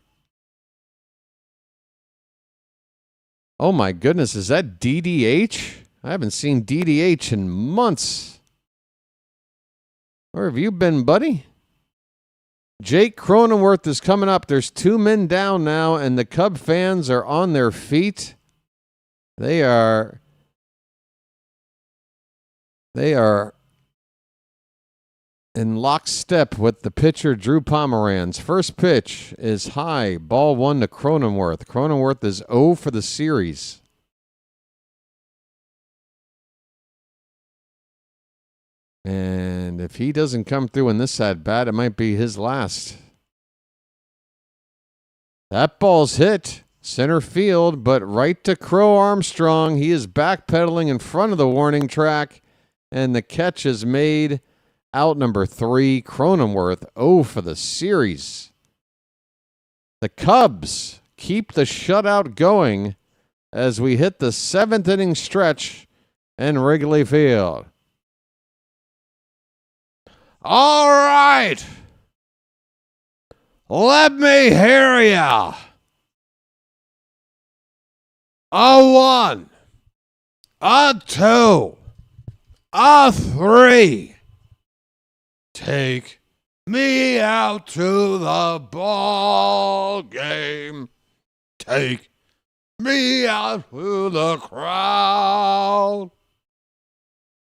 Oh my goodness, is that DDH? I haven't seen DDH in months. Where have you been, buddy? Jake Cronenworth is coming up. There's 2 men down now, and the Cub fans are on their feet. They are in lockstep with the pitcher, Drew Pomeranz. First pitch is high. Ball 1 to Cronenworth. Cronenworth is 0 for the series. And if he doesn't come through in this at-bat, it might be his last. That ball's hit. Center field, but right to Crow Armstrong. He is backpedaling in front of the warning track, and the catch is made. Out number 3, Cronenworth, 0 for the series. The Cubs keep the shutout going as we hit the 7th inning stretch, in Wrigley Field. All right. Let me hear ya. A 1, a 2, a 3. Take me out to the ball game. Take me out to the crowd.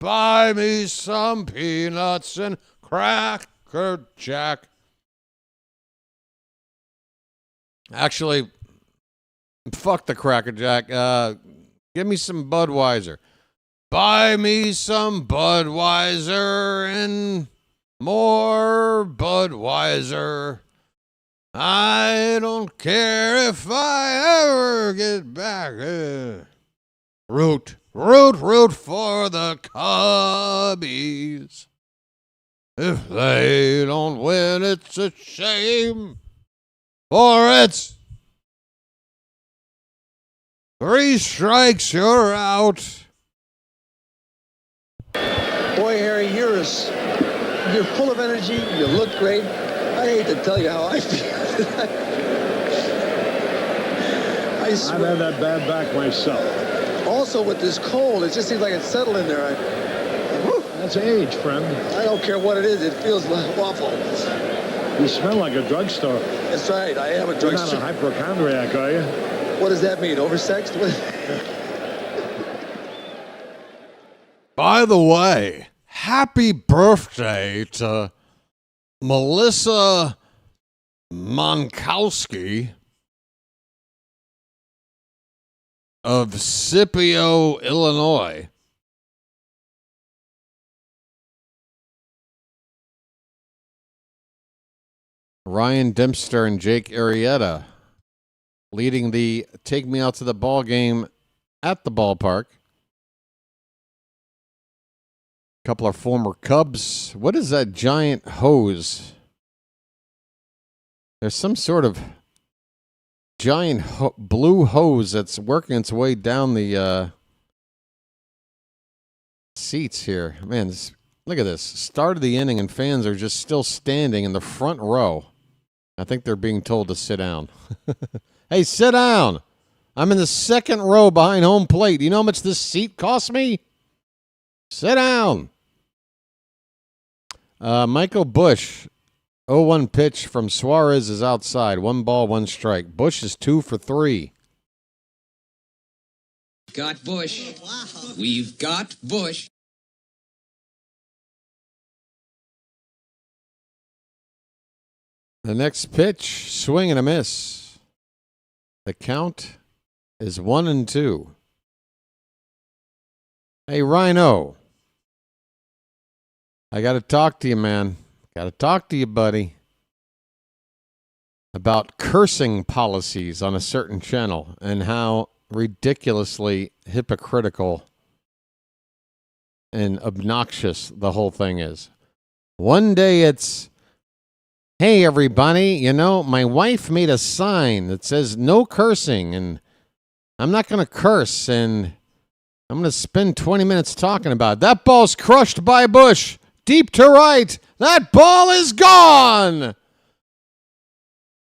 Buy me some peanuts and Cracker Jack. Actually, fuck the Cracker Jack. Give me some Budweiser. Buy me some Budweiser and more Budweiser. I don't care if I ever get back. Root for the Cubbies. If they don't win, it's a shame. For it's 3 strikes, you're out. Boy, Harry, you're full of energy. You look great. I hate to tell you how I feel. I've had that bad back myself. Also, with this cold, it just seems like it's settled in there. That's age, friend. I don't care what it is. It feels awful. You smell like a drugstore. That's right. I am a drugstore. You're not a hypochondriac, are you? What does that mean? Oversexed? By the way, happy birthday to Melissa Monkowski of Scipio, Illinois. Ryan Dempster and Jake Arrieta leading the Take Me Out to the Ball game at the ballpark. A couple of former Cubs. What is that giant hose? There's some sort of giant blue hose that's working its way down the seats here. Man, look at this. Start of the inning and fans are just still standing in the front row. I think they're being told to sit down. Hey, sit down. I'm in the second row behind home plate. You know how much this seat cost me? Sit down. Michael Busch, 0-1 pitch from Suarez is outside. 1 ball, 1 strike. Busch is 2 for 3. Got Bush. We've got Bush. The next pitch, swing and a miss. The count is 1-2. Hey, Rhino. I got to talk to you, man. Got to talk to you, buddy. About cursing policies on a certain channel and how ridiculously hypocritical and obnoxious the whole thing is. One day it's, hey, everybody, you know, my wife made a sign that says no cursing, and I'm not going to curse, and I'm going to spend 20 minutes talking about it. That ball's crushed by Bush. Deep to right. That ball is gone.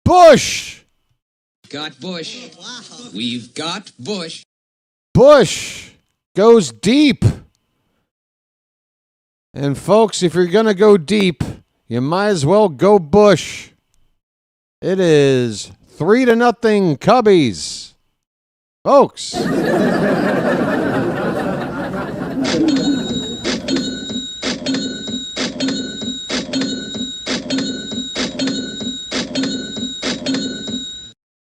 Bush. Got Bush. We've got Bush. Bush goes deep. And folks, if you're going to go deep, you might as well go Bush. It is 3-0 Cubbies. Folks.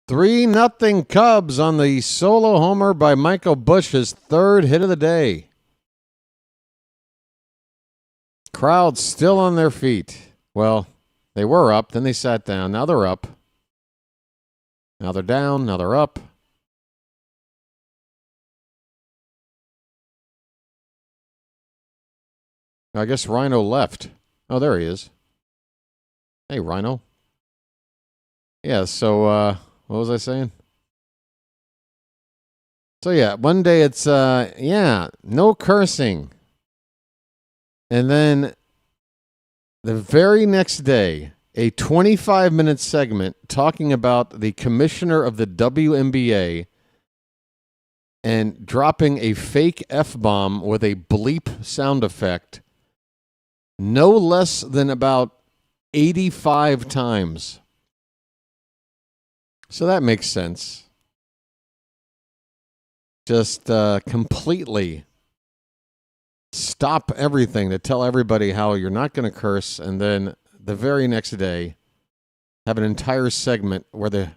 3-0 Cubs on the solo homer by Michael Busch, his 3rd hit of the day. Crowd still on their feet. Well, they were up, then they sat down. Now they're up. Now they're down, now they're up. I guess Rhino left. Oh, there he is. Hey, Rhino. Yeah, so, what was I saying? So, yeah, one day it's, no cursing. And then the very next day, a 25-minute segment talking about the commissioner of the WNBA and dropping a fake F-bomb with a bleep sound effect no less than about 85 times. So that makes sense. Just completely stop everything to tell everybody how you're not going to curse, and then the very next day have an entire segment where the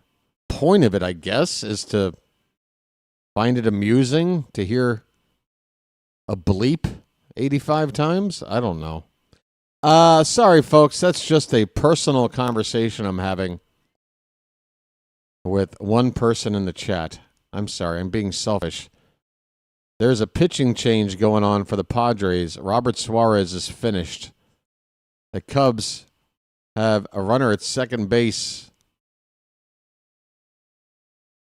point of it, I guess, is to find it amusing to hear a bleep 85 times. I don't know. Sorry, folks. That's just a personal conversation I'm having with one person in the chat. I'm sorry. I'm being selfish. There's a pitching change going on for the Padres. Robert Suarez is finished. The Cubs have a runner at second base.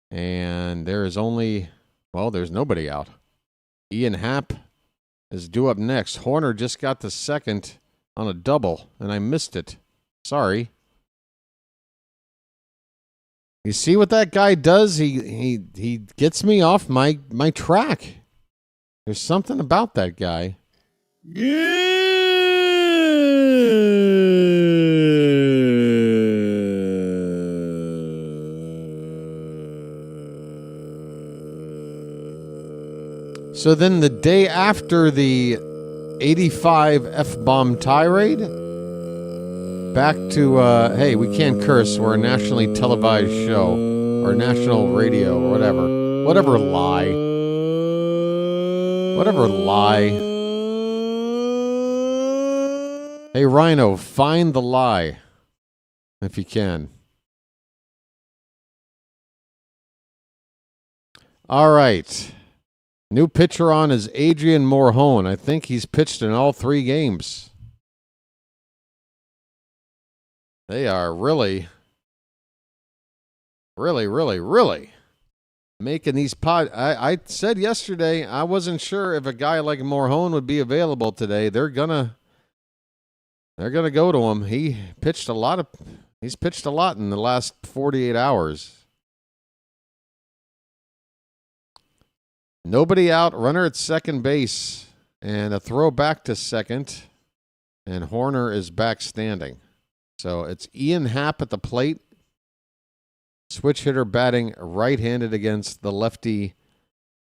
And there is there's nobody out. Ian Happ is due up next. Horner just got the second on a double, and I missed it. Sorry. You see what that guy does? He gets me off my track. There's something about that guy. So then the day after the 85 F-bomb tirade, back to, hey, we can't curse. We're a nationally televised show, or national radio, or whatever. Whatever lie. Hey, Rhino, find the lie, if you can. All right. New pitcher on is Adrian Morhone. I think he's pitched in all 3 games. They are really making these I said yesterday I wasn't sure if a guy like Morhone would be available today. They're gonna go to him. He's pitched a lot in the last 48 hours. Nobody out, runner at second base, and a throw back to second, and Horner is back standing. So it's Ian Happ at the plate. Switch hitter batting right-handed against the lefty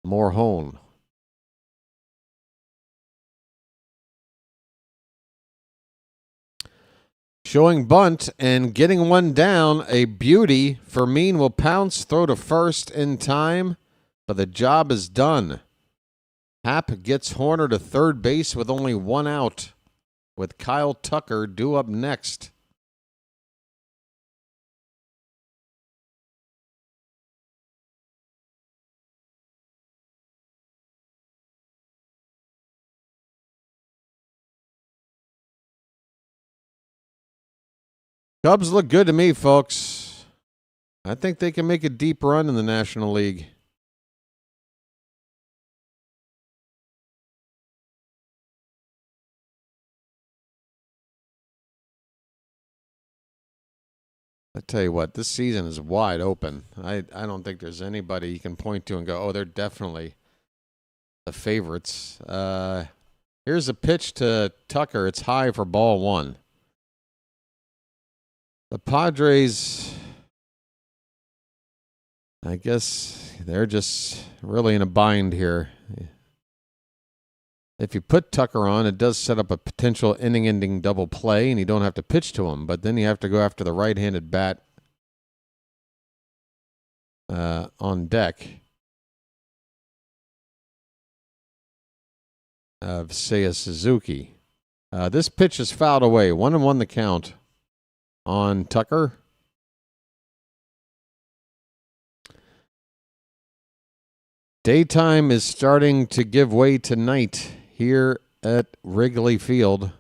Morhone. Showing bunt and getting one down. A beauty. Fermin will pounce, throw to first in time, but the job is done. Happ gets Horner to third base with only 1 out, with Kyle Tucker due up next. Cubs look good to me, folks. I think they can make a deep run in the National League. I tell you what, this season is wide open. I don't think there's anybody you can point to and go, oh, they're definitely the favorites. Here's a pitch to Tucker. It's high for ball 1. The Padres, I guess they're just really in a bind here. If you put Tucker on, it does set up a potential inning-ending double play, and you don't have to pitch to him. But then you have to go after the right-handed bat on deck of Seiya Suzuki. This pitch is fouled away. 1-1 the count on Tucker. Daytime is starting to give way to night here at Wrigley Field.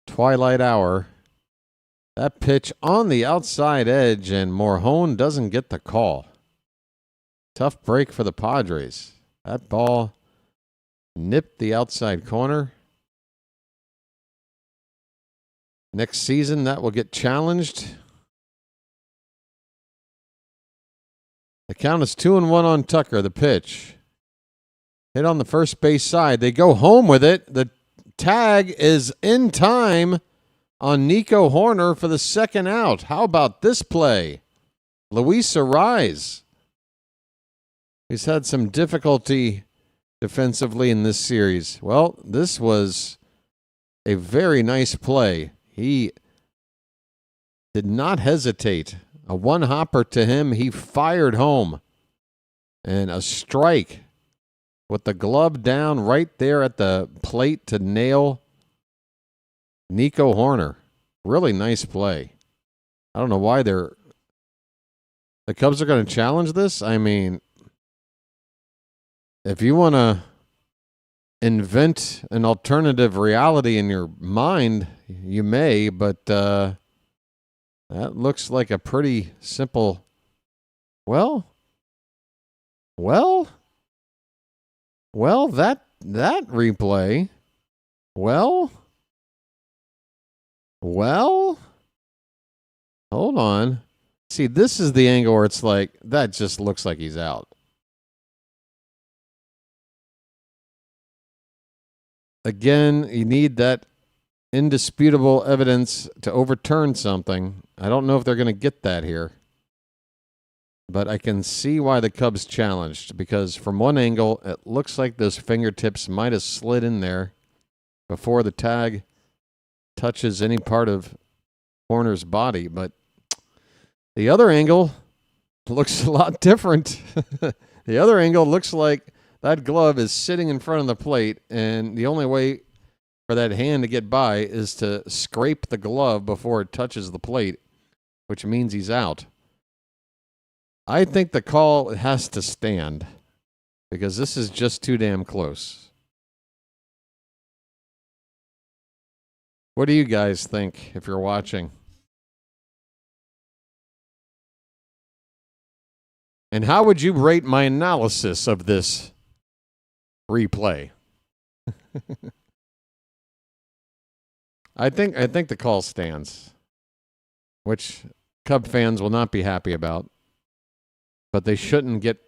Twilight hour. That pitch on the outside edge, and Morhone doesn't get the call. Tough break for the Padres. That ball nipped the outside corner. Next season, that will get challenged. The count is 2-1 on Tucker, the pitch. Hit on the first base side. They go home with it. The tag is in time on Nico Hoerner for the second out. How about this play? Luis Arraez. He's had some difficulty defensively in this series. Well, this was a very nice play. He did not hesitate. A one-hopper to him. He fired home. And a strike with the glove down right there at the plate to nail Nico Hoerner. Really nice play. I don't know why the Cubs are going to challenge this. I mean, if you want to invent an alternative reality in your mind, you may, but that looks like a pretty simple. Well, that replay. Well, hold on. See, this is the angle where it's like, that just looks like he's out. Again, you need that indisputable evidence to overturn something. I don't know if they're going to get that here. But I can see why the Cubs challenged, because from one angle, it looks like those fingertips might have slid in there before the tag touches any part of Hoerner's body. But the other angle looks a lot different. The other angle looks like that glove is sitting in front of the plate, and the only way for that hand to get by is to scrape the glove before it touches the plate, which means he's out. I think the call has to stand because this is just too damn close. What do you guys think if you're watching? And how would you rate my analysis of this replay? I think the call stands, which Cub fans will not be happy about. But they shouldn't get.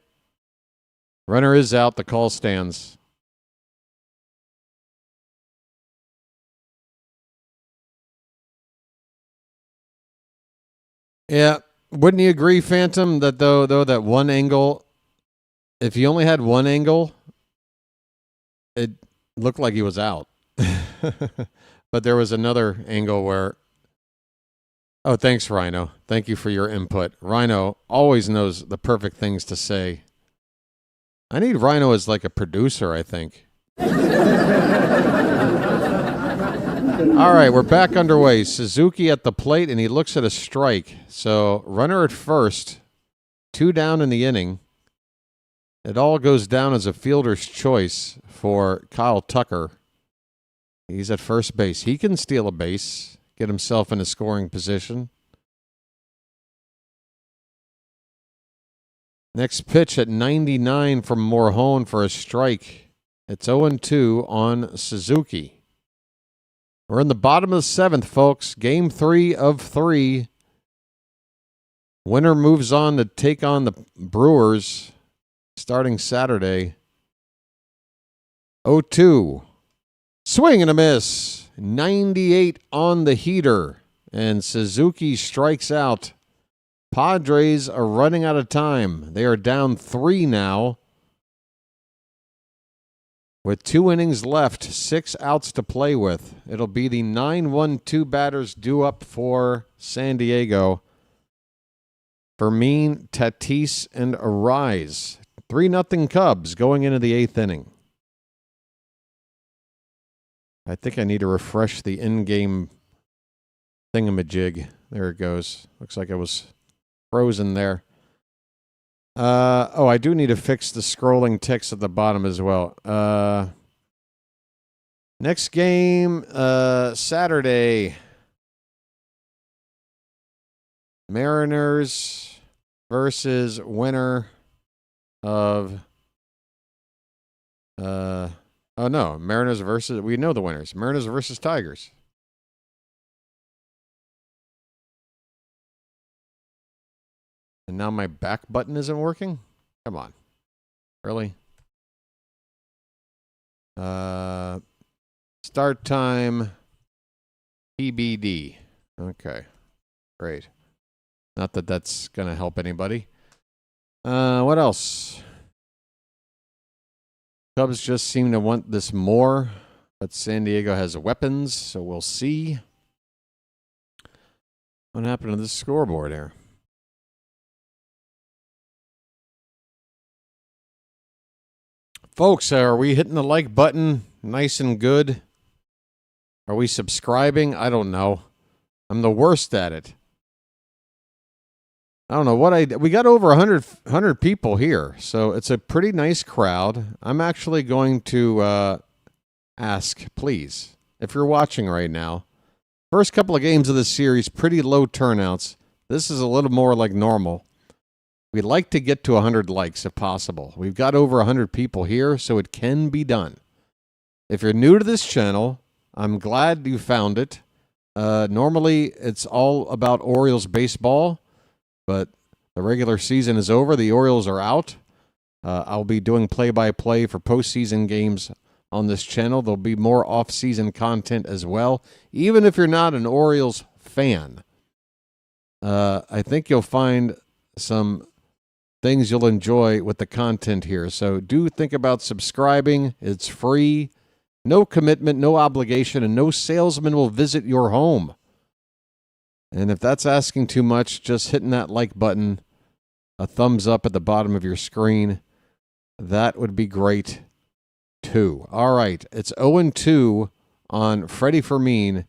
Runner is out. The call stands. Yeah, wouldn't you agree, Phantom, that though that one angle, if you only had one angle, it looked like he was out. But there was another angle where. Oh, thanks, Rhino. Thank you for your input. Rhino always knows the perfect things to say. I need Rhino as like a producer, I think. All right, we're back underway. Suzuki at the plate, and he looks at a strike. So runner at first, 2 down in the inning. It all goes down as a fielder's choice for Kyle Tucker. He's at first base. He can steal a base. Get himself in a scoring position. Next pitch at 99 from Morhone for a strike. It's 0-2 on Suzuki. We're in the bottom of the 7th, folks. Game 3 of 3. Winner moves on to take on the Brewers starting Saturday. 0-2. Swing and a miss. 98 on the heater, and Suzuki strikes out. Padres are running out of time. They are down 3 now. With 2 innings left, 6 outs to play with. It'll be the 9-1-2 batters due up for San Diego. Fermin, Tatis, and Arraez. 3-0 Cubs going into the 8th inning. I think I need to refresh the in-game thingamajig. There it goes. Looks like it was frozen there. I do need to fix the scrolling text at the bottom as well. Next game, Saturday. Mariners versus winner of oh no, Mariners versus, we know the winners. Mariners versus Tigers. And now my back button isn't working? Come on. Really? Start time TBD. Okay. Great. Not that that's going to help anybody. What else? Cubs just seem to want this more, but San Diego has weapons, so we'll see. What happened to this scoreboard here? Folks, are we hitting the like button nice and good? Are we subscribing? I don't know. I'm the worst at it. I don't know what we got over 100 people here, so it's a pretty nice crowd. I'm actually going to ask, please, if you're watching right now, first couple of games of this series, pretty low turnouts. This is a little more like normal. We'd like to get to 100 likes if possible. We've got over 100 people here, so it can be done. If you're new to this channel, I'm glad you found it. Normally, it's all about Orioles baseball, but the regular season is over. The Orioles are out. I'll be doing play-by-play for postseason games on this channel. There'll be more off-season content as well, even if you're not an Orioles fan. I think you'll find some things you'll enjoy with the content here. So do think about subscribing. It's free, no commitment, no obligation, and no salesman will visit your home. And if that's asking too much, just hitting that like button, a thumbs up at the bottom of your screen, that would be great too. All right, it's 0-2 on Freddie Fermin.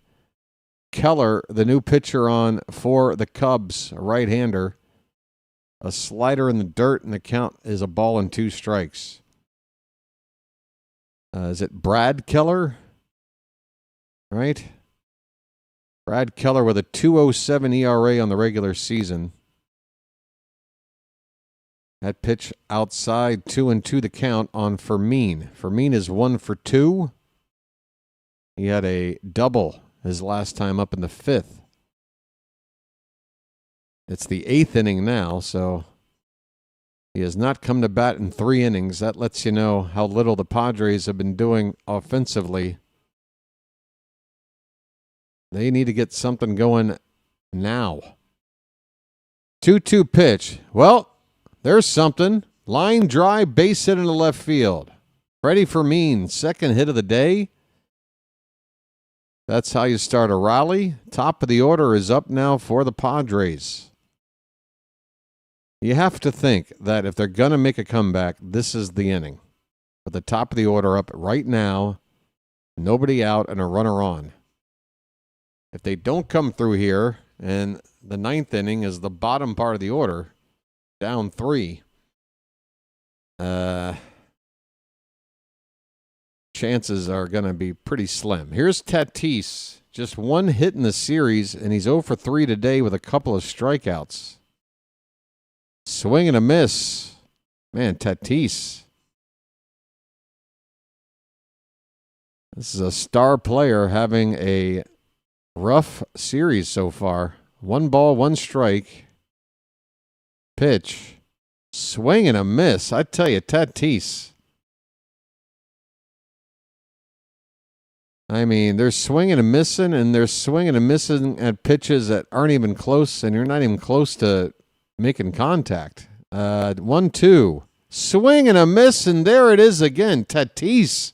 Keller, the new pitcher on for the Cubs, a right-hander. A slider in the dirt, and the count is a ball and 2 strikes. Is it Brad Keller? Right? Brad Keller with a 2.07 ERA on the regular season. That pitch outside, 2-2 the count on Fermin. Fermin is 1 for 2. He had a double his last time up in the 5th. It's the 8th inning now, so he has not come to bat in 3 innings. That lets you know how little the Padres have been doing offensively. They need to get something going now. 2-2 pitch. Well, there's something. Line drive, base hit into left field. Freddie Fermin, second hit of the day. That's how you start a rally. Top of the order is up now for the Padres. You have to think that if they're going to make a comeback, this is the inning. With the top of the order up right now, nobody out and a runner on. If they don't come through here, and the 9th inning is the bottom part of the order, down 3, chances are going to be pretty slim. Here's Tatis, just 1 hit in the series, and he's 0 for 3 today with a couple of strikeouts. Swing and a miss. Man, Tatis. This is a star player having a rough series so far. 1 ball, 1 strike. Pitch. Swing and a miss. I tell you, Tatis. I mean, they're swinging and missing, and they're swinging and missing at pitches that aren't even close, and you're not even close to making contact. 1-2. Swing and a miss, and there it is again. Tatis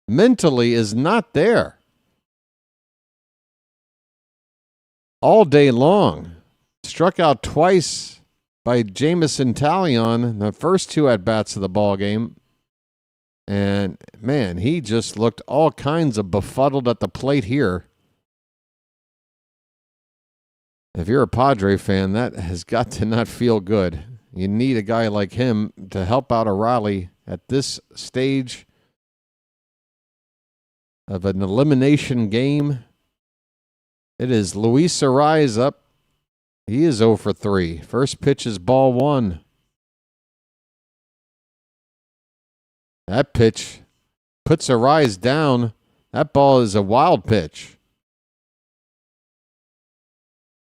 mentally is not there. All day long. Struck out twice by Jamison Taillon in the first 2 at-bats of the ball game. And, man, he just looked all kinds of befuddled at the plate here. If you're a Padre fan, that has got to not feel good. You need a guy like him to help out a rally at this stage of an elimination game. It is Luis Arraez up. He is 0 for 3. First pitch is ball 1. That pitch puts Arise down. That ball is a wild pitch.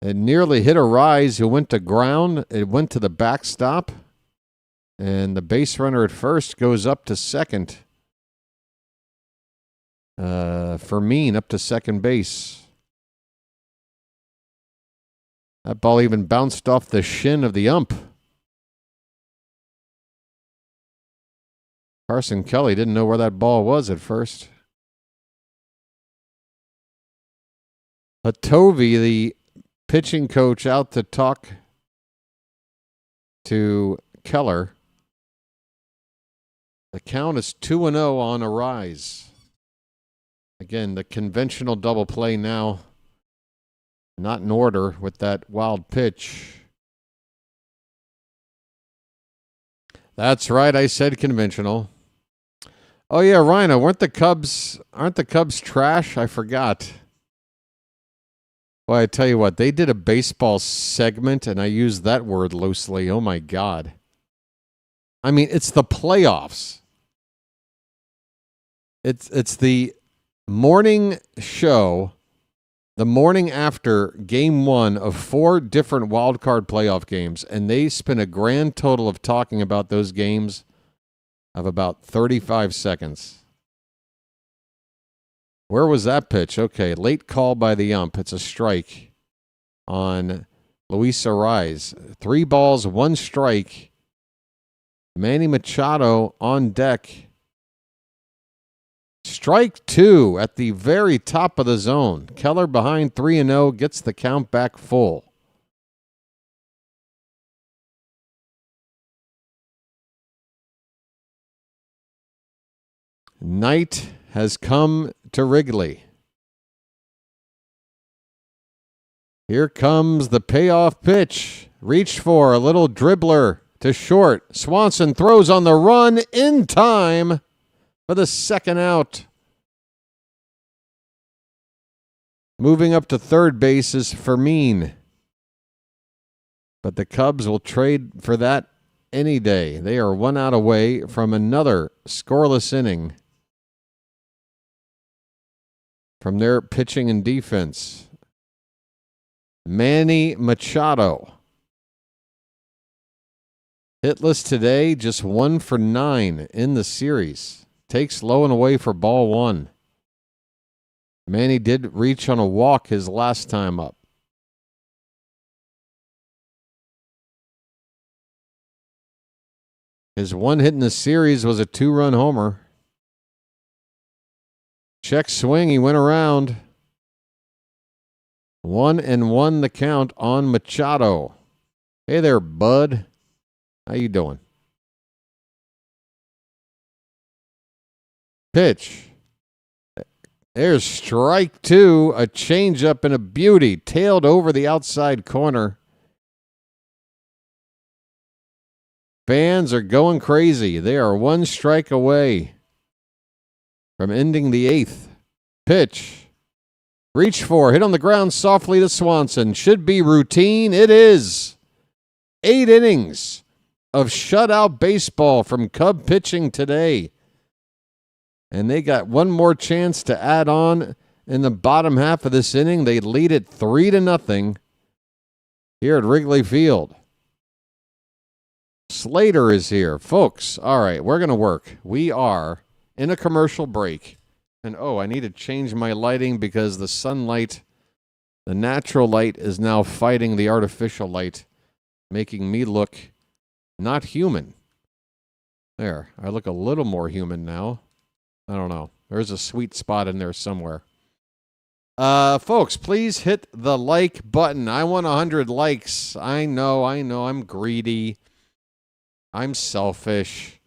It nearly hit Arise, who went to ground. It went to the backstop. And the base runner at first goes up to second. Fermin up to second base. That ball even bounced off the shin of the ump. Carson Kelly didn't know where that ball was at first. Hatovi, the pitching coach, out to talk to Keller. The count is 2-0 on Arise. Again, the conventional double play now. Not in order with that wild pitch. That's right, I said conventional. Oh yeah, Rhino, aren't the Cubs trash? I forgot. Well, I tell you what, they did a baseball segment, and I used that word loosely. Oh my God. I mean, it's the playoffs. It's the morning show, the morning after game one of 4 different wild card playoff games, and they spent a grand total of talking about those games of about 35 seconds. Where was that pitch? Okay, late call by the ump. It's a strike on Luis Arise. 3 balls, 1 strike. Manny Machado on deck. Strike 2 at the very top of the zone. Keller behind 3-0 gets the count back full. Night has come to Wrigley. Here comes the payoff pitch. Reached for a little dribbler to short. Swanson throws on the run in time for the second out. Moving up to third base is Fermin. But the Cubs will trade for that any day. They are 1 out away from another scoreless inning from their pitching and defense. Manny Machado. Hitless today, just 1 for 9 in the series. Takes low and away for ball 1. Manny did reach on a walk his last time up. His 1 hit in the series was a 2-run homer. Check swing, he went around. 1-1 the count on Machado. Hey there, bud. How you doing? Pitch. There's strike 2, a changeup and a beauty. Tailed over the outside corner. Fans are going crazy. They are 1 strike away from ending the 8th. Pitch. Reach for, hit on the ground softly to Swanson. Should be routine. It is. 8 innings of shutout baseball from Cub pitching today. And they got 1 more chance to add on in the bottom half of this inning. They lead it 3-0 here at Wrigley Field. Slater is here. Folks, all right, we're going to work. We are in a commercial break. And, I need to change my lighting because the sunlight, the natural light, is now fighting the artificial light, making me look not human. There, I look a little more human now. I don't know. There's a sweet spot in there somewhere. Folks, please hit the like button. I want 100 likes. I know. I'm greedy. I'm selfish.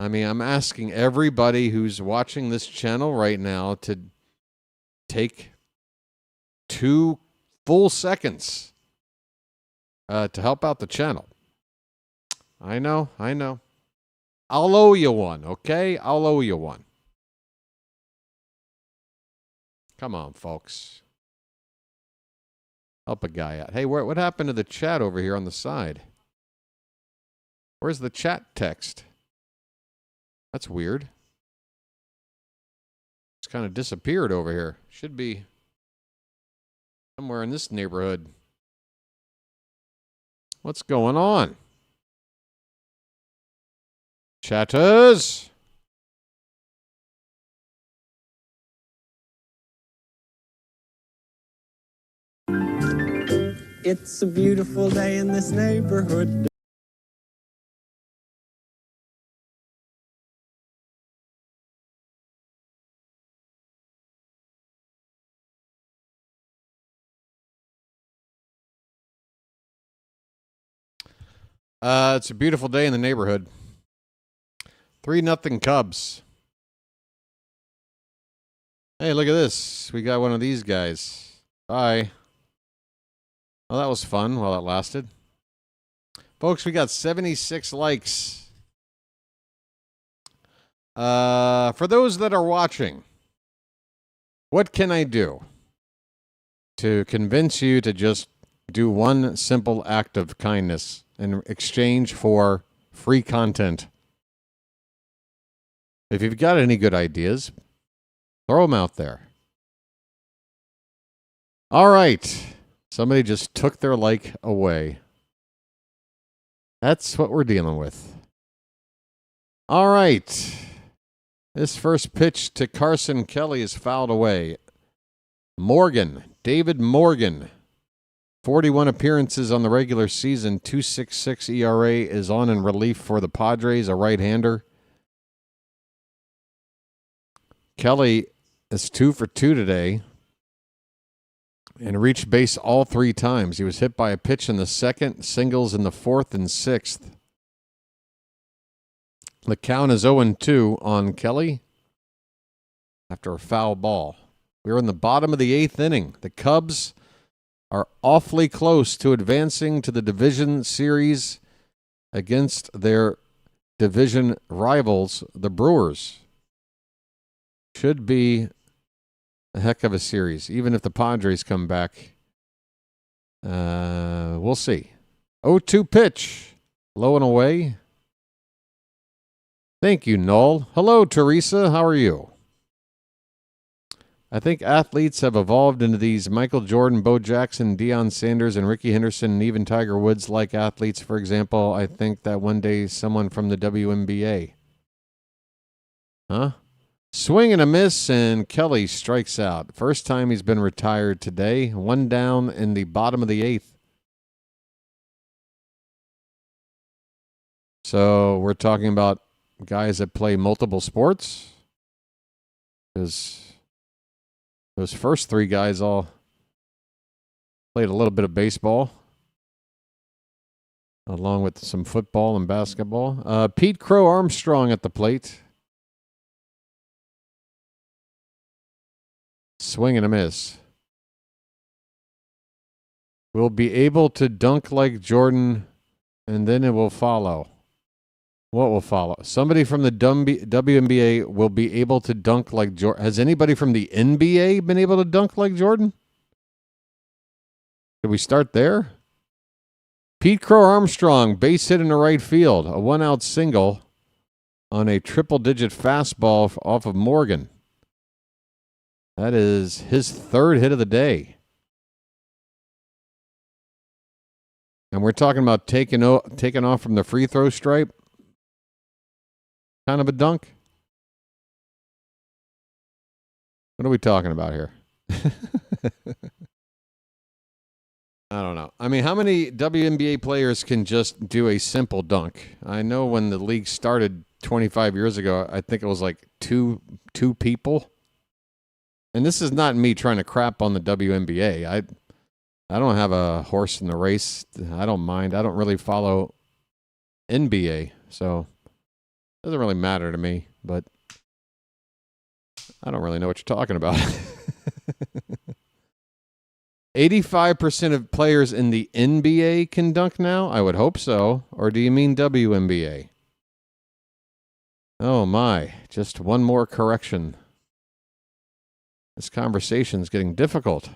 I mean, I'm asking everybody who's watching this channel right now to take 2 full seconds to help out the channel. I know. I'll owe you one, okay? I'll owe you one. Come on, folks. Help a guy out. Hey, what happened to the chat over here on the side? Where's the chat text? That's weird. It's kind of disappeared over here. Should be somewhere in this neighborhood. What's going on? Chatters? It's a beautiful day in this neighborhood. It's a beautiful day in the neighborhood. 3-0 Cubs. Hey, look at this. We got one of these guys. Bye. Well, that was fun while it lasted. Folks, we got 76 likes. For those that are watching, what can I do to convince you to just do one simple act of kindness in exchange for free content? If you've got any good ideas, throw them out there. All right. Somebody just took their like away. That's what we're dealing with. All right. This first pitch to Carson Kelly is fouled away. Morgan, David Morgan, 41 appearances on the regular season, 2.66 ERA, is on in relief for the Padres, a right-hander. Kelly is 2 for 2 today and reached base all 3 times. He was hit by a pitch in the second, singles in the fourth and sixth. The count is 0-2 on Kelly after a foul ball. We're in the bottom of the 8th inning. The Cubs are awfully close to advancing to the division series against their division rivals, the Brewers. Should be a heck of a series, even if the Padres come back. We'll see. 0-2 pitch. Low and away. Thank you, Noel. Hello, Teresa. How are you? I think athletes have evolved into these Michael Jordan, Bo Jackson, Deion Sanders, and Ricky Henderson, and even Tiger Woods-like athletes. For example, I think that one day someone from the WNBA. Huh? Swing and a miss, and Kelly strikes out. First time he's been retired today. 1 down in the bottom of the 8th. So we're talking about guys that play multiple sports. Because those first 3 guys all played a little bit of baseball, along with some football and basketball. Pete Crow Armstrong at the plate. Swing and a miss. We'll be able to dunk like Jordan, and then it will follow. What will follow? Somebody from the WNBA will be able to dunk like Jordan. Has anybody from the NBA been able to dunk like Jordan? Did we start there? Pete Crow Armstrong, base hit in the right field. A 1-out single on a triple-digit fastball off of Morgan. That is his 3rd hit of the day. And we're talking about taking off from the free throw stripe. Kind of a dunk. What are we talking about here? I don't know. I mean, how many WNBA players can just do a simple dunk? I know when the league started 25 years ago, I think it was like two people. And this is not me trying to crap on the WNBA. I don't have a horse in the race. I don't mind. I don't really follow NBA, so it doesn't really matter to me, but I don't really know what you're talking about. 85% of players in the NBA can dunk now? I would hope so. Or do you mean WNBA? Oh my, just one more correction. This conversation's getting difficult.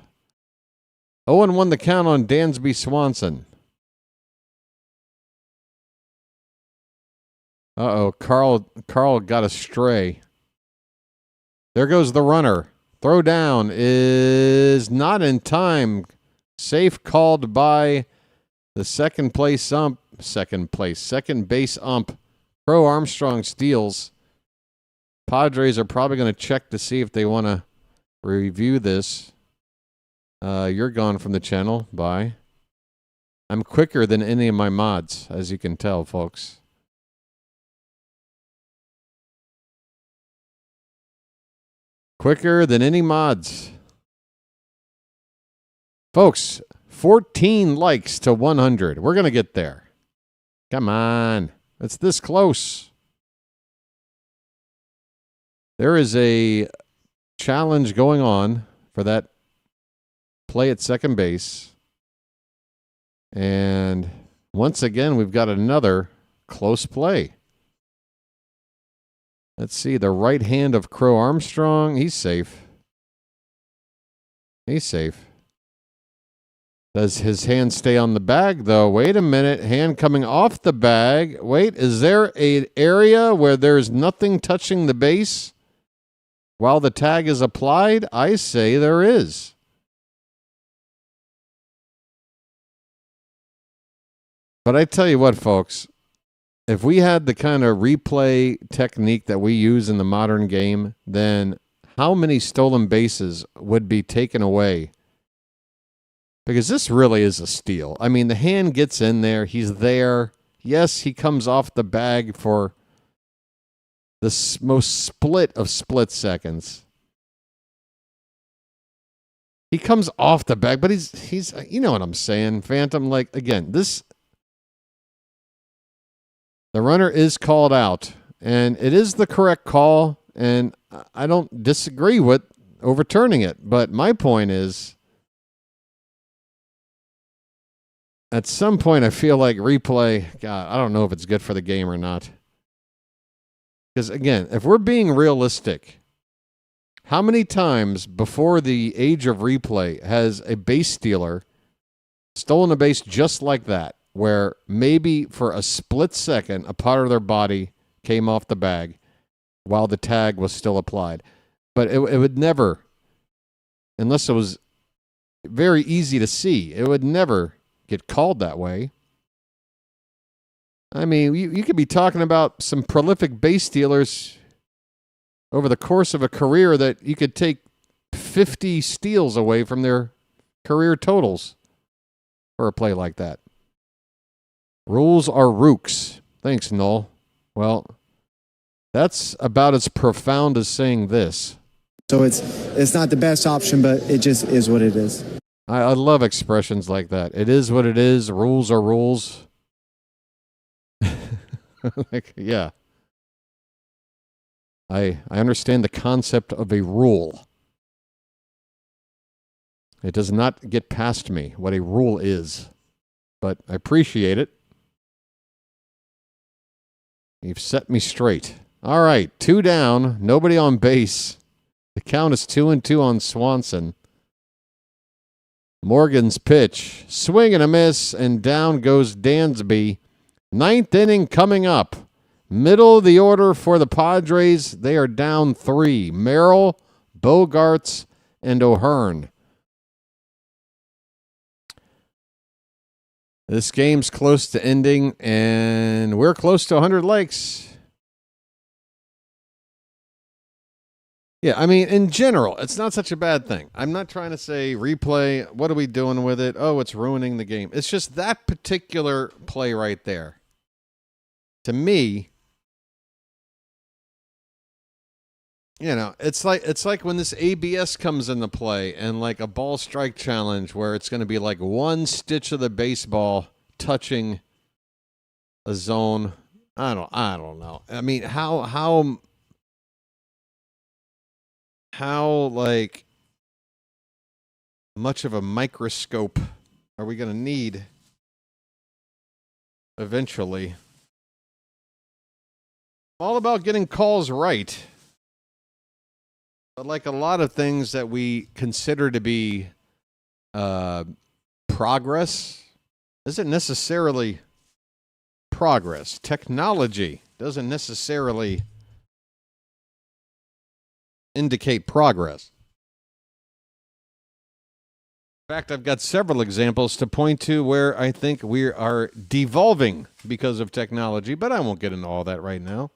0-1 the count on Dansby Swanson. Uh-oh, Carl got a stray. There goes the runner. Throw down is not in time. Safe called by the second base ump. Crow Armstrong steals. Padres are probably going to check to see if they want to review this. You're gone from the channel. Bye. I'm quicker than any of my mods, as you can tell, folks. Quicker than any mods. Folks, 14 likes to 100. We're going to get there. Come on. It's this close. There is a challenge going on for that play at second base. And once again, we've got another close play. Let's see, the right hand of Crow Armstrong. He's safe. He's safe. Does his hand stay on the bag, though? Wait a minute. Hand coming off the bag. Wait, is there an area where there's nothing touching the base while the tag is applied? I say there is. But I tell you what, folks. If we had the kind of replay technique that we use in the modern game, then how many stolen bases would be taken away? Because this really is a steal. I mean, the hand gets in there. He's there. Yes, he comes off the bag for the most split of split seconds. He comes off the bag, but he's you know what I'm saying, Phantom? Like, again, the runner is called out, and it is the correct call, and I don't disagree with overturning it. But my point is, at some point, I feel like replay, God, I don't know if it's good for the game or not. Because, again, if we're being realistic, how many times before the age of replay has a base stealer stolen a base just like that, where maybe for a split second, a part of their body came off the bag while the tag was still applied? But it would never, unless it was very easy to see, it would never get called that way. I mean, you could be talking about some prolific base stealers over the course of a career that you could take 50 steals away from their career totals for a play like that. Rules are rooks. Thanks, Null. Well, that's about as profound as saying this. So it's not the best option, but it just is what it is. I love expressions like that. It is what it is. Rules are rules. Like, yeah. I understand the concept of a rule. It does not get past me what a rule is, but I appreciate it. You've set me straight. All right, 2 down, nobody on base. The count is 2-2 on Swanson. Morgan's pitch, swing and a miss, and down goes Dansby. 9th inning coming up. Middle of the order for the Padres. They are down 3. Merrill, Bogarts, and O'Hearn. This game's close to ending, and we're close to 100 likes. Yeah, I mean, in general, it's not such a bad thing. I'm not trying to say replay, what are we doing with it? Oh, it's ruining the game. It's just that particular play right there. To me, you know, it's like when this ABS comes into play and like a ball strike challenge where it's going to be like one stitch of the baseball touching a zone. I don't know. I mean, how like much of a microscope are we going to need eventually? All about getting calls right. But like a lot of things that we consider to be progress isn't necessarily progress. Technology doesn't necessarily indicate progress. In fact, I've got several examples to point to where I think we are devolving because of technology, but I won't get into all that right now.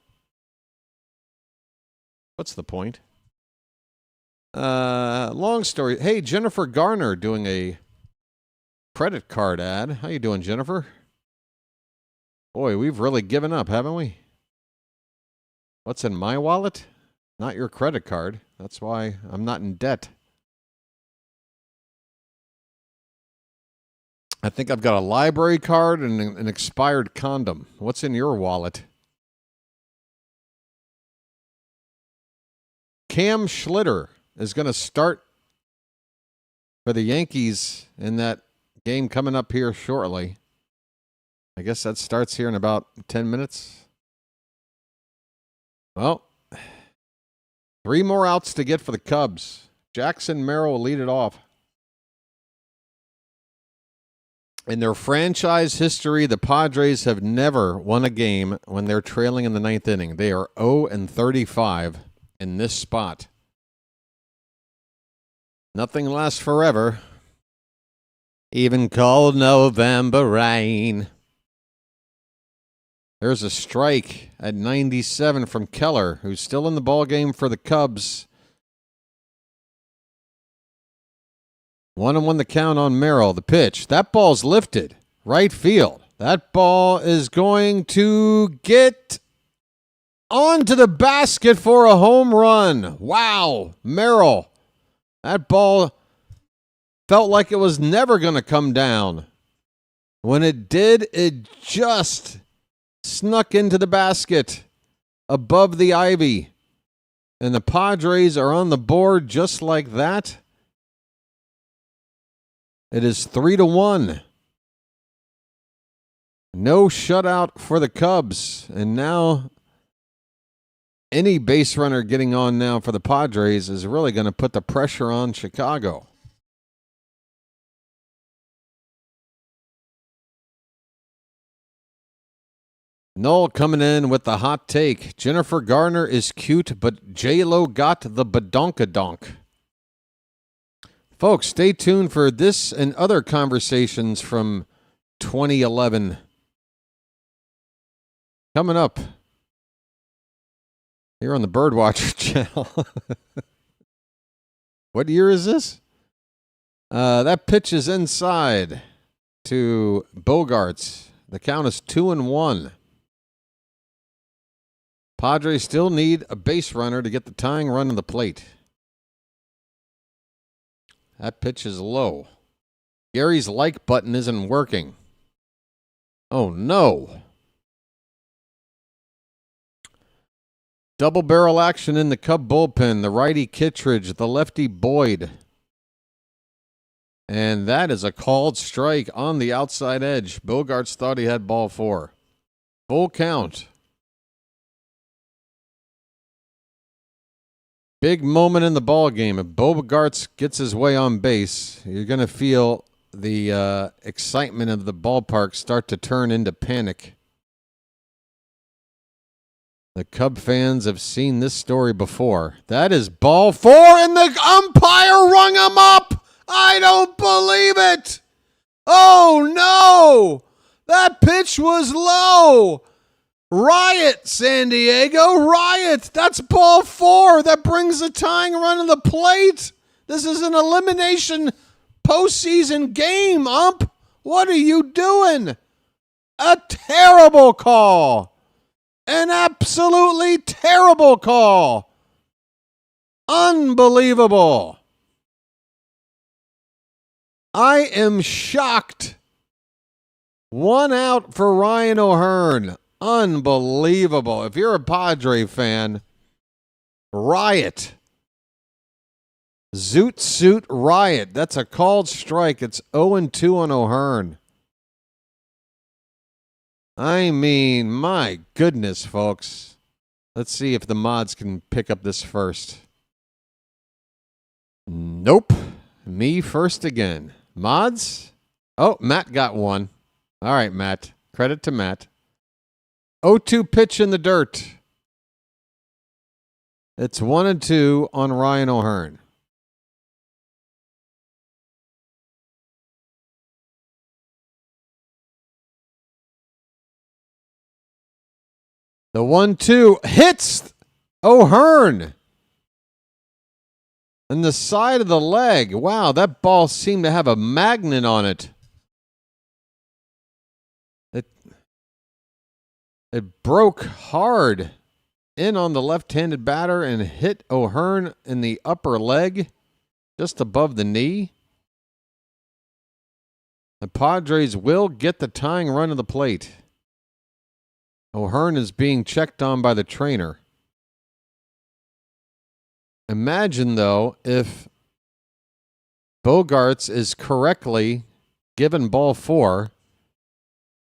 What's the point? Long story. Hey, Jennifer Garner doing a credit card ad. How you doing, Jennifer? Boy, we've really given up, haven't we? What's in my wallet? Not your credit card. That's why I'm not in debt. I think I've got a library card and an expired condom. What's in your wallet? Cam Schlitter is going to start for the Yankees in that game coming up here shortly. I guess that starts here in about 10 minutes. Well, 3 more outs to get for the Cubs. Jackson Merrill will lead it off. In their franchise history, the Padres have never won a game when they're trailing in the 9th inning. They are 0-35 in this spot. Nothing lasts forever. Even cold November rain. There's a strike at 97 from Keller, who's still in the ballgame for the Cubs. 1-1 the count on Merrill. The pitch. That ball's lifted. Right field. That ball is going to get onto the basket for a home run. Wow. Merrill. That ball felt like it was never going to come down. When it did, it just snuck into the basket above the ivy. And the Padres are on the board just like that. It is 3-1. No shutout for the Cubs. And now any base runner getting on now for the Padres is really going to put the pressure on Chicago. Noel coming in with the hot take. Jennifer Garner is cute, but J-Lo got the badonkadonk. Folks, stay tuned for this and other conversations from 2011. Coming up here on the Birdwatcher channel. What year is this? That pitch is inside to Bogarts. The count is 2-1. Padres still need a base runner to get the tying run to the plate. That pitch is low. Gary's like button isn't working. Oh, no. Double barrel action in the Cub bullpen. The righty Kittredge, the lefty Boyd. And that is a called strike on the outside edge. Bogarts thought he had ball 4. Full count. Big moment in the ball game. If Bogarts gets his way on base, you're going to feel the excitement of the ballpark start to turn into panic. The Cub fans have seen this story before. That is ball 4, and the umpire rung him up. I don't believe it. Oh, no. That pitch was low. Riot, San Diego, riot. That's ball 4. That brings the tying run to the plate. This is an elimination postseason game, ump. What are you doing? A terrible call. An absolutely terrible call. Unbelievable. I am shocked. 1 out for Ryan O'Hearn. Unbelievable. If you're a Padre fan, riot. Zoot suit riot. That's a called strike. It's 0-2 on O'Hearn. I mean, my goodness, folks. Let's see if the mods can pick up this first. Nope. Me first again. Mods? Oh, Matt got one. All right, Matt. Credit to Matt. 0-2 pitch in the dirt. It's 1-2 on Ryan O'Hearn. The 1-2 hits O'Hearn in the side of the leg. Wow, that ball seemed to have a magnet on it. It broke hard in on the left-handed batter and hit O'Hearn in the upper leg, just above the knee. The Padres will get the tying run of the plate. O'Hearn is being checked on by the trainer. Imagine, though, if Bogaerts is correctly given ball 4,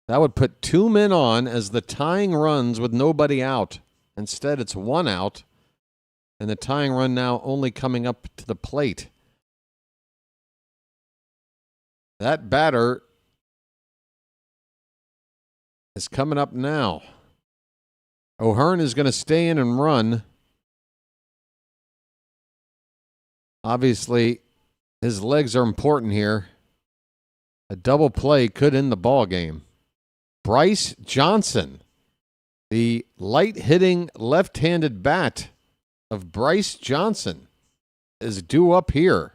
that would put 2 men on as the tying runs with nobody out. Instead, it's 1 out, and the tying run now only coming up to the plate. That batter is coming up now. O'Hearn is going to stay in and run. Obviously, his legs are important here. A double play could end the ball game. Bryce Johnson, the light-hitting left-handed bat of Bryce Johnson, is due up here.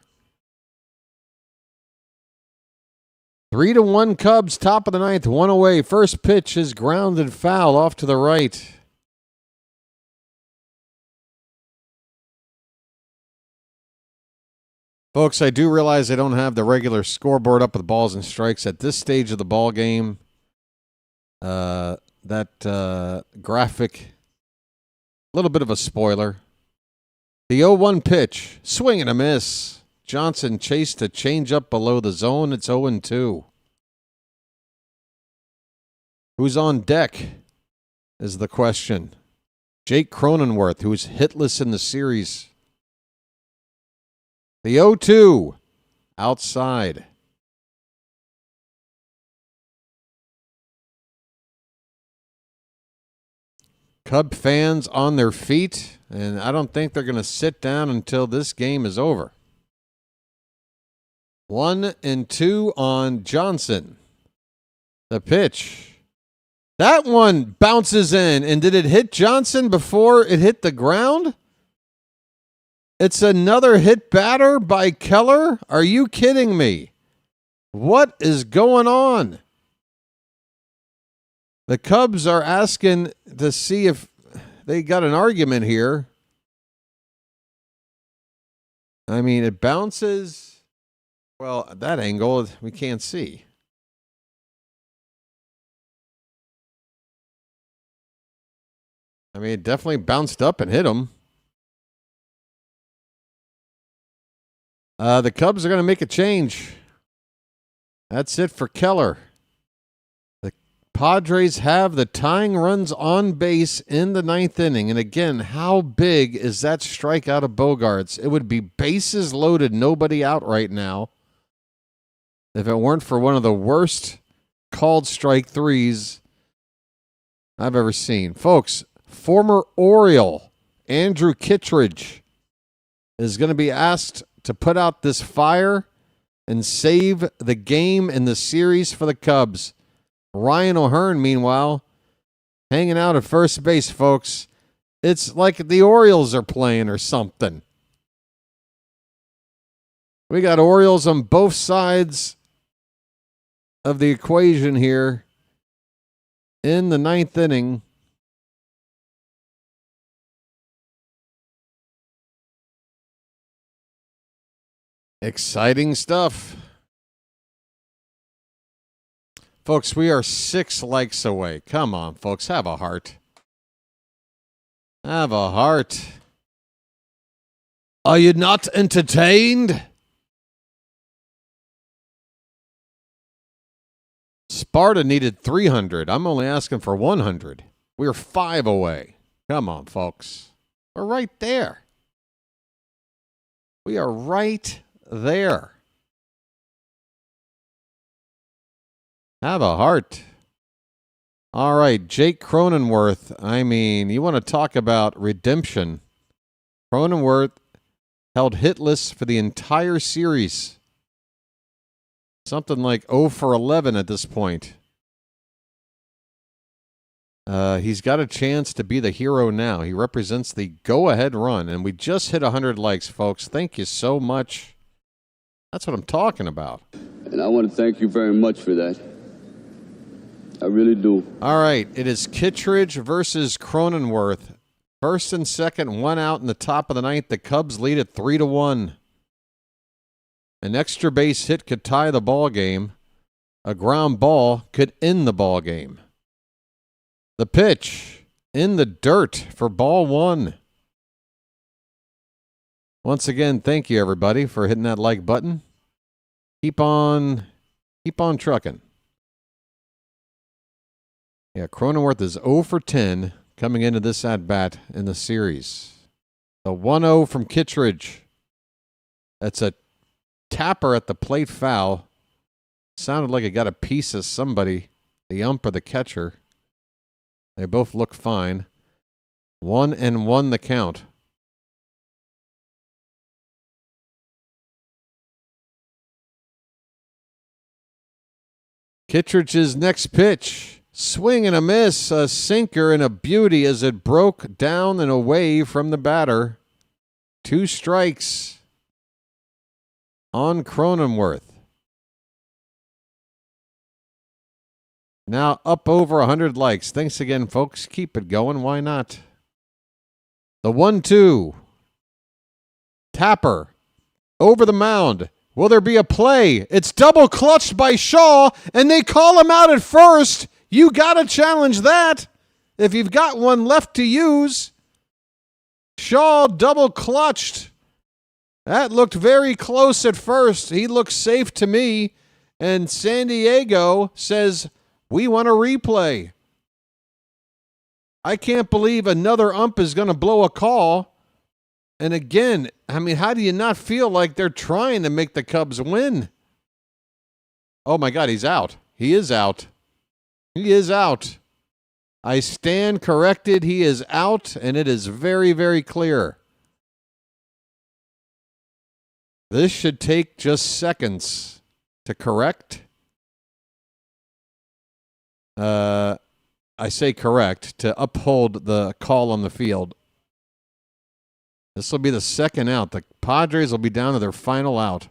3-1 Cubs, top of the ninth, 1 away. First pitch is grounded foul off to the right. Folks, I do realize I don't have the regular scoreboard up with balls and strikes at this stage of the ball game. That graphic, a little bit of a spoiler. The 0-1 pitch, swing and a miss. Johnson chased a changeup below the zone. It's 0-2. Who's on deck is the question. Jake Cronenworth, who's hitless in the series. The 0-2, outside. Cub fans on their feet, and I don't think they're going to sit down until this game is over. 1-2 on Johnson. The pitch. That one bounces in, and did it hit Johnson before it hit the ground? It's another hit batter by Keller? Are you kidding me? What is going on? The Cubs are asking to see if they got an argument here. I mean, it bounces. Well, at that angle, we can't see. I mean, it definitely bounced up and hit him. The Cubs are going to make a change. That's it for Keller. The Padres have the tying runs on base in the ninth inning. And again, how big is that strikeout of Bogaerts? It would be bases loaded, nobody out right now, if it weren't for one of the worst called strike threes I've ever seen. Folks, former Oriole Andrew Kittredge is going to be asked to put out this fire and save the game in the series for the Cubs. Ryan O'Hearn, meanwhile, hanging out at first base, folks. It's like the Orioles are playing or something. We got Orioles on both sides of the equation here in the ninth inning. Exciting stuff. Folks, we are 6 likes away. Come on, folks. Have a heart. Have a heart. Are you not entertained? Sparta needed 300. I'm only asking for 100. We're 5 away. Come on, folks. We're right there. We are right there. Have a heart. All right, Jake Cronenworth. I mean, you want to talk about redemption. Cronenworth held hitless for the entire series. Something like 0 for 11 at this point. He's got a chance to be the hero now. He represents the go-ahead run, and we just hit 100 likes, folks. Thank you so much. That's what I'm talking about. And I want to thank you very much for that. I really do. All right, it is Kittredge versus Cronenworth. First and second, 1 out in the top of the ninth. The Cubs lead at 3-1. An extra base hit could tie the ball game. A ground ball could end the ball game. The pitch in the dirt for ball 1. Once again, thank you everybody for hitting that like button. Keep on trucking. Yeah, Cronenworth is 0 for 10 coming into this at-bat in the series. The 1-0 from Kittredge. That's a tapper at the plate foul. Sounded like it got a piece of somebody, the ump or the catcher. They both look fine. 1-1 the count. Kittredge's next pitch. Swing and a miss. A sinker and a beauty as it broke down and away from the batter. 2 strikes on Cronenworth. Now up over 100 likes. Thanks again, folks. Keep it going. Why not? The 1-2. Tapper. Over the mound. Will there be a play? It's double clutched by Shaw, and they call him out at first. You got to challenge that if you've got one left to use. Shaw double clutched. That looked very close at first. He looked safe to me. And San Diego says, we want a replay. I can't believe another ump is going to blow a call. And again, I mean, how do you not feel like they're trying to make the Cubs win? Oh my God, he's out. He is out. He is out. I stand corrected. He is out, and it is very, very clear. This should take just seconds to correct. I say correct, to uphold the call on the field. This will be the second out. The Padres will be down to their final out.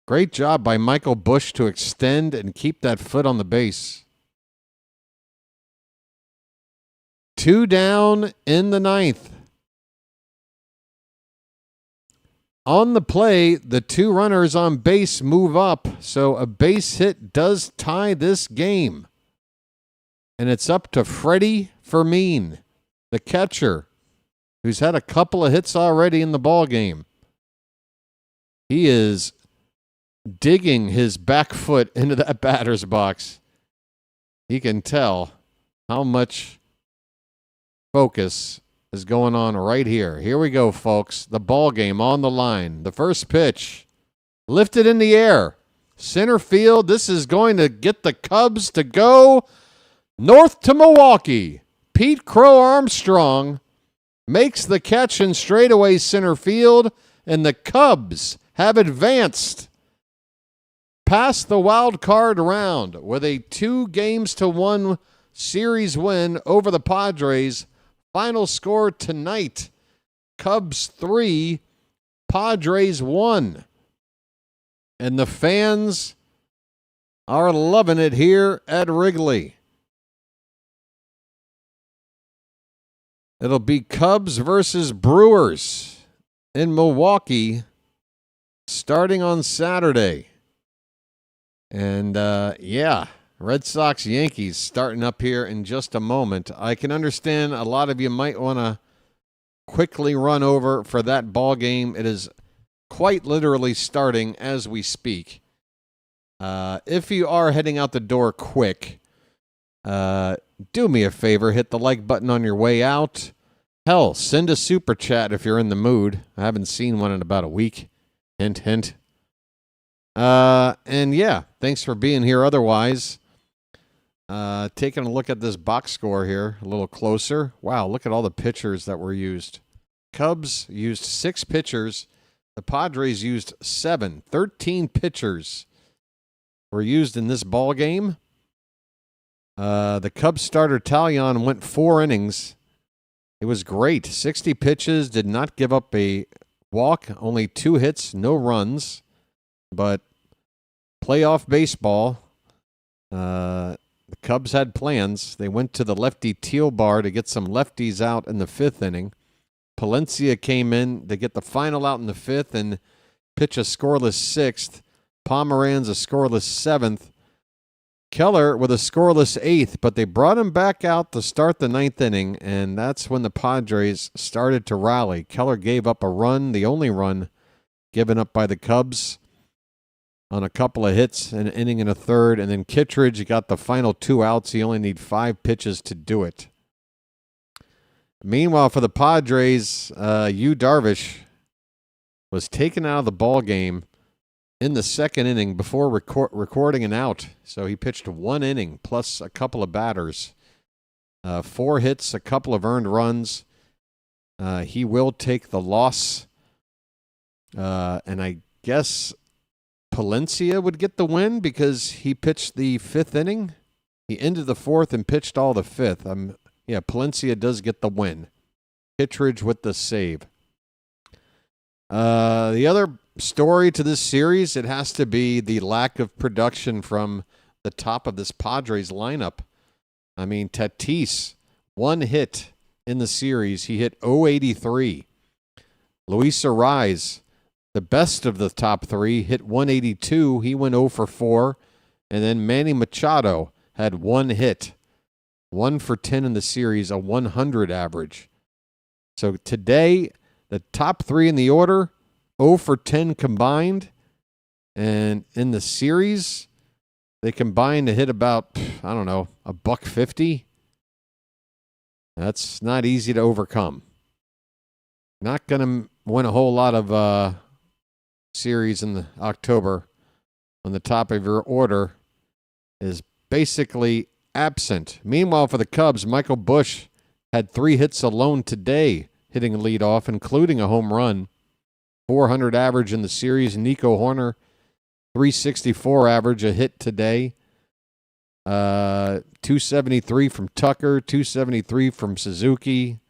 Great job by Michael Busch to extend and keep that foot on the base. 2 down in the ninth. On the play, the 2 runners on base move up, so a base hit does tie this game. And it's up to Freddie Fermin, the catcher, who's had a couple of hits already in the ball game. He is digging his back foot into that batter's box. He can tell how much focus is going on right here. Here we go, folks. The ball game on the line. The first pitch lifted in the air. Center field. This is going to get the Cubs to go north to Milwaukee. Pete Crow Armstrong makes the catch in straightaway center field, and the Cubs have advanced past the wild card round with a 2-1 series win over the Padres. Final score tonight, Cubs 3, Padres 1. And the fans are loving it here at Wrigley. It'll be Cubs versus Brewers in Milwaukee starting on Saturday. And, Red Sox Yankees starting up here in just a moment. I can understand a lot of you might want to quickly run over for that ball game. It is quite literally starting as we speak. If you are heading out the door quick, do me a favor, hit the like button on your way out. Hell, send a super chat if you're in the mood. I haven't seen one in about a week. Hint, hint. And yeah, thanks for being here otherwise. Taking a look at this box score here a little closer. Wow, look at all the pitchers that were used. Cubs used 6 pitchers. The Padres used 7. 13 pitchers were used in this ball game. The Cubs starter Taillon went 4 innings. It was great. 60 pitches, did not give up a walk, only 2 hits, no runs. But playoff baseball, the Cubs had plans. They went to the lefty Teal bar to get some lefties out in the 5th inning. Palencia came in to get the final out in the 5th and pitch a scoreless 6th. Pomeranz a scoreless 7th. Keller with a scoreless 8th, but they brought him back out to start the 9th inning, and that's when the Padres started to rally. Keller gave up a run, the only run given up by the Cubs, on a couple of hits, an inning and a third, and then Kittredge got the final 2 outs. He only need 5 pitches to do it. Meanwhile, for the Padres, Darvish was taken out of the ball game in the 2nd inning before recording an out. So he pitched 1 inning plus a couple of batters. 4 hits, a couple of earned runs. He will take the loss. And I guess Palencia would get the win because he pitched the 5th inning. He ended the 4th and pitched all the 5th. Palencia does get the win. Kittredge with the save. The other story to this series, it has to be the lack of production from the top of this Padres lineup. I mean, Tatis, 1 hit in the series. He hit .083. Luis Arraez, the best of the top 3, hit .182. He went 0 for 4. And then Manny Machado had 1 hit. 1 for 10 in the series, a 100 average. So today, the top 3 in the order, 0 for 10 combined. And in the series, they combined to hit about, $150. That's not easy to overcome. Not going to win a whole lot of series in the October when the top of your order is basically absent. Meanwhile, for the Cubs, Michael Busch had 3 hits alone today, hitting a leadoff, including a home run. 400 average in the series. Nico Horner, 364 average, a hit today. 273 from Tucker, 273 from Suzuki.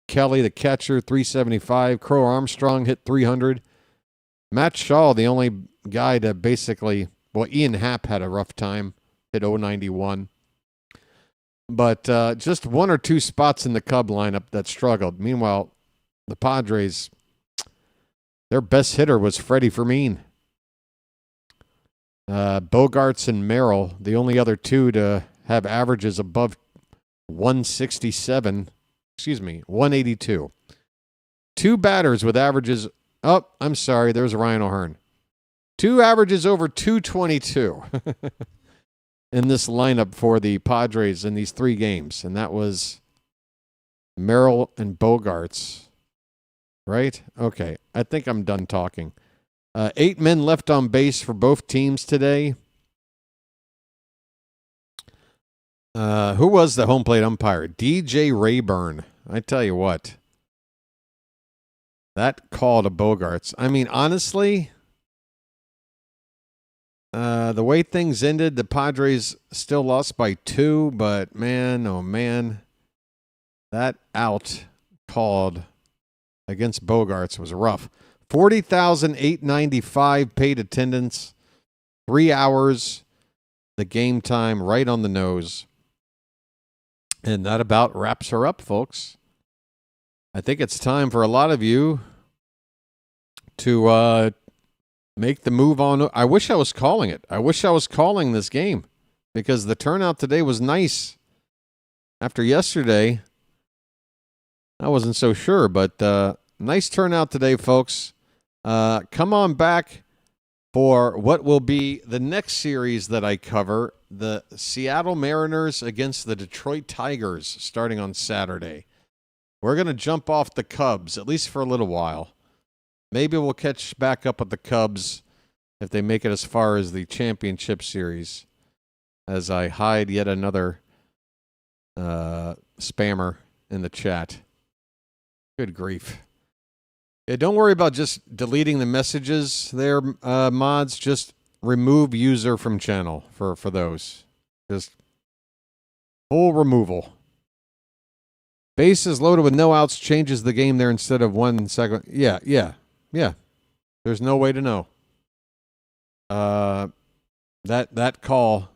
Kelly, the catcher, 375. Crow Armstrong hit 300. Matt Shaw, the only guy to basically, Ian Happ had a rough time, hit .091. But just 1 or 2 spots in the Cub lineup that struggled. Meanwhile, the Padres, their best hitter was Freddie Fermin. Bogarts and Merrill, the only other 2 to have averages above 182. 2 batters with averages, there's Ryan O'Hearn. 2 averages over 222 in this lineup for the Padres in these 3 games, and that was Merrill and Bogarts. Right? Okay, I think I'm done talking. 8 men left on base for both teams today. Who was the home plate umpire? DJ Rayburn. I tell you what. That call to Bogarts. I mean, honestly, the way things ended, the Padres still lost by 2, but man, oh man, that out called against Bogarts was rough. 40,895 paid attendance, 3 hours, the game time right on the nose. And that about wraps her up, folks. I think it's time for a lot of you to make the move on. I wish I was calling it. I wish I was calling this game because the turnout today was nice. After yesterday, I wasn't so sure, but nice turnout today, folks. Come on back for what will be the next series that I cover, the Seattle Mariners against the Detroit Tigers, starting on Saturday. We're going to jump off the Cubs, at least for a little while. Maybe we'll catch back up with the Cubs if they make it as far as the championship series. as I hide yet another spammer in the chat. Good grief. Yeah, don't worry about just deleting the messages there, mods. Just remove user from channel for those. Just full removal. Bases loaded with no outs changes the game there instead of 1 second. Yeah. There's no way to know. That call,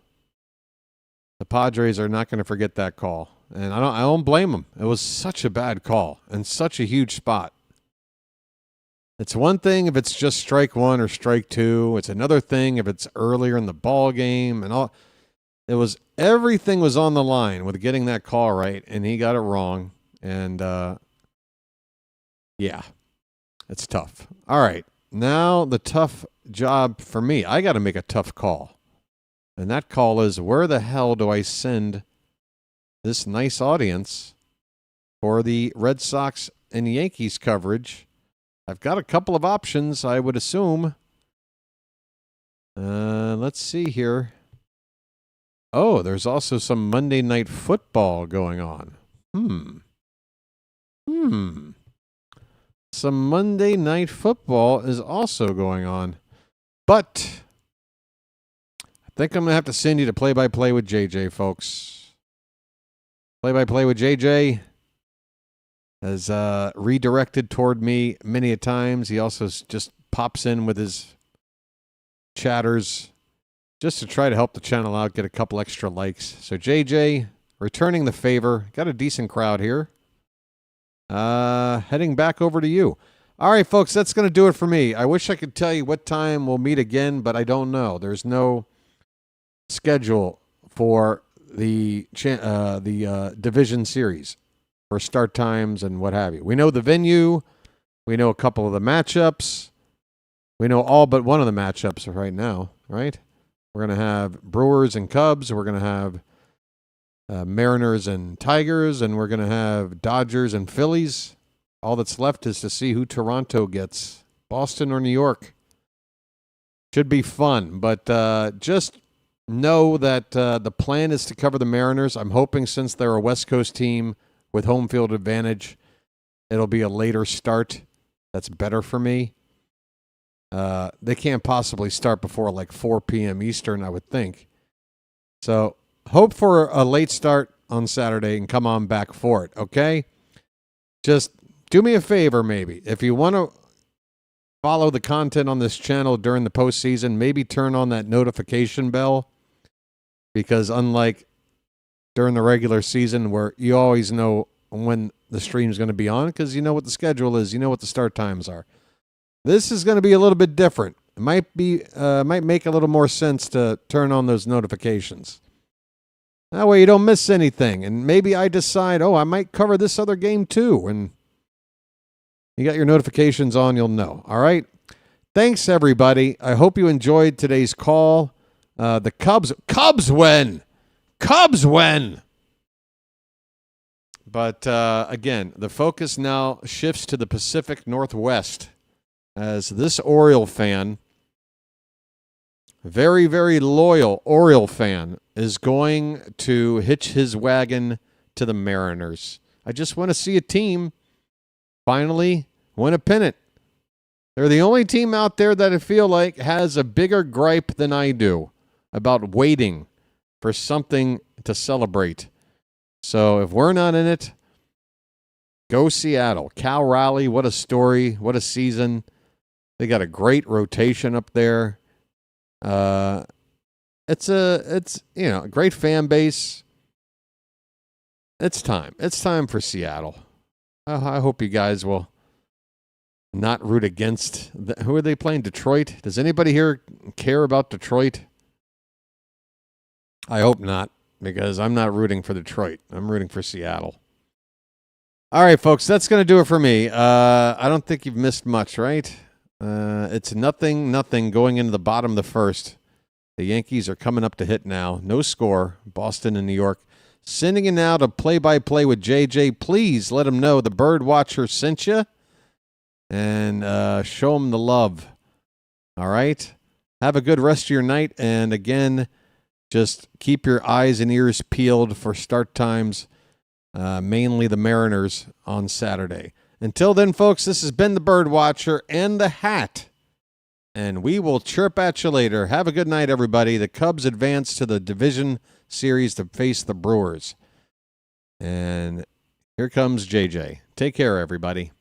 the Padres are not going to forget that call, and I don't blame them. It was such a bad call and such a huge spot. It's one thing if it's just strike one or strike two. It's another thing if it's earlier in the ball game and all. Everything was on the line with getting that call right, and he got it wrong. And yeah, it's tough. All right, now the tough job for me. I got to make a tough call, and that call is, where the hell do I send this nice audience for the Red Sox and Yankees coverage? I've got a couple of options, I would assume. Let's see here. Oh, there's also some Monday Night Football going on. Some Monday Night Football is also going on. But I think I'm going to have to send you to play-by-play with JJ, folks. Play-by-play with JJ has redirected toward me many a times. He also just pops in with his chatters just to try to help the channel out, get a couple extra likes. So JJ, returning the favor. Got a decent crowd here. Heading back over to you. All right, folks, that's going to do it for me. I wish I could tell you what time we'll meet again, but I don't know. There's no schedule for the division series for start times and what have you. We know the venue. We know a couple of the matchups. We know all but one of the matchups right now, right? We're going to have Brewers and Cubs. We're going to have Mariners and Tigers, and we're going to have Dodgers and Phillies. All that's left is to see who Toronto gets, Boston or New York. Should be fun, but just know that the plan is to cover the Mariners. I'm hoping, since they're a West Coast team with home field advantage, it'll be a later start. That's better for me. They can't possibly start before like 4 p.m. Eastern, I would think. So hope for a late start on Saturday and come on back for it, okay? Just do me a favor, maybe. If you want to follow the content on this channel during the postseason, maybe turn on that notification bell, because unlike during the regular season where you always know when the stream's going to be on because you know what the schedule is, you know what the start times are. This is going to be a little bit different. It might make a little more sense to turn on those notifications. That way you don't miss anything. And maybe I decide, I might cover this other game too. And you got your notifications on, you'll know. All right. Thanks, everybody. I hope you enjoyed today's call. The Cubs win. Cubs win. But again, the focus now shifts to the Pacific Northwest, as this Oriole fan, very, very loyal Oriole fan, is going to hitch his wagon to the Mariners. I just want to see a team finally win a pennant. They're the only team out there that I feel like has a bigger gripe than I do about waiting for something to celebrate. So if we're not in it, go Seattle. Cal Raleigh, what a story, what a season. They got a great rotation up there. It's a great fan base. It's time. It's time for Seattle. I hope you guys will not root against. Who are they playing? Detroit? Does anybody here care about Detroit? I hope not, because I'm not rooting for Detroit. I'm rooting for Seattle. All right, folks, that's going to do it for me. I don't think you've missed much, right? It's 0-0 going into the bottom of the first. The Yankees are coming up to hit now. No score. Boston and New York. Sending it now to play-by-play with JJ. Please let him know the Bird Watcher sent you. And show him the love. All right? Have a good rest of your night. And again, just keep your eyes and ears peeled for start times, mainly the Mariners on Saturday. Until then, folks, this has been the Bird Watcher and the Hat, and we will chirp at you later. Have a good night, everybody. The Cubs advance to the division series to face the Brewers. And here comes JJ. Take care, everybody.